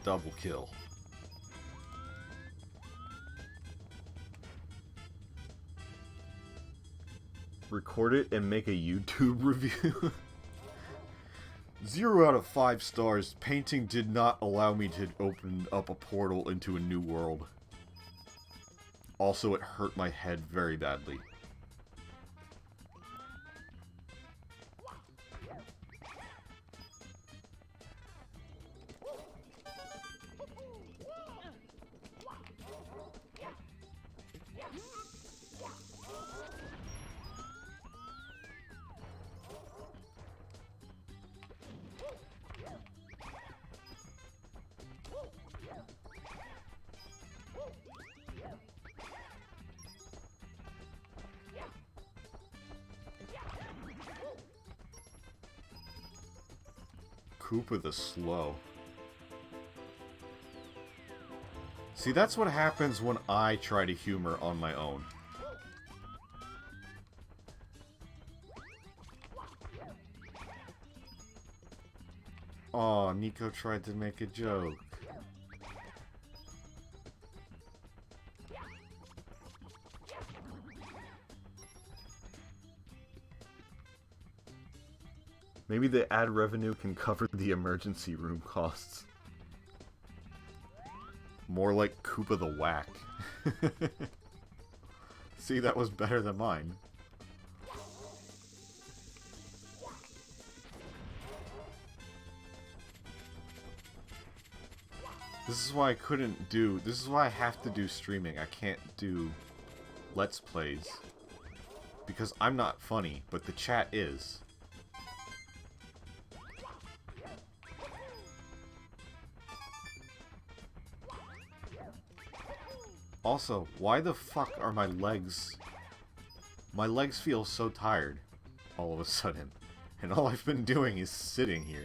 Double kill. Record it and make a YouTube review. 0 out of 5 stars. Painting did not allow me to open up a portal into a new world. Also, it hurt my head very badly. Koopa the Slow. See, that's what happens when I try to humor on my own. Aw, Nico tried to make a joke. Maybe the ad revenue can cover the emergency room costs. More like Koopa the Whack. See, that was better than mine. This is why I couldn't do... This is why I have to do streaming. I can't do Let's Plays. Because I'm not funny, but the chat is. Also, why the fuck are my legs... My legs feel so tired, all of a sudden. And all I've been doing is sitting here.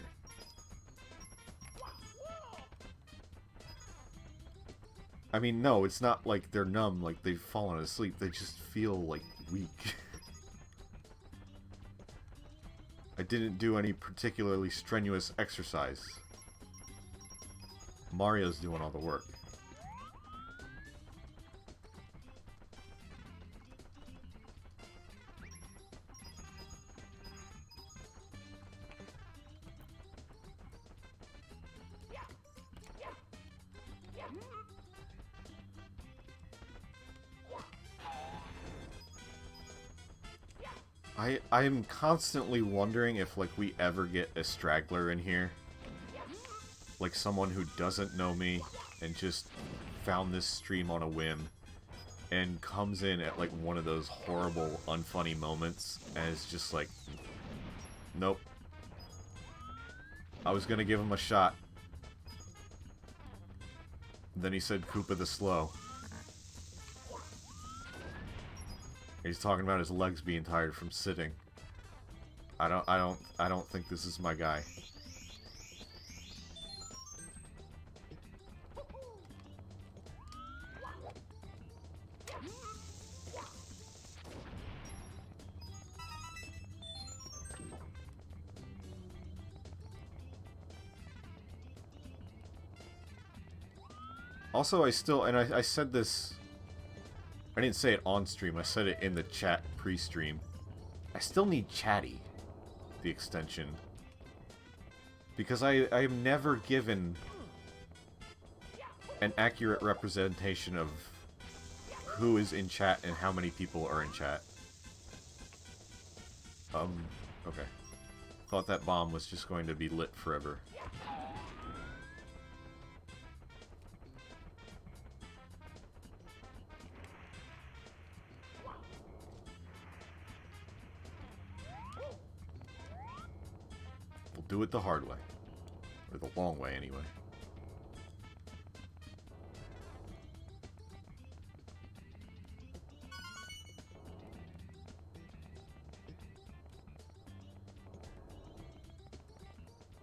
I mean, no, it's not like they're numb, like they've fallen asleep. They just feel, like, weak. I didn't do any particularly strenuous exercise. Mario's doing all the work. I'm constantly wondering if, like, we ever get a straggler in here. Like, someone who doesn't know me and just found this stream on a whim and comes in at, like, one of those horrible, unfunny moments and is just like, nope. I was gonna give him a shot. Then he said Koopa the Slow. He's talking about his legs being tired from sitting. I don't think this is my guy. Also, I said this, I didn't say it on stream, I said it in the chat pre-stream. I still need Chatty, the extension. Because I am never given an accurate representation of who is in chat and how many people are in chat. Okay. Thought that bomb was just going to be lit forever. Do it the hard way. Or the long way, anyway.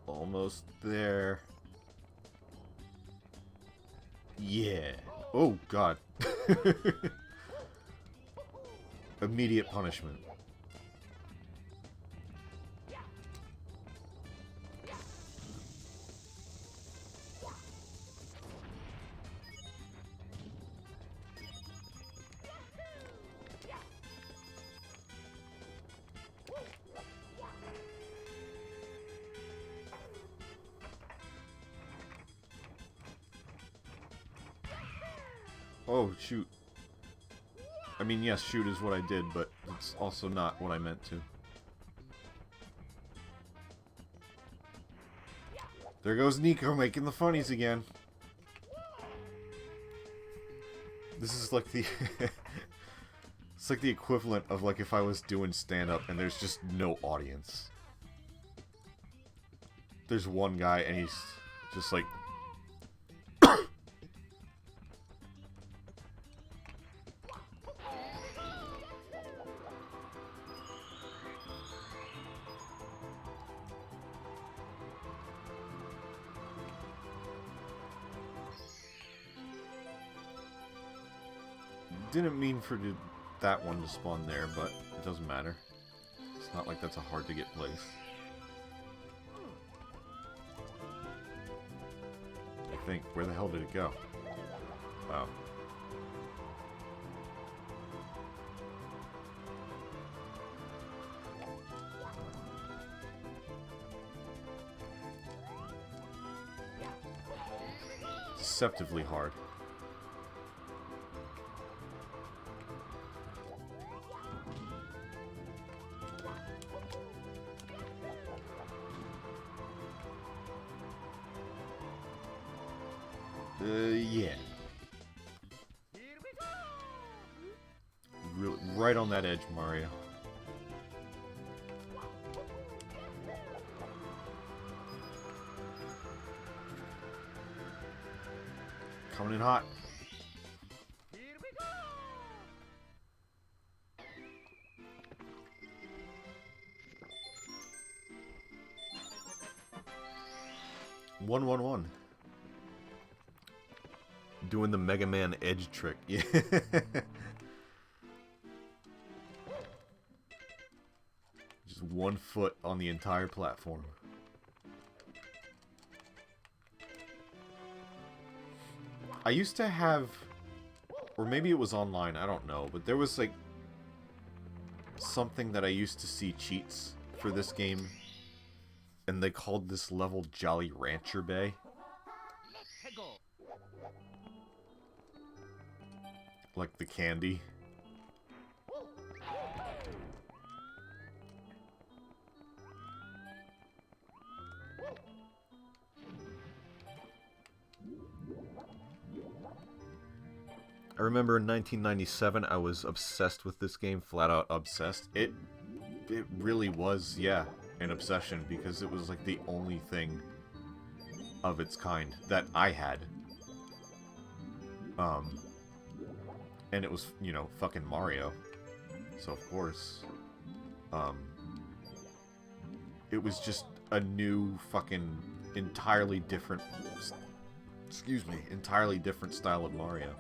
Almost there. Yeah. Oh, God. Immediate punishment. Oh, shoot. I mean, yes, shoot is what I did, but it's also not what I meant to. There goes Nico making the funnies again. This is like the... It's like the equivalent of, like, if I was doing stand-up and there's just no audience. There's one guy and he's just like... Didn't mean for that one to spawn there, but it doesn't matter. It's not like that's a hard to get place. I think. Where the hell did it go? Wow. Deceptively hard. Yeah. Right on that edge, Mario. Coming in hot. One. Doing the Mega Man edge trick. Yeah. Just 1 foot on the entire platform. I used to have, or maybe it was online, I don't know, but there was like something that I used to see cheats for this game, and they called this level Jolly Rancher Bay. Like the candy. I remember in 1997, I was obsessed with this game, flat out obsessed. It really was, yeah, an obsession, because it was like the only thing of its kind that I had. And it was, you know, fucking Mario. So of course, it was just a new fucking entirely different, excuse me, entirely different style of Mario.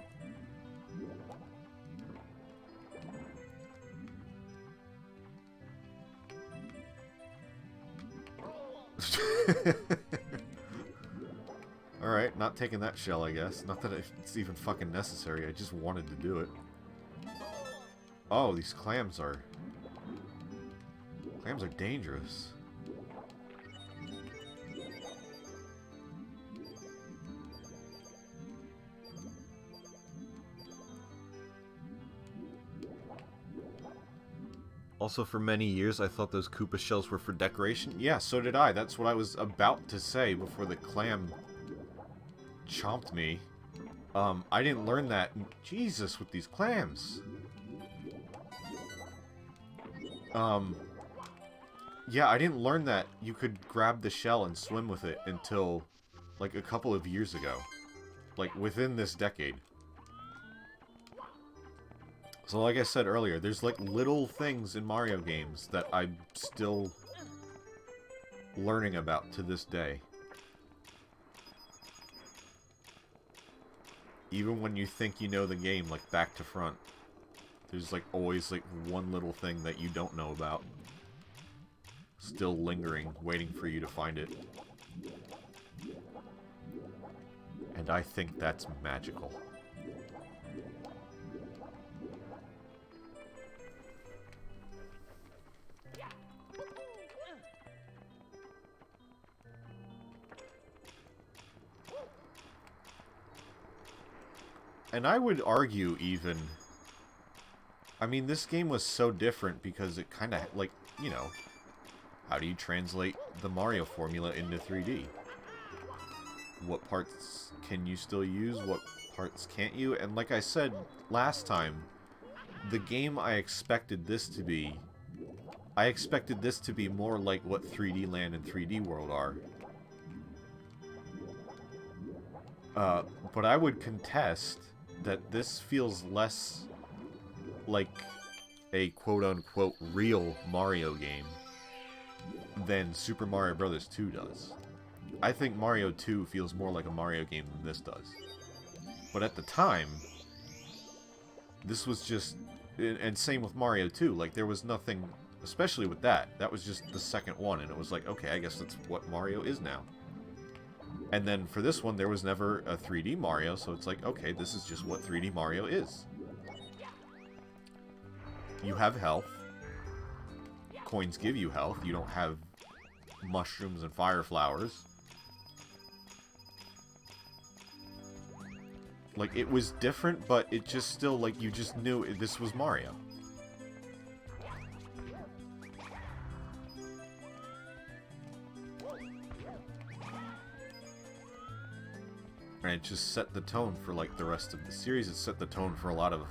Alright, not taking that shell, I guess. Not that it's even fucking necessary, I just wanted to do it. Oh, these clams are... Clams are dangerous. Also, for many years, I thought those Koopa shells were for decoration. Yeah, so did I. That's what I was about to say before the clam chomped me. I didn't learn that. Jesus, with these clams. Yeah, I didn't learn that you could grab the shell and swim with it until, like, a couple of years ago. Like, within this decade. So like I said earlier, there's like little things in Mario games that I'm still learning about to this day. Even when you think you know the game, like back to front, there's like always like one little thing that you don't know about. Still lingering, waiting for you to find it. And I think that's magical. And I would argue even... I mean, this game was so different because it kind of, like, you know... How do you translate the Mario formula into 3D? What parts can you still use? What parts can't you? And like I said last time, the game I expected this to be... I expected this to be more like what 3D Land and 3D World are. But I would contest that this feels less like a quote-unquote real Mario game than Super Mario Bros. 2 does. I think Mario 2 feels more like a Mario game than this does. But at the time, this was just... And same with Mario 2, like there was nothing... Especially with that, that was just the second one, and it was like, okay, I guess that's what Mario is now. And then for this one, there was never a 3D Mario, so it's like, okay, this is just what 3D Mario is. You have health. Coins give you health. You don't have mushrooms and fire flowers. Like, it was different, but it just still, like, you just knew this was Mario. And it just set the tone for, like, the rest of the series. It set the tone for a lot of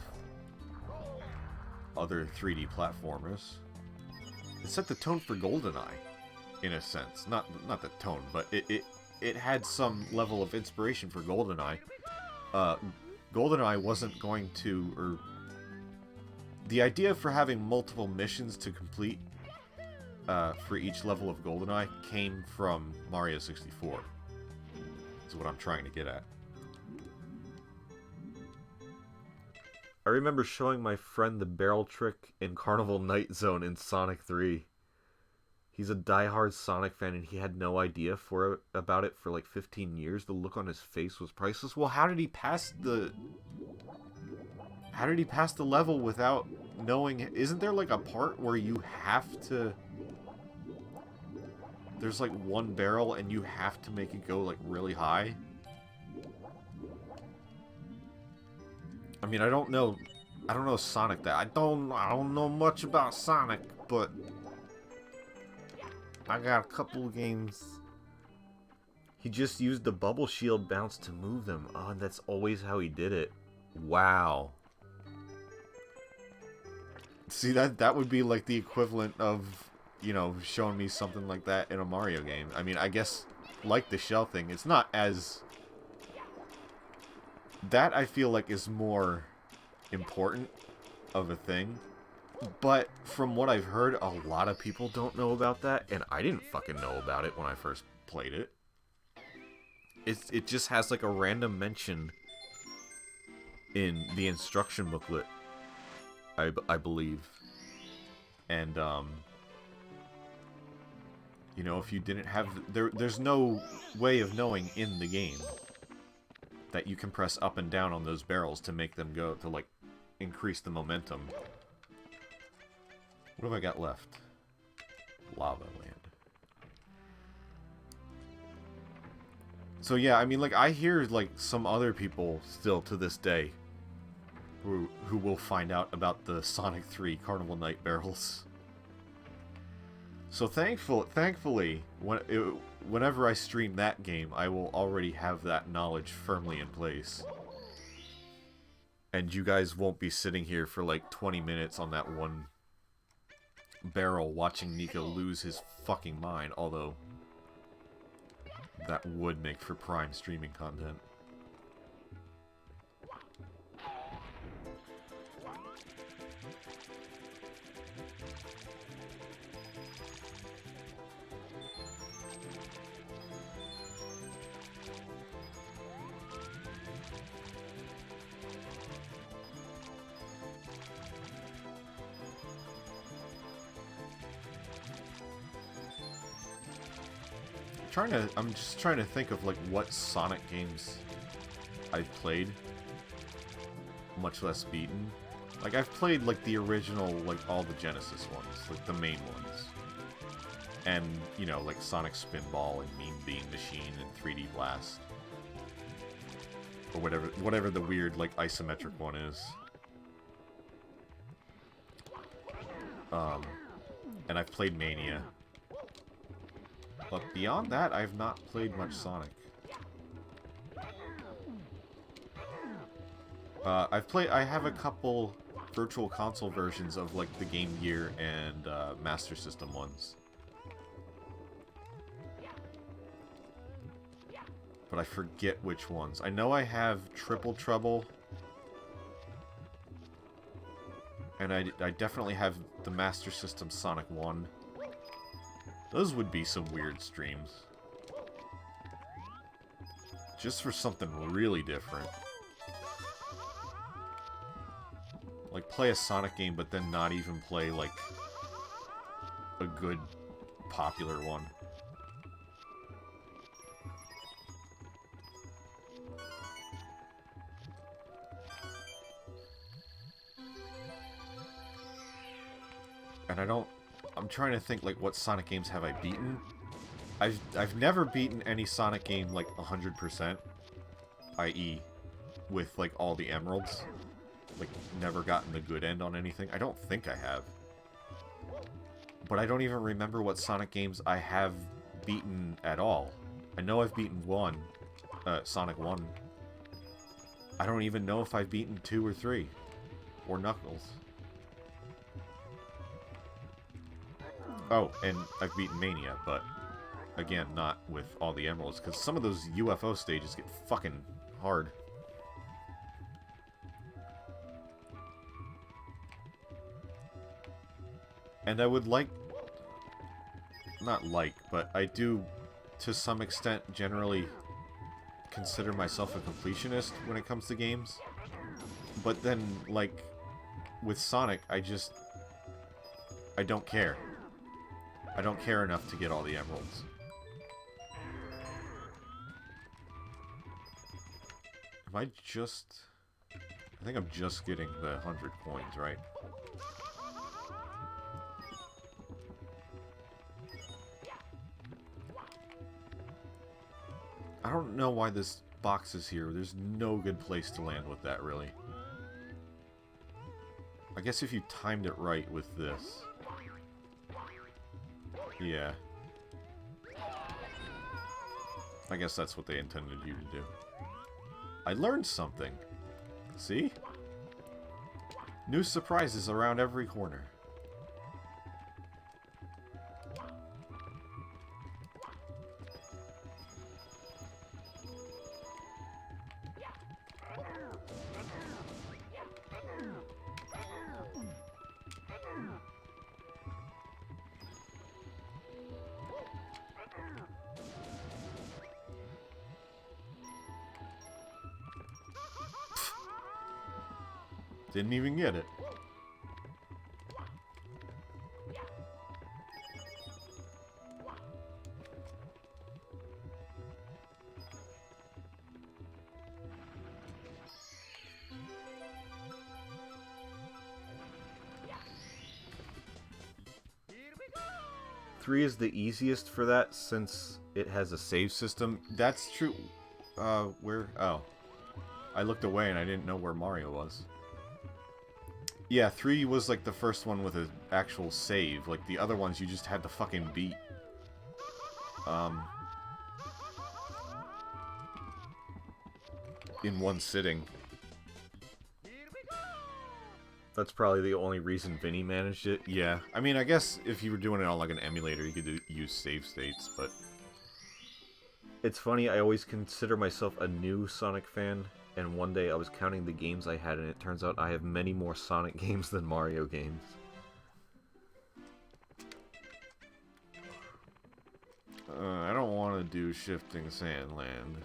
other 3D platformers. It set the tone for GoldenEye, in a sense. Not the tone, but it had some level of inspiration for GoldenEye. GoldenEye wasn't going to... or the idea for having multiple missions to complete for each level of GoldenEye came from Mario 64. Is what I'm trying to get at. I remember showing my friend the barrel trick in Carnival Night Zone in Sonic 3. He's a diehard Sonic fan and he had no idea about it for like 15 years. The look on his face was priceless. Well, how did he pass the level without knowing? Isn't there like a part where you have to... There's like one barrel and you have to make it go like really high. I mean, I don't know Sonic that. I don't know much about Sonic, but I got a couple of games. He just used the bubble shield bounce to move them. Oh, and that's always how he did it. Wow. See, that would be like the equivalent of, you know, showing me something like that in a Mario game. I mean, I guess, like the shell thing, it's not as... That, I feel like, is more important of a thing. But from what I've heard, a lot of people don't know about that, and I didn't fucking know about it when I first played it. It just has like a random mention in the instruction booklet, I believe. And you know, if you didn't have there's no way of knowing in the game that you can press up and down on those barrels to make them go to like increase the momentum. What have I got left? Lava land. So yeah, I mean, like, I hear, like, some other people still to this day who will find out about the Sonic 3 Carnival Night barrels. So thankfully, whenever I stream that game, I will already have that knowledge firmly in place. And you guys won't be sitting here for, like, 20 minutes on that one barrel watching Niko lose his fucking mind, although that would make for prime streaming content. I'm just trying to think of like what Sonic games I've played, much less beaten. Like I've played like the original, like all the Genesis ones, like the main ones, and you know like Sonic Spinball and Mean Bean Machine and 3D Blast, or whatever the weird like isometric one is. And I've played Mania. But beyond that, I've not played much Sonic. I have a couple Virtual Console versions of like the Game Gear and Master System ones. But I forget which ones. I know I have Triple Trouble. And I definitely have the Master System Sonic 1. Those would be some weird streams. Just for something really different. Like, play a Sonic game, but then not even play, like, a good, popular one. And I'm trying to think, like, what Sonic games have I beaten? I've never beaten any Sonic game, like, 100%. I.e., with, like, all the emeralds. Like, never gotten the good end on anything. I don't think I have. But I don't even remember what Sonic games I have beaten at all. I know I've beaten one. Sonic 1. I don't even know if I've beaten 2 or 3. Or Knuckles. Oh, and I've beaten Mania, but again, not with all the emeralds, because some of those UFO stages get fucking hard. And I would like... Not like, but I do, to some extent, generally consider myself a completionist when it comes to games. But then, like, with Sonic, I don't care. I don't care enough to get all the emeralds. I think I'm just getting the 100 coins, right? I don't know why this box is here. There's no good place to land with that, really. I guess if you timed it right with this... Yeah. I guess that's what they intended you to do. I learned something. See? New surprises around every corner. Didn't even get it. Three is the easiest for that since it has a save system. That's true. Where? Oh. I looked away and I didn't know where Mario was. Yeah, 3 was like the first one with an actual save. Like the other ones you just had to fucking beat. In one sitting. That's probably the only reason Vinny managed it. Yeah. I mean, I guess if you were doing it on like an emulator, you could use save states, but... It's funny, I always consider myself a new Sonic fan. And one day I was counting the games I had, and it turns out I have many more Sonic games than Mario games. I don't want to do Shifting Sandland.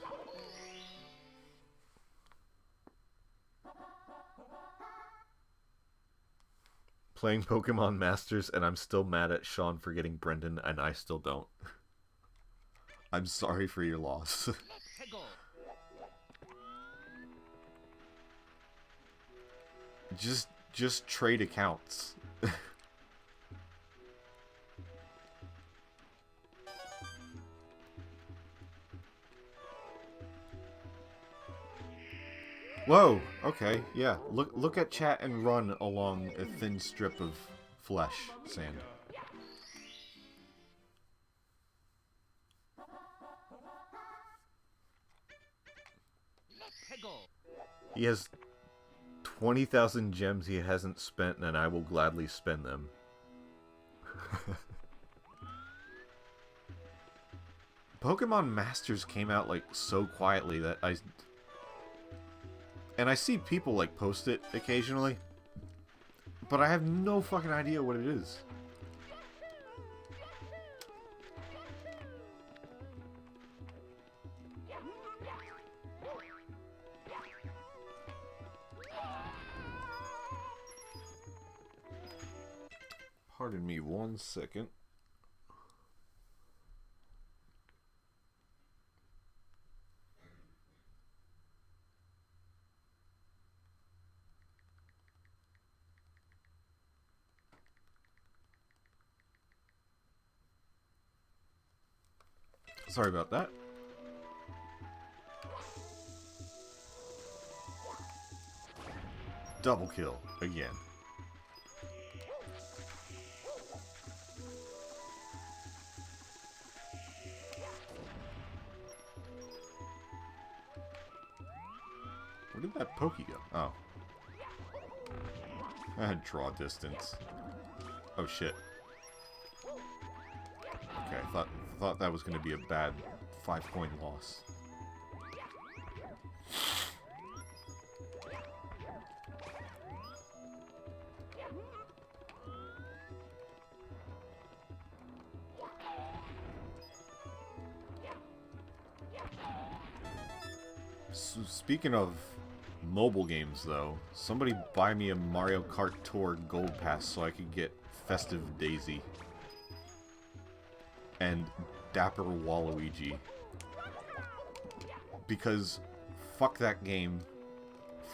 Playing Pokemon Masters, and I'm still mad at Sean for getting Brendan, and I still don't. I'm sorry for your loss. Just trade accounts. Whoa, okay, yeah. Look at chat and run along a thin strip of flesh, sand. He has 20,000 gems he hasn't spent, and I will gladly spend them. Pokemon Masters came out like so quietly that I see people like post it occasionally, but I have no fucking idea what it is. Pardon me 1 second. Sorry about that. Double kill again. Where did that Pokey go? Oh. I had draw distance. Oh shit. Okay, I thought that was going to be a bad 5-point loss. So speaking of mobile games, though, somebody buy me a Mario Kart Tour Gold Pass so I could get Festive Daisy and Dapper Waluigi. Because fuck that game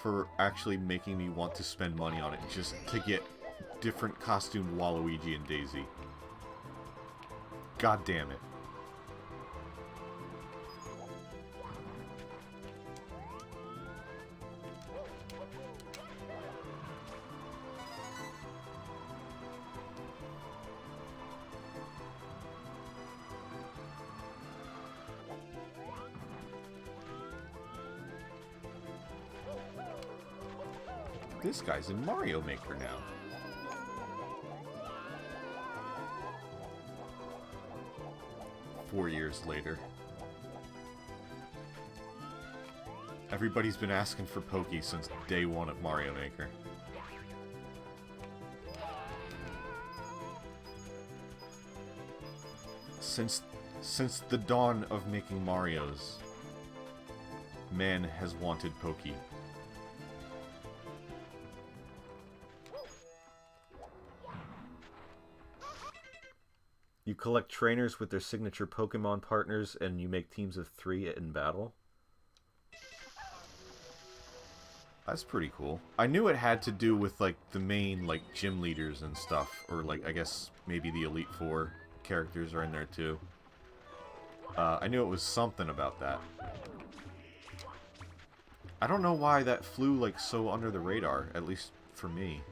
for actually making me want to spend money on it just to get different costumed Waluigi and Daisy. God damn it. This guy's in Mario Maker now. Four years later. Everybody's been asking for Pokey since day one of Mario Maker. Since the dawn of making Marios, man has wanted Pokey. You collect trainers with their signature Pokemon partners, and you make teams of 3 in battle. That's pretty cool. I knew it had to do with, like, the main, like, gym leaders and stuff. Or, like, I guess maybe the Elite Four characters are in there, too. I knew it was something about that. I don't know why that flew, like, so under the radar. At least for me.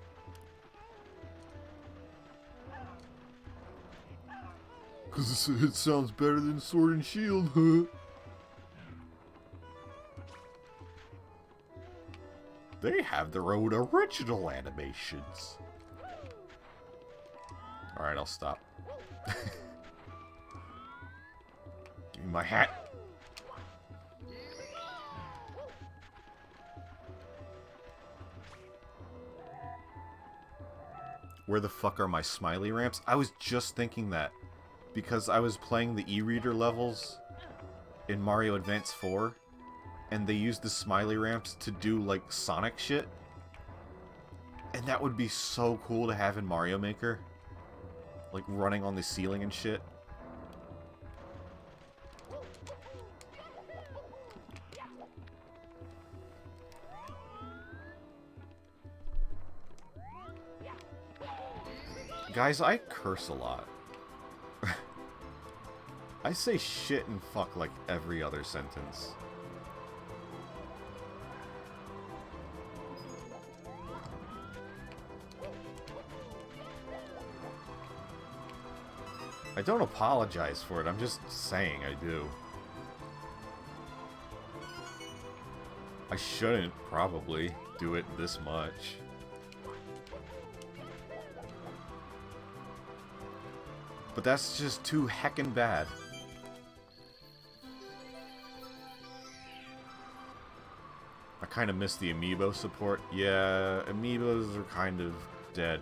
Because it sounds better than Sword and Shield, huh? They have their own original animations. Alright, I'll stop. Give me my hat. Where the fuck are my smiley ramps? I was just thinking that. Because I was playing the e-reader levels in Mario Advance 4. And they used the smiley ramps to do, like, Sonic shit. And that would be so cool to have in Mario Maker. Like, running on the ceiling and shit. Guys, I curse a lot. I say shit and fuck like every other sentence. I don't apologize for it, I'm just saying I do. I shouldn't, probably, do it this much. But that's just too heckin' bad. I kind of miss the amiibo support. Yeah, amiibos are kind of dead.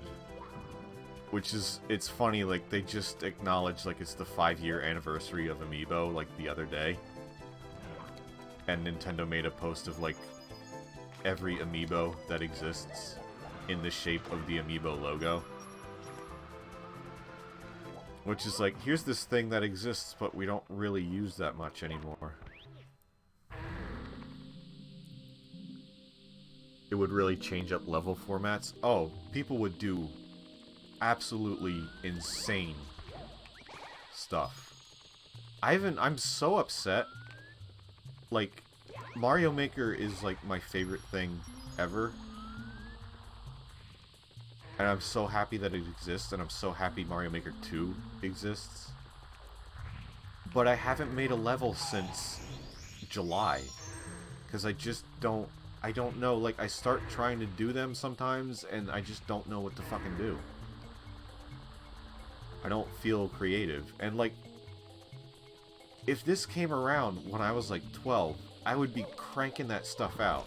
Which is, it's funny, like, they just acknowledged, like, it's the 5-year anniversary of amiibo, like, the other day. And Nintendo made a post of, like, every amiibo that exists in the shape of the amiibo logo. Which is like, here's this thing that exists, but we don't really use that much anymore. It would really change up level formats. Oh, people would do absolutely insane stuff. I'm so upset. Like, Mario Maker is like my favorite thing ever. And I'm so happy that it exists, and I'm so happy Mario Maker 2 exists. But I haven't made a level since July. Because I just don't... I don't know, like, I start trying to do them sometimes, and I just don't know what to fucking do. I don't feel creative. And, like, if this came around when I was, like, 12, I would be cranking that stuff out.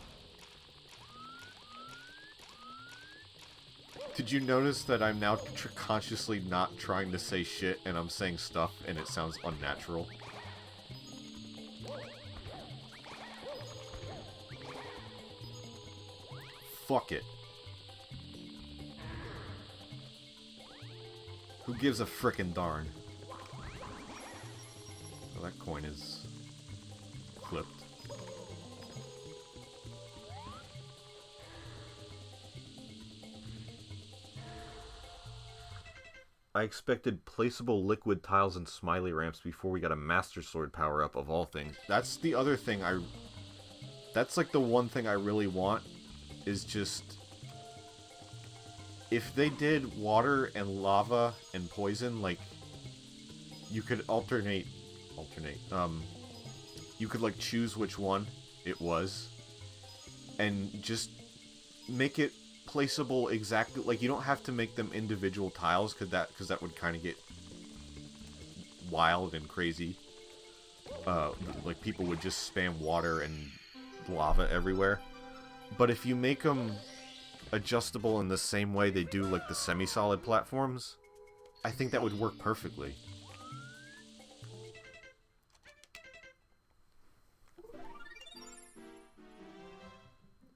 Did you notice that I'm now consciously not trying to say shit, and I'm saying stuff, and it sounds unnatural? Fuck it. Who gives a frickin' darn? Well, that coin is flipped. I expected placeable liquid tiles and smiley ramps before we got a Master Sword power-up of all things. That's the other thing that's like the one thing I really want, is just... If they did water and lava and poison, like, you could alternate, you could, like, choose which one it was, and just make it placeable exactly, like, you don't have to make them individual tiles, because that would kind of get wild and crazy. Like, people would just spam water and lava everywhere. But if you make them adjustable in the same way they do, like, the semi-solid platforms, I think that would work perfectly.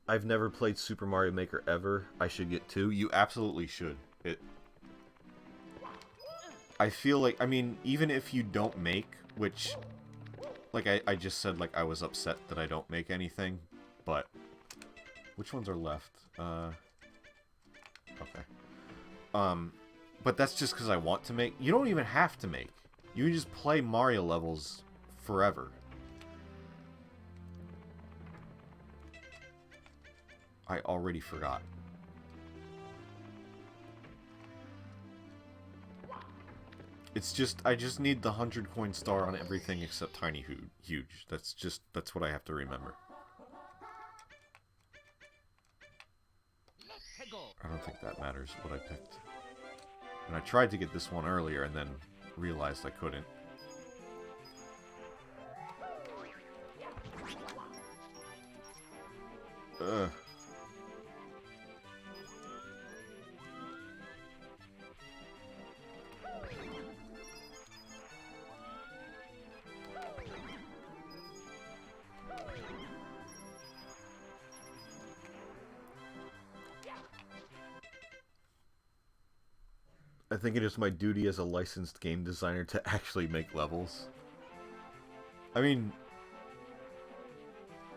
I've never played Super Mario Maker ever. I should get to. You absolutely should. I feel like, I mean, even if you don't make, which, like, I just said, like, I was upset that I don't make anything, but, which ones are left? Okay. But that's just because I want to make. You don't even have to make. You can just play Mario levels forever. I already forgot. It's just, I just need the 100 coin star on everything except Tiny Huge. That's what I have to remember. I don't think that matters what I picked. And I tried to get this one earlier and then realized I couldn't. Ugh. I think it is my duty as a licensed game designer to actually make levels. I mean,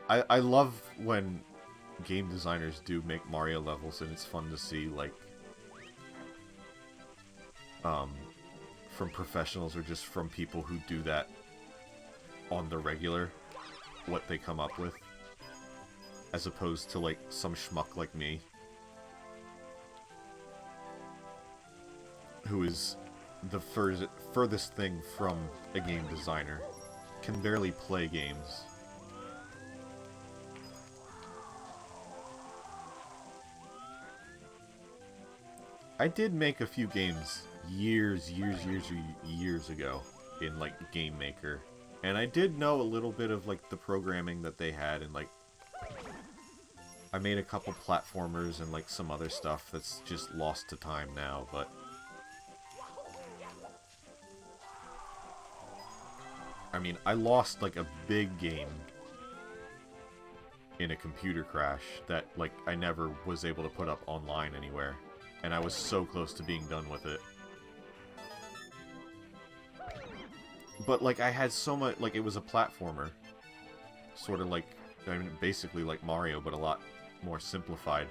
I love when game designers do make Mario levels, and it's fun to see, like, from professionals or just from people who do that on the regular, what they come up with, as opposed to, like, some schmuck like me, who is the furthest thing from a game designer, can barely play games. I did make a few games years ago in, like, Game Maker, and I did know a little bit of, like, the programming that they had, and, like, I made a couple platformers and, like, some other stuff that's just lost to time now, but I mean, I lost, like, a big game in a computer crash that, like, I never was able to put up online anywhere. And I was so close to being done with it. But, like, I had so much, like, it was a platformer. Sort of like, I mean, basically like Mario, but a lot more simplified.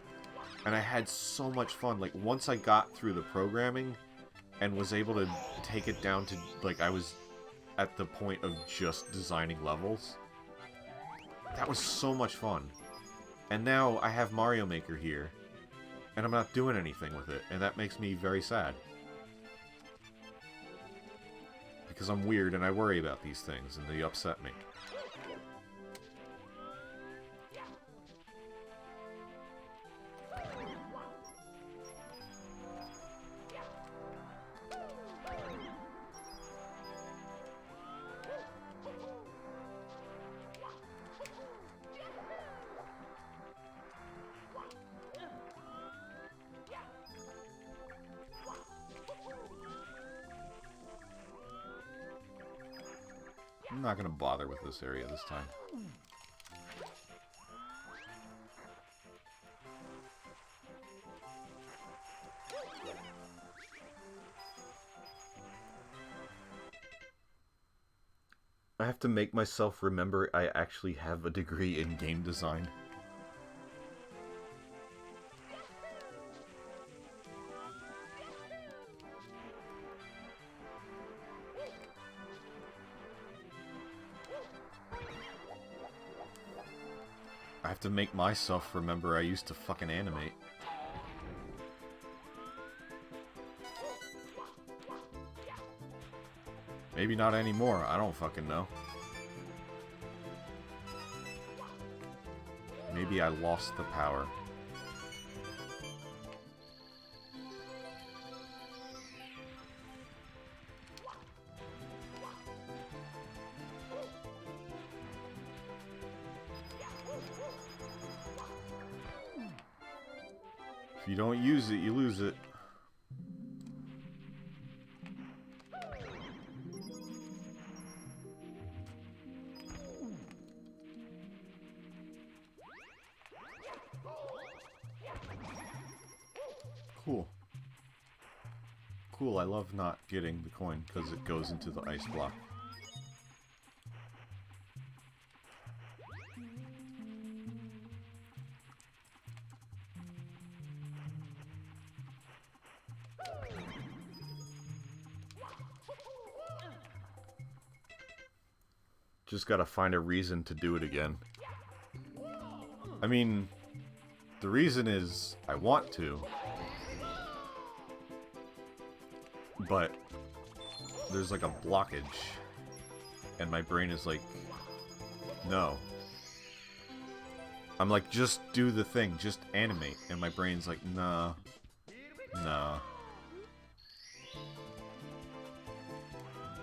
And I had so much fun. Like, once I got through the programming and was able to take it down to, like, I was at the point of just designing levels. That was so much fun. And now I have Mario Maker here, and I'm not doing anything with it, and that makes me very sad. Because I'm weird and I worry about these things, and they upset me. I'm not gonna bother with this area this time. I have to make myself remember I actually have a degree in game design. I have to make myself remember I used to fucking animate. Maybe not anymore, I don't fucking know. Maybe I lost the power. If you don't use it, you lose it. Cool. Cool, I love not getting the coin because it goes into the ice block. Just gotta find a reason to do it again. I mean, the reason is I want to. But there's like a blockage. And my brain is like, no. I'm like, just do the thing, just animate. And my brain's like, nah. Nah.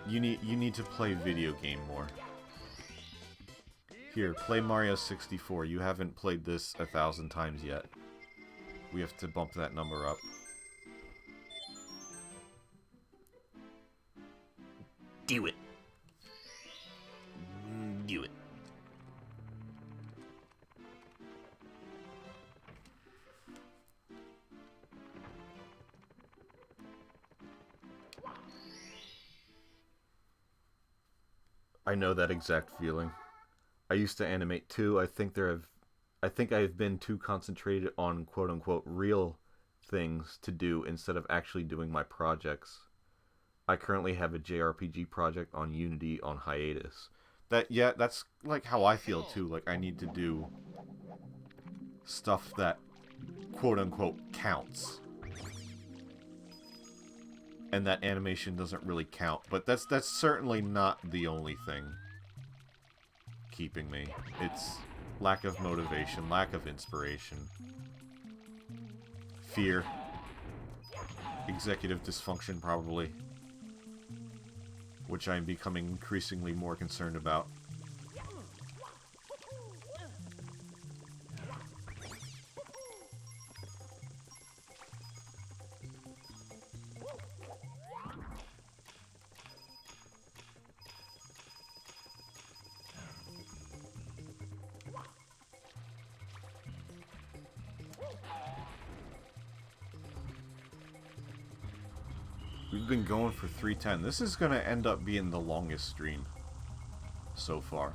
You need to play video game more. Here, play Mario 64. You haven't played this 1,000 times yet. We have to bump that number up. Do it. Do it. I know that exact feeling. I used to animate too. I think I have been too concentrated on quote-unquote real things to do instead of actually doing my projects. I currently have a JRPG project on Unity on hiatus. That's like how I feel too. Like I need to do stuff that quote-unquote counts. And that animation doesn't really count, but that's certainly not the only thing keeping me. It's lack of motivation, lack of inspiration, fear, executive dysfunction probably, which I'm becoming increasingly more concerned about. We've been going for 3:10. This is going to end up being the longest stream so far.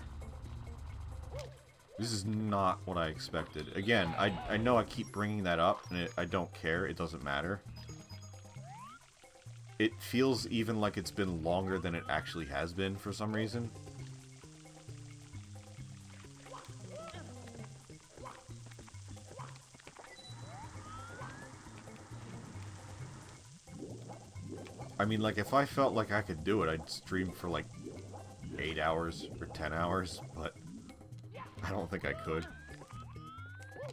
This is not what I expected. Again, I know I keep bringing that up, and I don't care. It doesn't matter. It feels even like it's been longer than it actually has been for some reason. I mean, like, if I felt like I could do it, I'd stream for, like, 8 hours or 10 hours, but I don't think I could.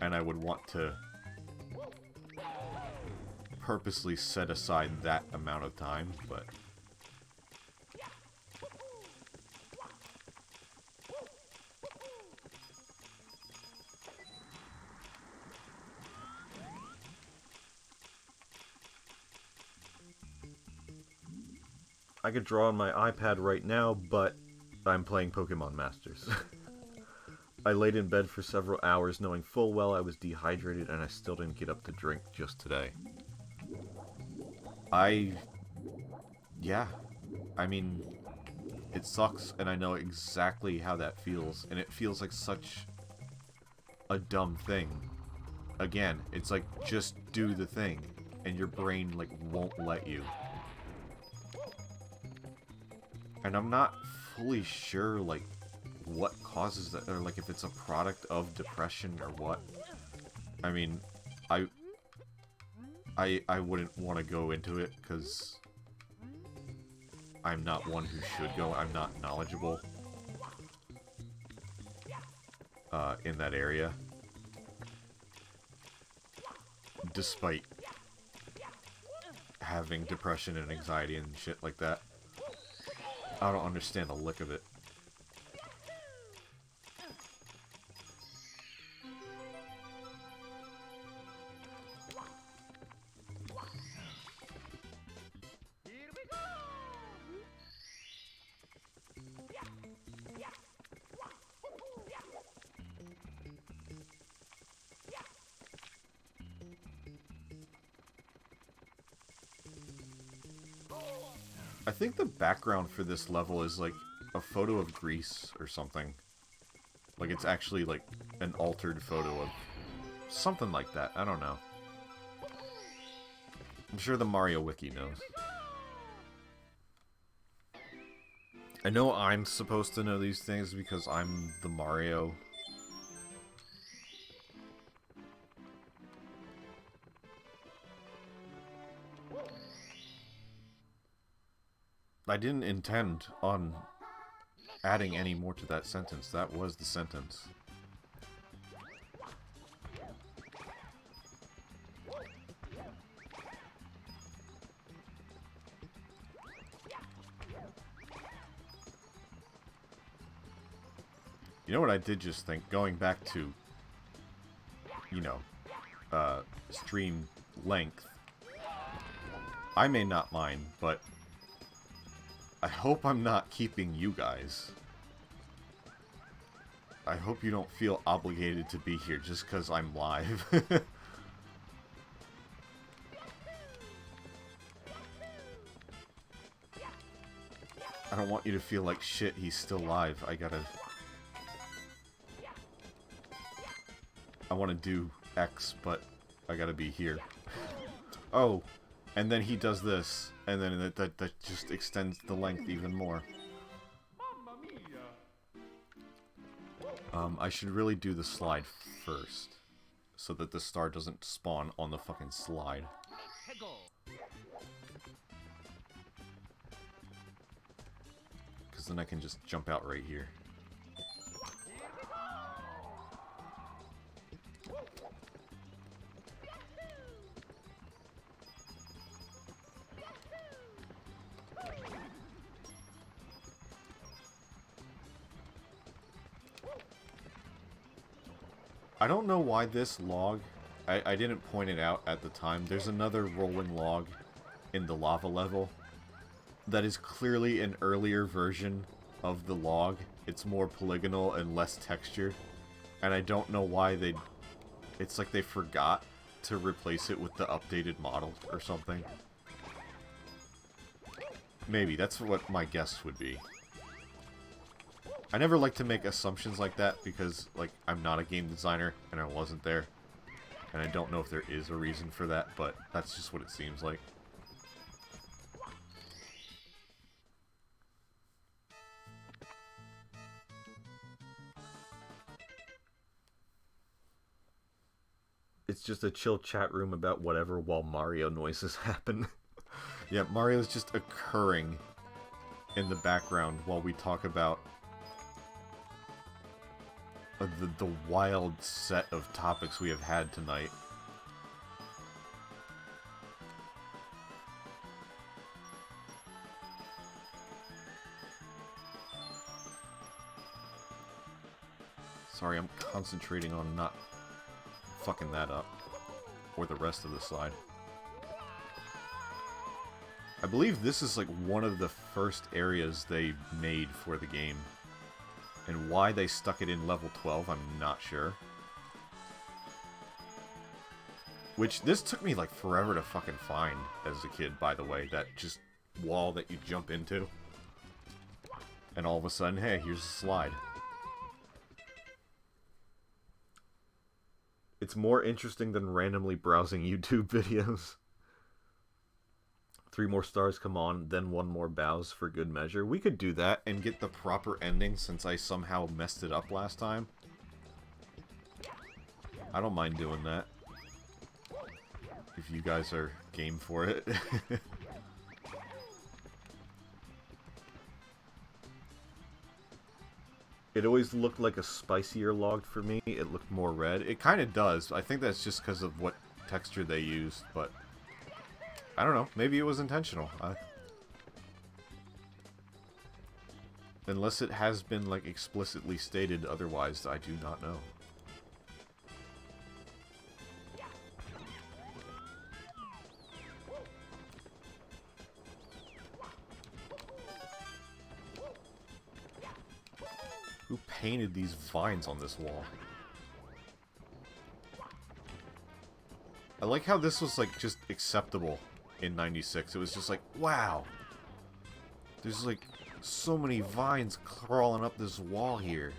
And I would want to purposely set aside that amount of time, but... I could draw on my iPad right now, but I'm playing Pokemon Masters. I laid in bed for several hours knowing full well I was dehydrated and I still didn't get up to drink just today. Yeah. I mean, it sucks and I know exactly how that feels, and it feels like such a dumb thing. Again, it's like, just do the thing, and your brain, like, won't let you. And I'm not fully sure, like, what causes that, or, like, if it's a product of depression or what. I mean, I wouldn't want to go into it, because I'm not one who should go. I'm not knowledgeable in that area. Despite having depression and anxiety and shit like that. I don't understand a lick of it. I think the background for this level is like a photo of Greece or something. Like it's actually like an altered photo of something like that. I don't know. I'm sure the Mario Wiki knows. I know I'm supposed to know these things because I'm the Mario. I didn't intend on adding any more to that sentence. That was the sentence. You know what I did just think? Going back to, you know, stream length. I may not mind, but I hope I'm not keeping you guys. I hope you don't feel obligated to be here just because I'm live. I don't want you to feel like shit, he's still live. I want to do X, but I gotta be here. Oh, and then he does this, and then that just extends the length even more. I should really do the slide first, so that the star doesn't spawn on the fucking slide. Because then I can just jump out right here. I don't know why this log, I didn't point it out at the time. There's another rolling log in the lava level that is clearly an earlier version of the log. It's more polygonal and less textured. And I don't know why it's like they forgot to replace it with the updated model or something. Maybe, that's what my guess would be. I never like to make assumptions like that because, like, I'm not a game designer and I wasn't there. And I don't know if there is a reason for that, but that's just what it seems like. It's just a chill chat room about whatever while Mario noises happen. Yeah, Mario's just occurring in the background while we talk about the wild set of topics we have had tonight. Sorry, I'm concentrating on not fucking that up. Or the rest of the slide. I believe this is like one of the first areas they made for the game. And why they stuck it in level 12, I'm not sure. Which, this took me like forever to fucking find as a kid, by the way. That just wall that you jump into. And all of a sudden, hey, here's a slide. It's more interesting than randomly browsing YouTube videos. 3 more stars come on, then 1 more bows for good measure. We could do that and get the proper ending since I somehow messed it up last time. I don't mind doing that. If you guys are game for it. It always looked like a spicier log for me. It looked more red. It kind of does. I think that's just because of what texture they used, but I don't know. Maybe it was intentional. Unless it has been, like, explicitly stated otherwise, I do not know. Who painted these vines on this wall? I like how this was, like, just acceptable in 96. It was just like, wow. There's like so many vines crawling up this wall here.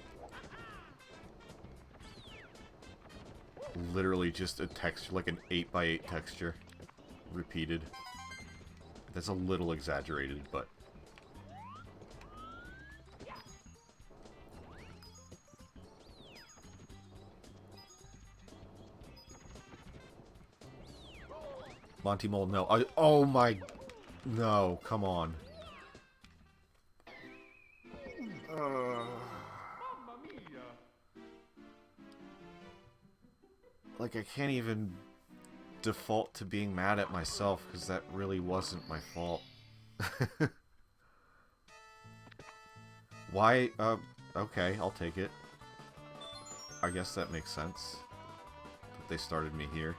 Literally just a texture, like an 8x8 texture. Repeated. That's a little exaggerated, but... Monty Mole, no. Oh my... No, come on. Like, I can't even default to being mad at myself, because that really wasn't my fault. Why? Okay, I'll take it. I guess that makes sense. That they started me here.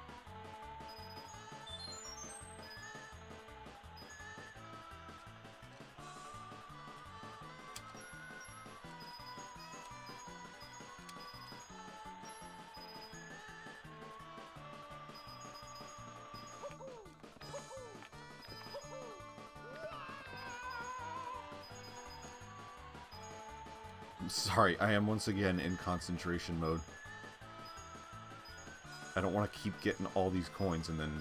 Sorry, I am once again in concentration mode. I don't want to keep getting all these coins and then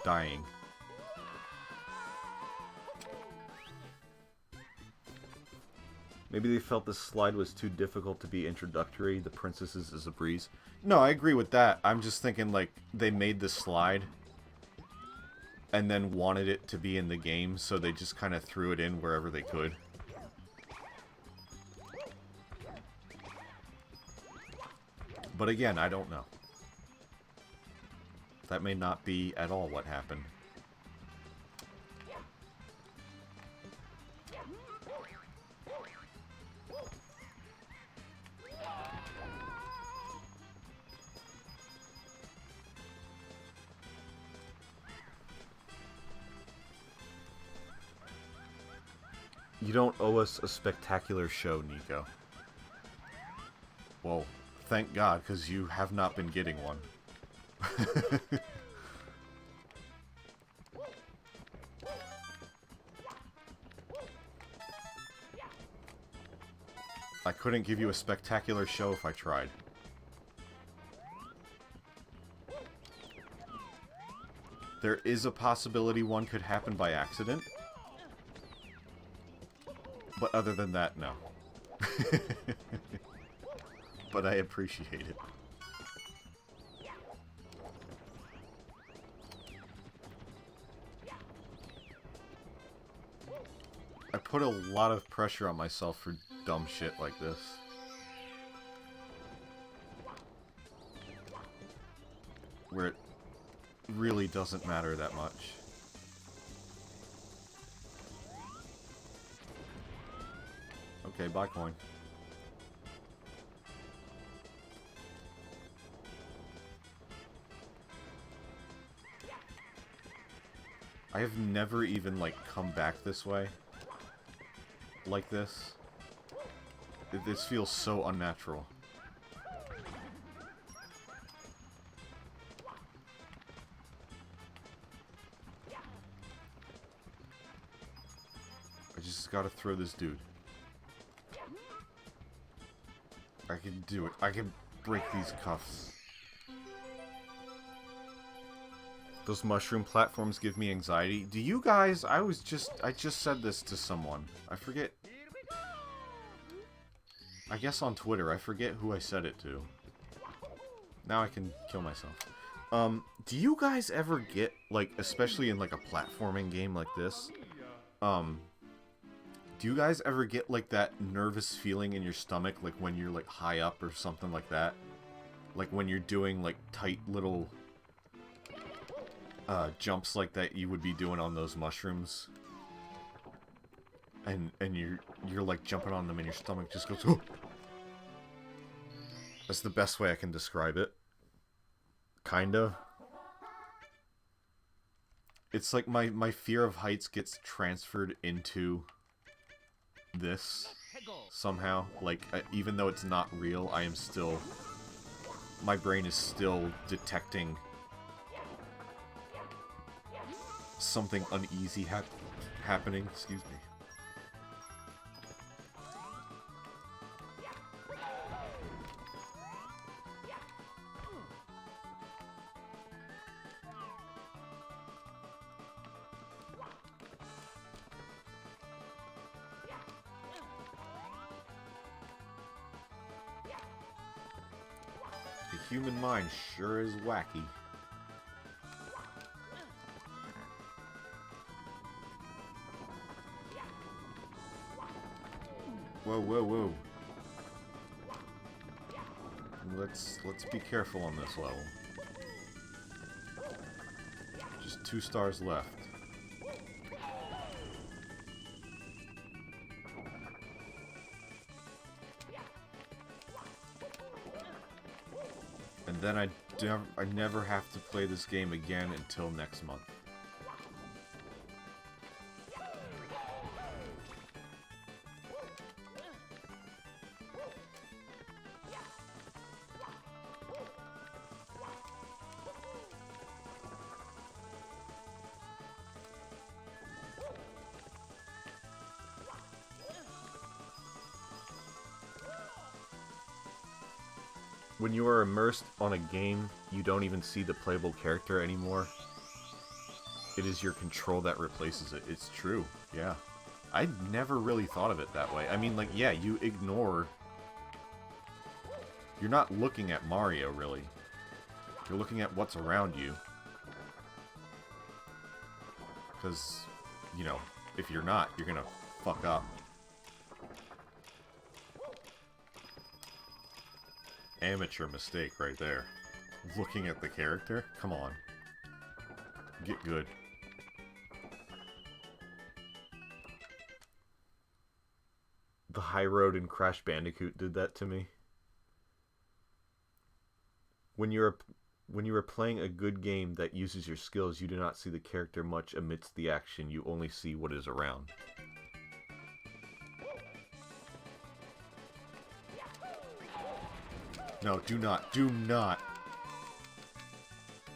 dying. Maybe they felt this slide was too difficult to be introductory. The princesses is a breeze. No, I agree with that. I'm just thinking, like, they made this slide and then wanted it to be in the game, so they just kind of threw it in wherever they could. But again, I don't know. That may not be at all what happened. You don't owe us a spectacular show, Nico. Well, thank God, because you have not been getting one. I couldn't give you a spectacular show if I tried. There is a possibility one could happen by accident. But other than that, no. But I appreciate it. I put a lot of pressure on myself for dumb shit like this. Where it really doesn't matter that much. Okay, buy coin. I have never even, like, come back this way. Like this. This feels so unnatural. I just gotta throw this dude. I can do it. I can break these cuffs. Those mushroom platforms give me anxiety. Do you guys... I just said this to someone. I forget... I guess on Twitter. I forget who I said it to. Now I can kill myself. Do you guys ever get, like, especially in, like, a platforming game like this, do you guys ever get, like, that nervous feeling in your stomach, like, when you're, like, high up or something like that? Like, when you're doing, like, tight little, jumps like that you would be doing on those mushrooms? And you're, like, jumping on them and your stomach just goes, oh! That's the best way I can describe it. Kinda. It's like my fear of heights gets transferred into this somehow. Like, even though it's not real, I am still... My brain is still detecting something uneasy happening. Excuse me. The human mind sure is wacky. Whoa, whoa, whoa. Let's be careful on this level. Just 2 stars left. And then I never have to play this game again until next month. When you are immersed on a game, you don't even see the playable character anymore. It is your control that replaces it. It's true, yeah. I never really thought of it that way. I mean, like, yeah, you ignore... You're not looking at Mario, really. You're looking at what's around you. Because, you know, if you're not, you're gonna fuck up. Amateur mistake right there. Looking at the character? Come on. Get good. The high road in Crash Bandicoot did that to me. When you are playing a good game that uses your skills, you do not see the character much amidst the action. You only see what is around. No, do not. Do not.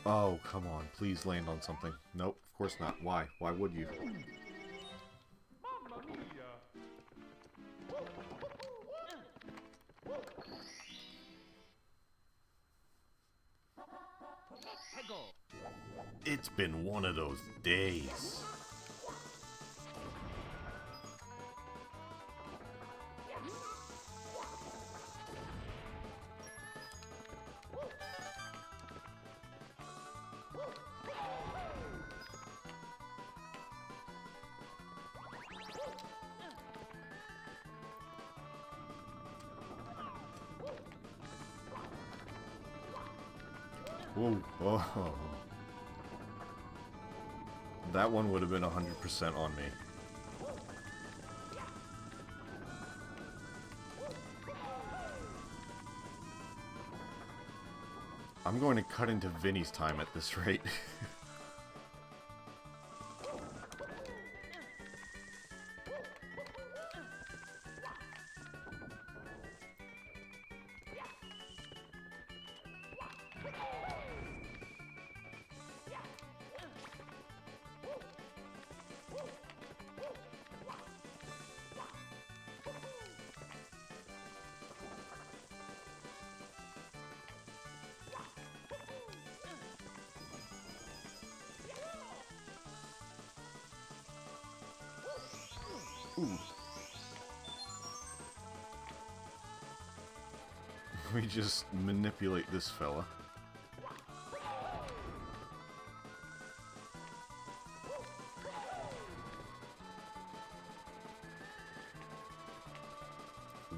Oh, come on. Please land on something. Nope, of course not. Why? Why would you? It's been one of those days. Whoa, whoa. That one would have been 100% on me. I'm going to cut into Vinny's time at this rate. Ooh. We just manipulate this fella.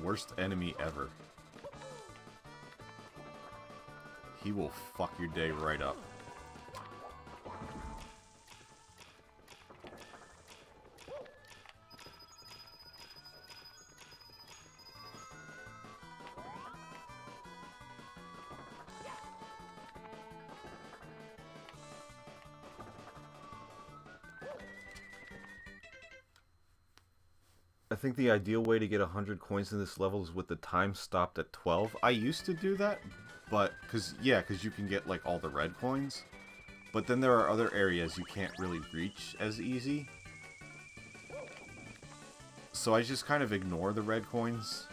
Worst enemy ever. He will fuck your day right up. I think the ideal way to get 100 coins in this level is with the time stopped at 12. I used to do that, but, cause you can get, like, all the red coins. But then there are other areas you can't really reach as easy. So I just kind of ignore the red coins.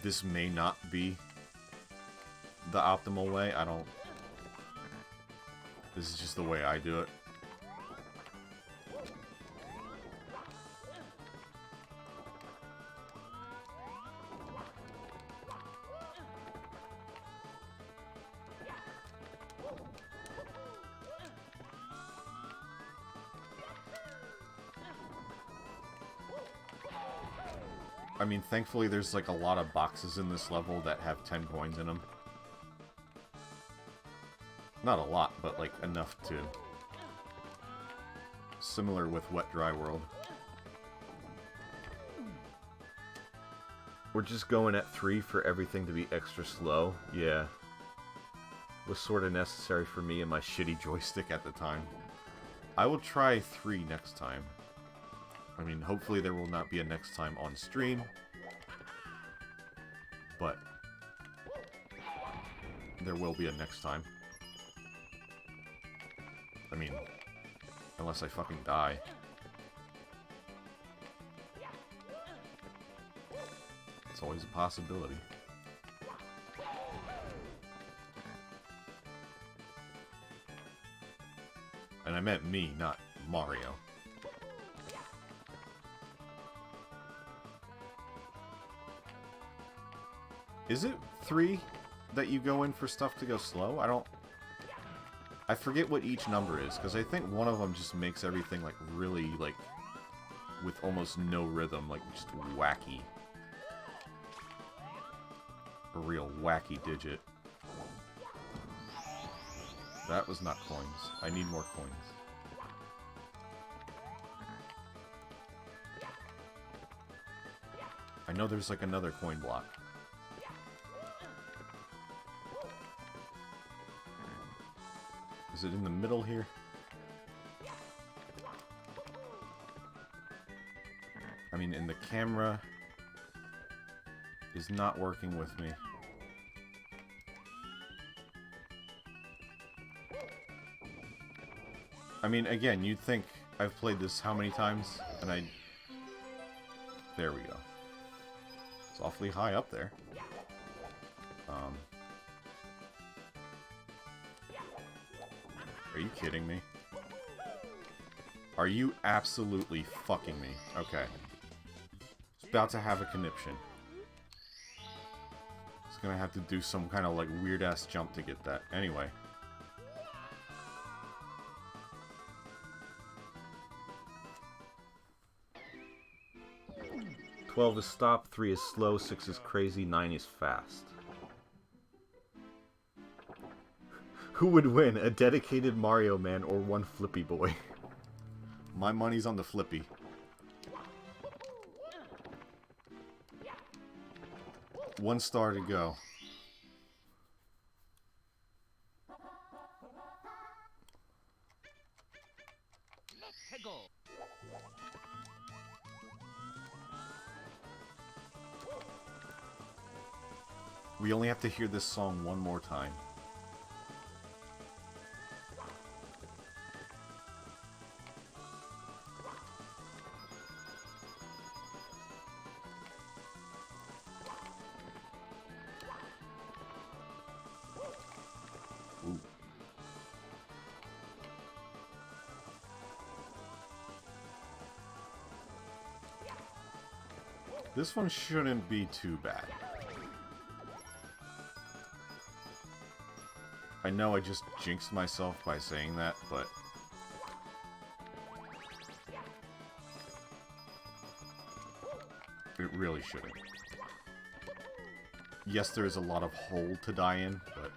This may not be the optimal way. I don't... This is just the way I do it. I mean, thankfully there's like a lot of boxes in this level that have 10 coins in them. Not a lot, but like enough to... Similar with Wet Dry World. We're just going at 3 for everything to be extra slow. Yeah. Was sort of necessary for me and my shitty joystick at the time. I will try 3 next time. I mean, hopefully there will not be a next time on stream. But there will be a next time. I mean, unless I fucking die. It's always a possibility. And I meant me, not Mario. Is it 3 that you go in for stuff to go slow? I forget what each number is, because I think one of them just makes everything, like, really, like, with almost no rhythm, like, just wacky. A real wacky digit. That was not coins. I need more coins. I know there's, like, another coin block. Is it in the middle here? I mean, and the camera is not working with me. I mean, again, you'd think I've played this how many times? And I... There we go. It's awfully high up there. Are you kidding me? Are you absolutely fucking me? Okay. It's about to have a conniption. It's gonna have to do some kind of like weird-ass jump to get that. Anyway. "12 is stop, 3 is slow, 6 is crazy, 9 is fast." Who would win, a dedicated Mario man or one Flippy boy? My money's on the Flippy. One star to go. We only have to hear this song one more time. Ooh. This one shouldn't be too bad. I know I just jinxed myself by saying that, but... it really shouldn't. Yes, there is a lot of hole to die in, but...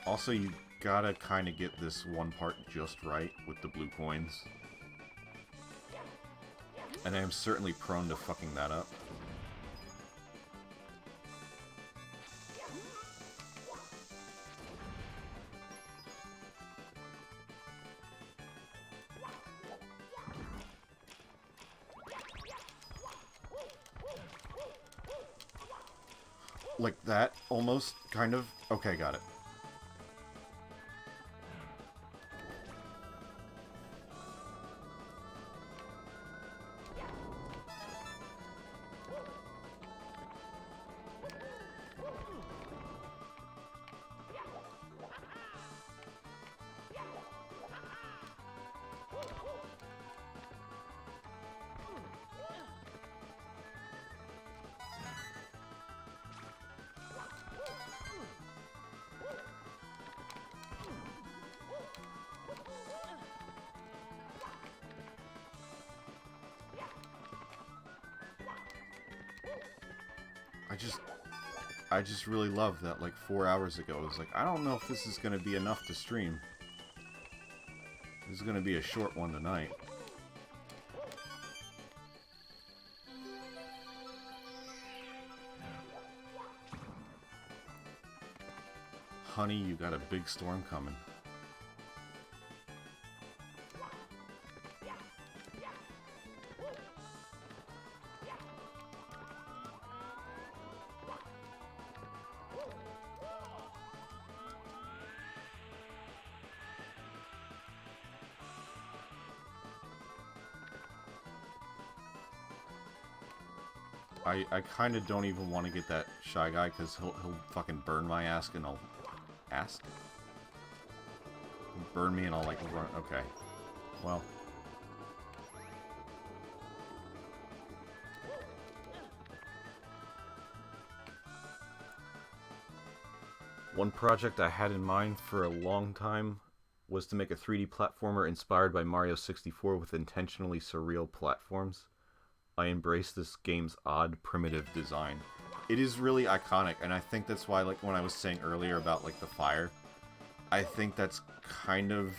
also, you gotta kind of get this one part just right with the blue coins. And I am certainly prone to fucking that up. Like that, almost, kind of. Okay, got it. I just really love that, like, 4 hours ago, I was like, I don't know if this is gonna be enough to stream. This is gonna be a short one tonight. Honey, you got a big storm coming. I kind of don't even want to get that Shy Guy, because he'll fucking burn my ass, and I'll... Ask? He'll burn me and I'll, like, run... Okay. Well... One project I had in mind for a long time was to make a 3D platformer inspired by Mario 64 with intentionally surreal platforms. I embrace this game's odd, primitive design. It is really iconic, and I think that's why, like, when I was saying earlier about, like, the fire, I think that's kind of,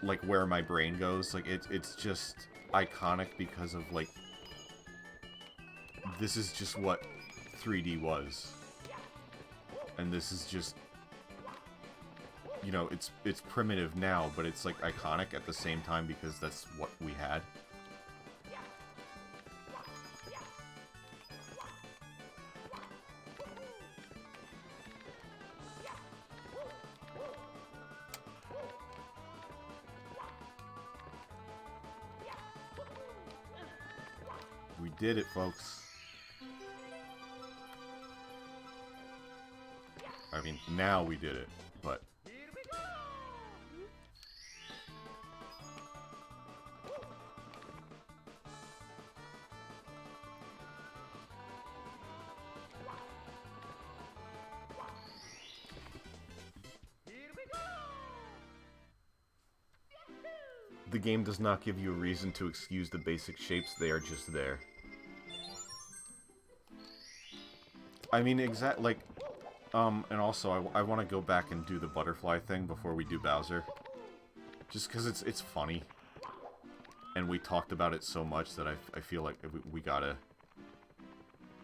like, where my brain goes. Like, it's just iconic because of, like, this is just what 3D was. And this is just, you know, it's primitive now, but it's, like, iconic at the same time because that's what we had. We did it, folks. I mean, now we did it, but... The game does not give you a reason to excuse the basic shapes, they are just there. I mean, like, and also, I want to go back and do the butterfly thing before we do Bowser. Just because it's funny. And we talked about it so much that I feel like we gotta...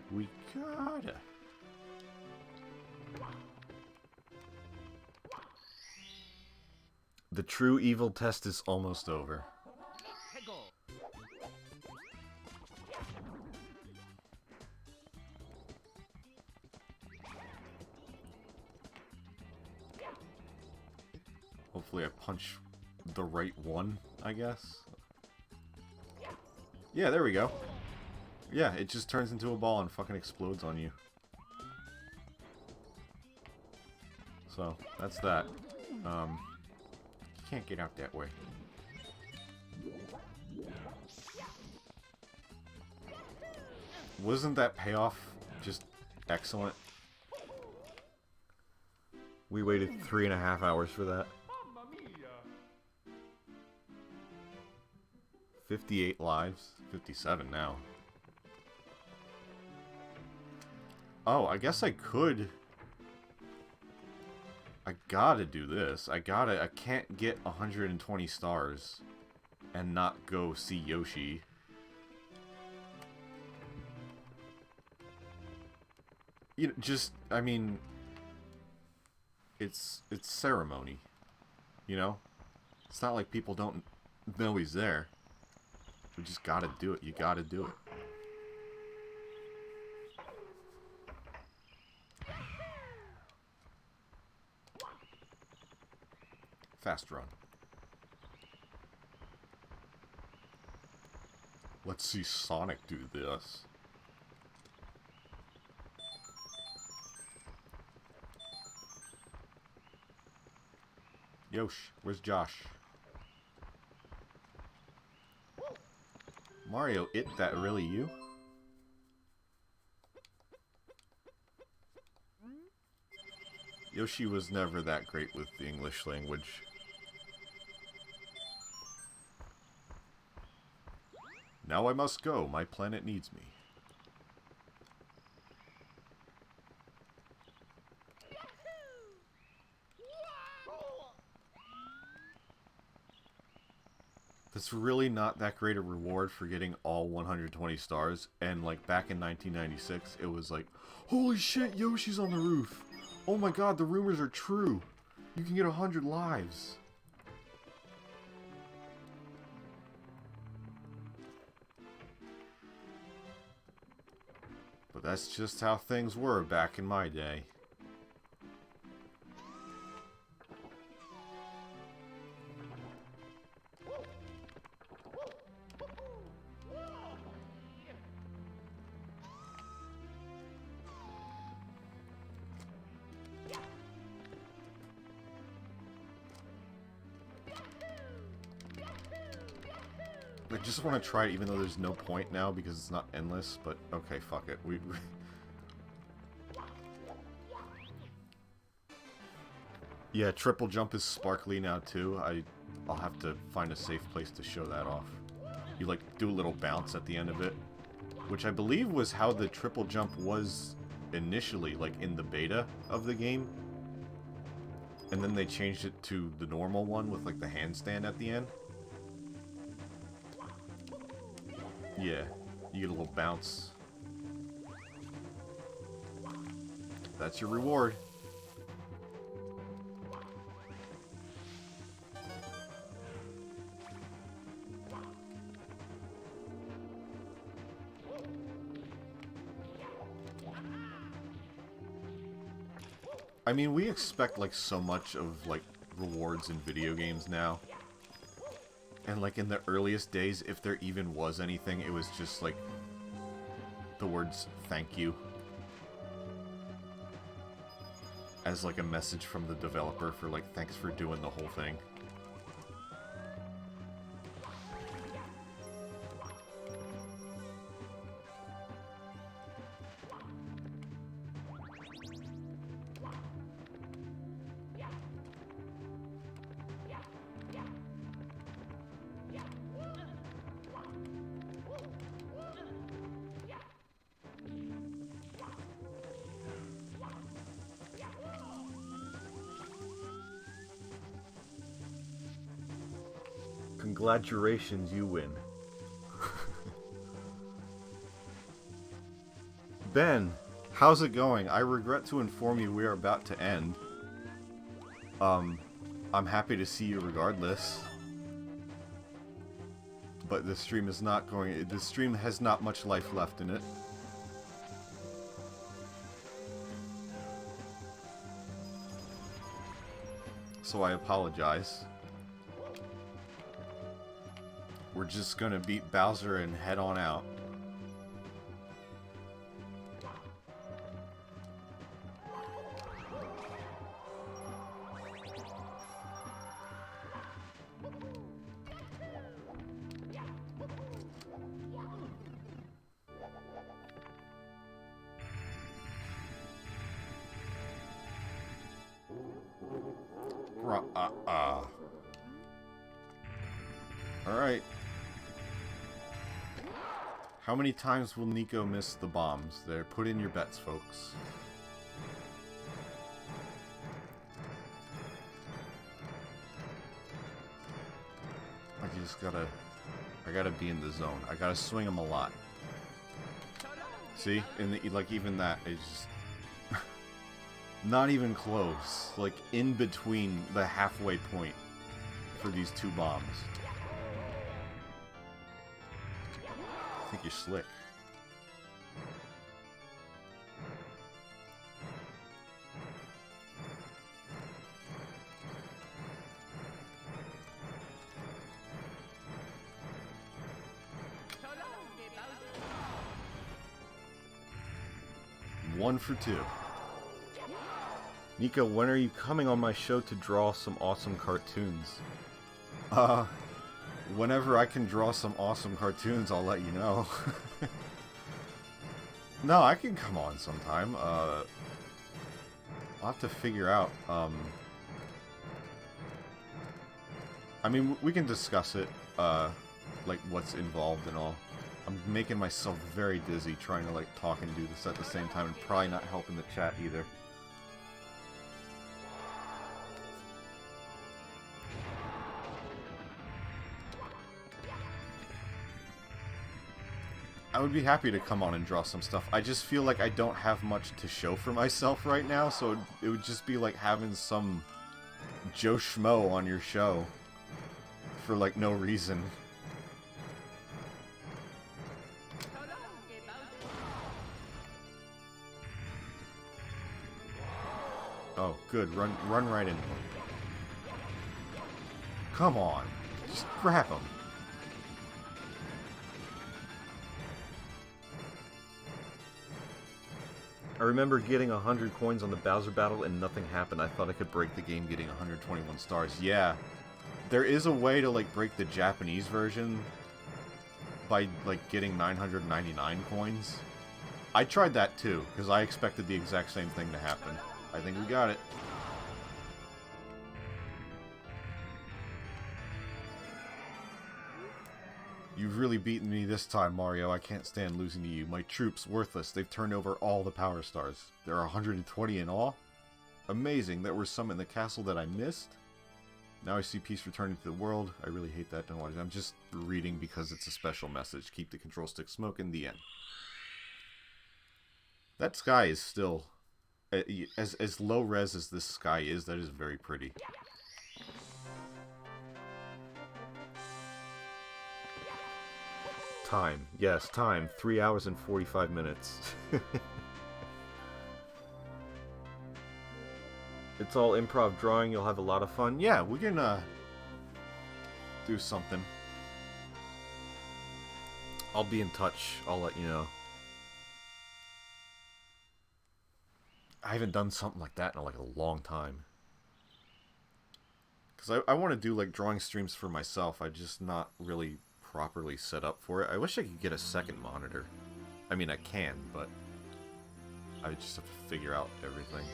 We gotta... The true evil test is almost over. Hopefully I punch the right one, I guess. Yeah, there we go. Yeah, it just turns into a ball and fucking explodes on you. So, that's that. You can't get out that way. Wasn't that payoff just excellent? We waited 3.5 hours for that. 58 lives. 57 now. Oh, I guess I could... I gotta do this. I can't get 120 stars and not go see Yoshi. You know, just, I mean... It's ceremony. You know? It's not like people don't know he's there. We just gotta do it. You gotta do it. Fast run. Let's see Sonic do this. Yosh, where's Josh? Mario, that really you? Yoshi was never that great with the English language. Now I must go. My planet needs me. That's really not that great a reward for getting all 120 stars. And like back in 1996, it was like, holy shit, Yoshi's on the roof. Oh my god, the rumors are true. You can get 100 lives. But that's just how things were back in my day. I just want to try it even though there's no point now because it's not endless, but okay, fuck it. Yeah, triple jump is sparkly now too. I'll have to find a safe place to show that off. You like do a little bounce at the end of it, which I believe was how the triple jump was initially, like in the beta of the game. And then they changed it to the normal one with like the handstand at the end. Yeah, you get a little bounce. That's your reward. I mean, we expect like so much of like rewards in video games now. And like in the earliest days, if there even was anything, it was just like the words thank you as like a message from the developer for like thanks for doing the whole thing. Congratulations, you win. Ben, how's it going? I regret to inform you we are about to end. I'm happy to see you regardless. But the stream is not going... The stream has not much life left in it. So I apologize. We're just gonna beat Bowser and head on out. Alright. How many times will Niko miss the bombs? There, put in your bets, folks. I gotta be in the zone. I gotta swing him a lot. See? In the, like, even that is just not even close. Like, in between the halfway point for these two bombs. I think you're slick. One for two. Niko, when are you coming on my show to draw some awesome cartoons? Whenever I can draw some awesome cartoons, I'll let you know. No, I can come on sometime. I'll have to figure out, I mean, we can discuss it, like, what's involved and all. I'm making myself very dizzy trying to, like, talk and do this at the same time, and probably not helping the chat either. I would be happy to come on and draw some stuff. I just feel like I don't have much to show for myself right now, so it would just be like having some Joe Schmo on your show for like no reason. Oh, good. Run right in. Come on. Just grab him. I remember getting 100 coins on the Bowser battle and nothing happened. I thought I could break the game getting 121 stars. Yeah. There is a way to, like, break the Japanese version by, like, getting 999 coins. I tried that, too, because I expected the exact same thing to happen. I think we got it. You've really beaten me this time, Mario. I can't stand losing to you. My troops, worthless. They've turned over all the power stars. There are 120 in all. Amazing. There were some in the castle that I missed. Now I see peace returning to the world. I really hate that. Don't worry. I'm just reading because it's a special message. Keep the control stick smoking. The end. That sky is still... As low res as this sky is, that is very pretty. Time. Yes, time. 3 hours and 45 minutes. It's all improv drawing. You'll have a lot of fun. Yeah, we can do something. I'll be in touch. I'll let you know. I haven't done something like that in like a long time. Because I want to do like drawing streams for myself. I'm just not really properly set up for it. I wish I could get a second monitor. I mean, I can, but I just have to figure out everything.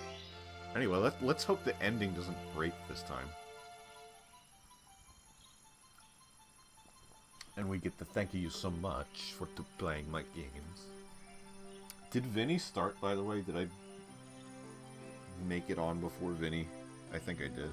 Anyway, let's hope the ending doesn't break this time. And we get the thank you so much for playing my games. Did Vinny start, by the way? Did I make it on before Vinny? I think I did.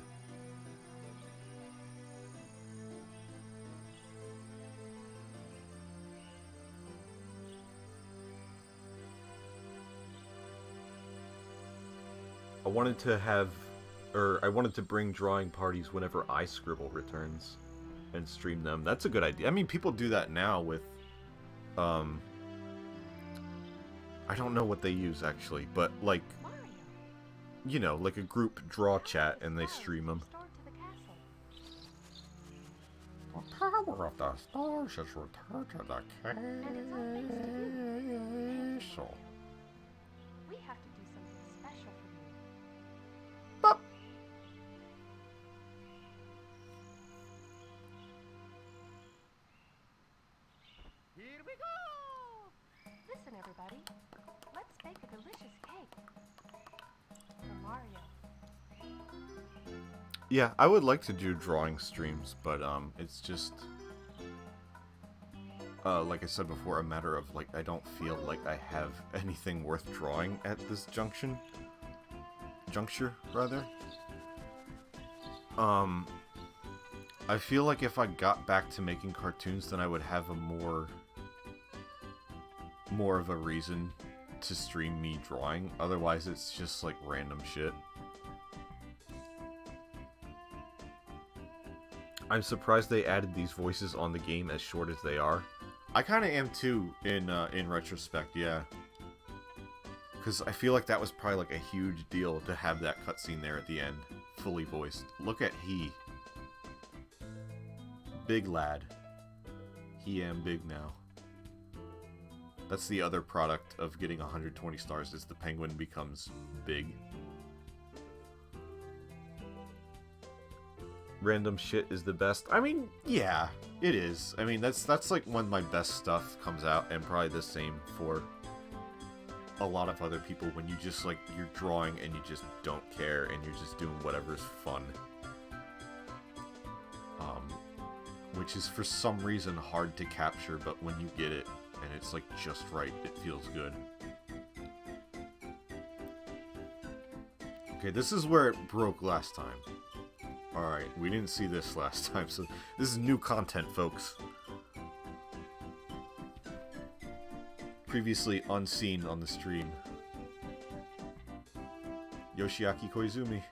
I wanted to bring drawing parties whenever iScribble returns and stream them. That's a good idea. I mean, people do that now with, I don't know what they use actually, but like, you know, like a group draw chat and they stream them. The power of the stars has returned to the castle. We have to do something special for you. Bop. Here we go! Listen, everybody. Let's bake a delicious cake. For Mario. Yeah, I would like to do drawing streams, but it's just like I said before, a matter of like I don't feel like I have anything worth drawing at this juncture rather. I feel like if I got back to making cartoons, then I would have a more of a reason to stream me drawing. Otherwise, it's just like random shit. I'm surprised they added these voices on the game as short as they are. I kind of am too, in retrospect, yeah. Because I feel like that was probably like a huge deal to have that cutscene there at the end, fully voiced. Look at he. Big lad. He am big now. That's the other product of getting 120 stars, is the penguin becomes big. Random shit is the best. I mean, yeah, it is. I mean, that's like when my best stuff comes out, and probably the same for a lot of other people, when you just like, you're drawing and you just don't care and you're just doing whatever's fun. Which is for some reason hard to capture, but when you get it and it's like just right, it feels good. Okay, this is where it broke last time. Alright, we didn't see this last time, so this is new content, folks. previously unseen on the stream. Yoshiaki Koizumi.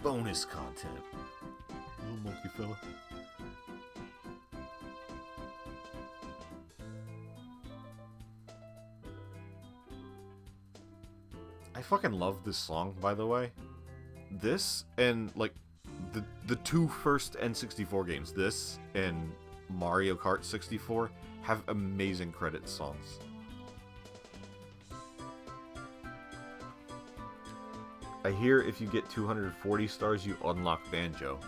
Bonus content. Little monkey fella. I fucking love this song, by the way. This and like the two first N64 games, this and Mario Kart 64, have amazing credit songs. I hear if you get 240 stars, you unlock Banjo.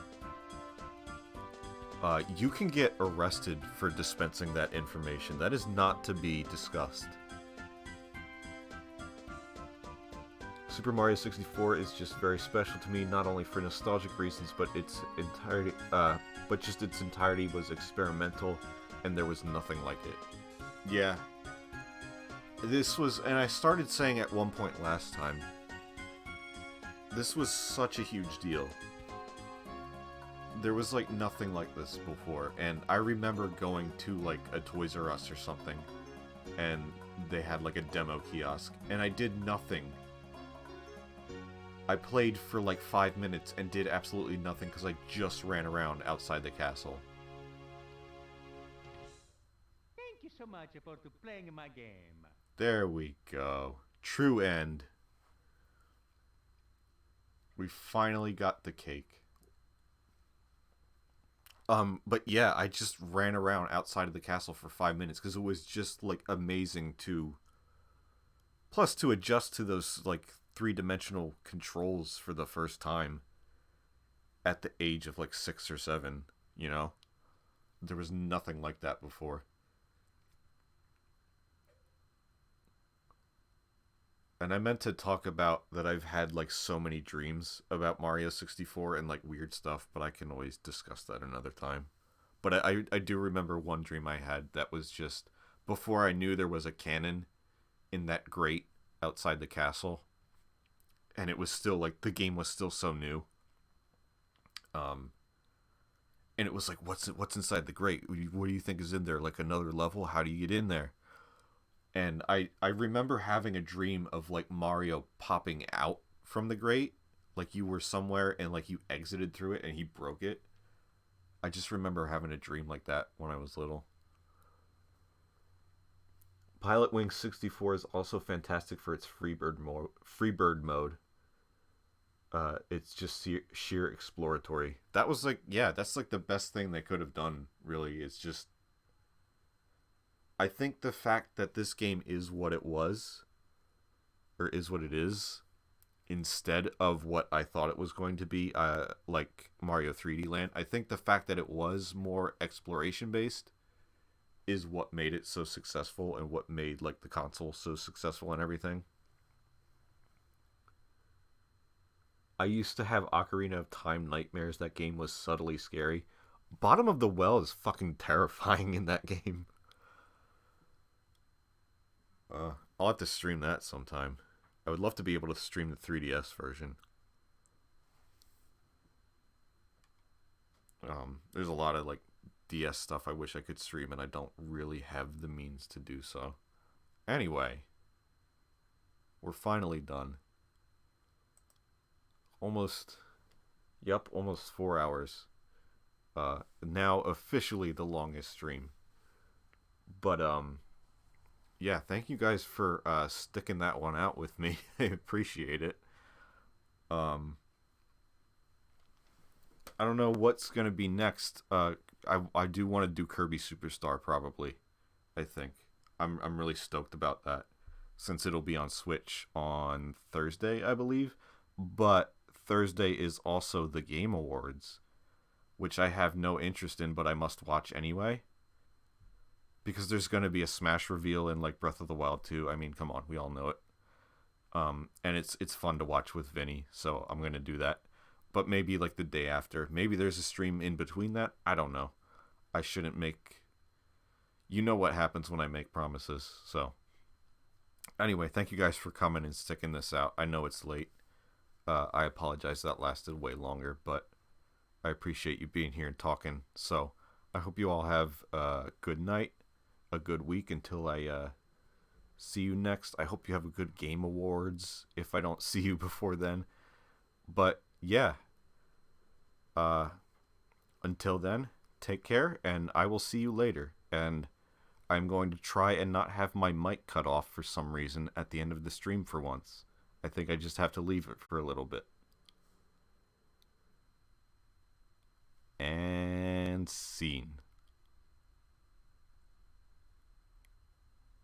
You can get arrested for dispensing that information. That is not to be discussed. Super Mario 64 is just very special to me, not only for nostalgic reasons, but its entirety, its entirety was experimental, and there was nothing like it. Yeah. This was, and I started saying at one point last time, this was such a huge deal. There was like nothing like this before, and I remember going to like a Toys R Us or something, and they had like a demo kiosk, and I did nothing. I played for like 5 minutes and did absolutely nothing because I just ran around outside the castle. Thank you so much for playing my game. There we go. True end. We finally got the cake. But yeah, I just ran around outside of the castle for 5 minutes because it was just like amazing to... Plus to adjust to those like three-dimensional controls for the first time at the age of like 6 or 7, you know? There was nothing like that before. And I meant to talk about that I've had like so many dreams about Mario 64 and like weird stuff, but I can always discuss that another time. But I do remember one dream I had that was just before I knew there was a cannon in that grate outside the castle. And it was still like the game was still so new. And it was like, what's inside the grate? What do you think is in there? Like another level? How do you get in there? And I remember having a dream of like Mario popping out from the grate, like you were somewhere and like you exited through it and he broke it. I just remember having a dream like that when I was little. Pilot Wing 64 is also fantastic for its Freebird mode. It's just sheer exploratory. That was like, yeah, that's like the best thing they could have done, really. It's just, I think the fact that this game is what it was, or is what it is, instead of what I thought it was going to be, like Mario 3D Land, I think the fact that it was more exploration-based is what made it so successful and what made like the console so successful and everything. I used to have Ocarina of Time nightmares. That game was subtly scary. Bottom of the Well is fucking terrifying in that game. I'll have to stream that sometime. I would love to be able to stream the 3DS version. There's a lot of like DS stuff I wish I could stream, and I don't really have the means to do so. Anyway, we're finally done. Almost 4 hours. Now officially the longest stream. But yeah, thank you guys for sticking that one out with me. I appreciate it. I don't know what's gonna be next. I do want to do Kirby Superstar probably. I think I'm really stoked about that, since it'll be on Switch on Thursday, I believe. But Thursday is also the Game Awards, which I have no interest in, but I must watch anyway. Because there's going to be a Smash reveal in like Breath of the Wild 2. I mean, come on, we all know it. And it's fun to watch with Vinny, so I'm going to do that. But maybe like the day after. Maybe there's a stream in between that. I don't know. I shouldn't make... You know what happens when I make promises, so... Anyway, thank you guys for coming and sticking this out. I know it's late. I apologize that lasted way longer, but I appreciate you being here and talking. So I hope you all have a good night, a good week until I see you next. I hope you have a good Game Awards if I don't see you before then. But yeah, uh, until then, take care, and I will see you later. And I'm going to try and not have my mic cut off for some reason at the end of the stream for once. I think I just have to leave it for a little bit. And scene.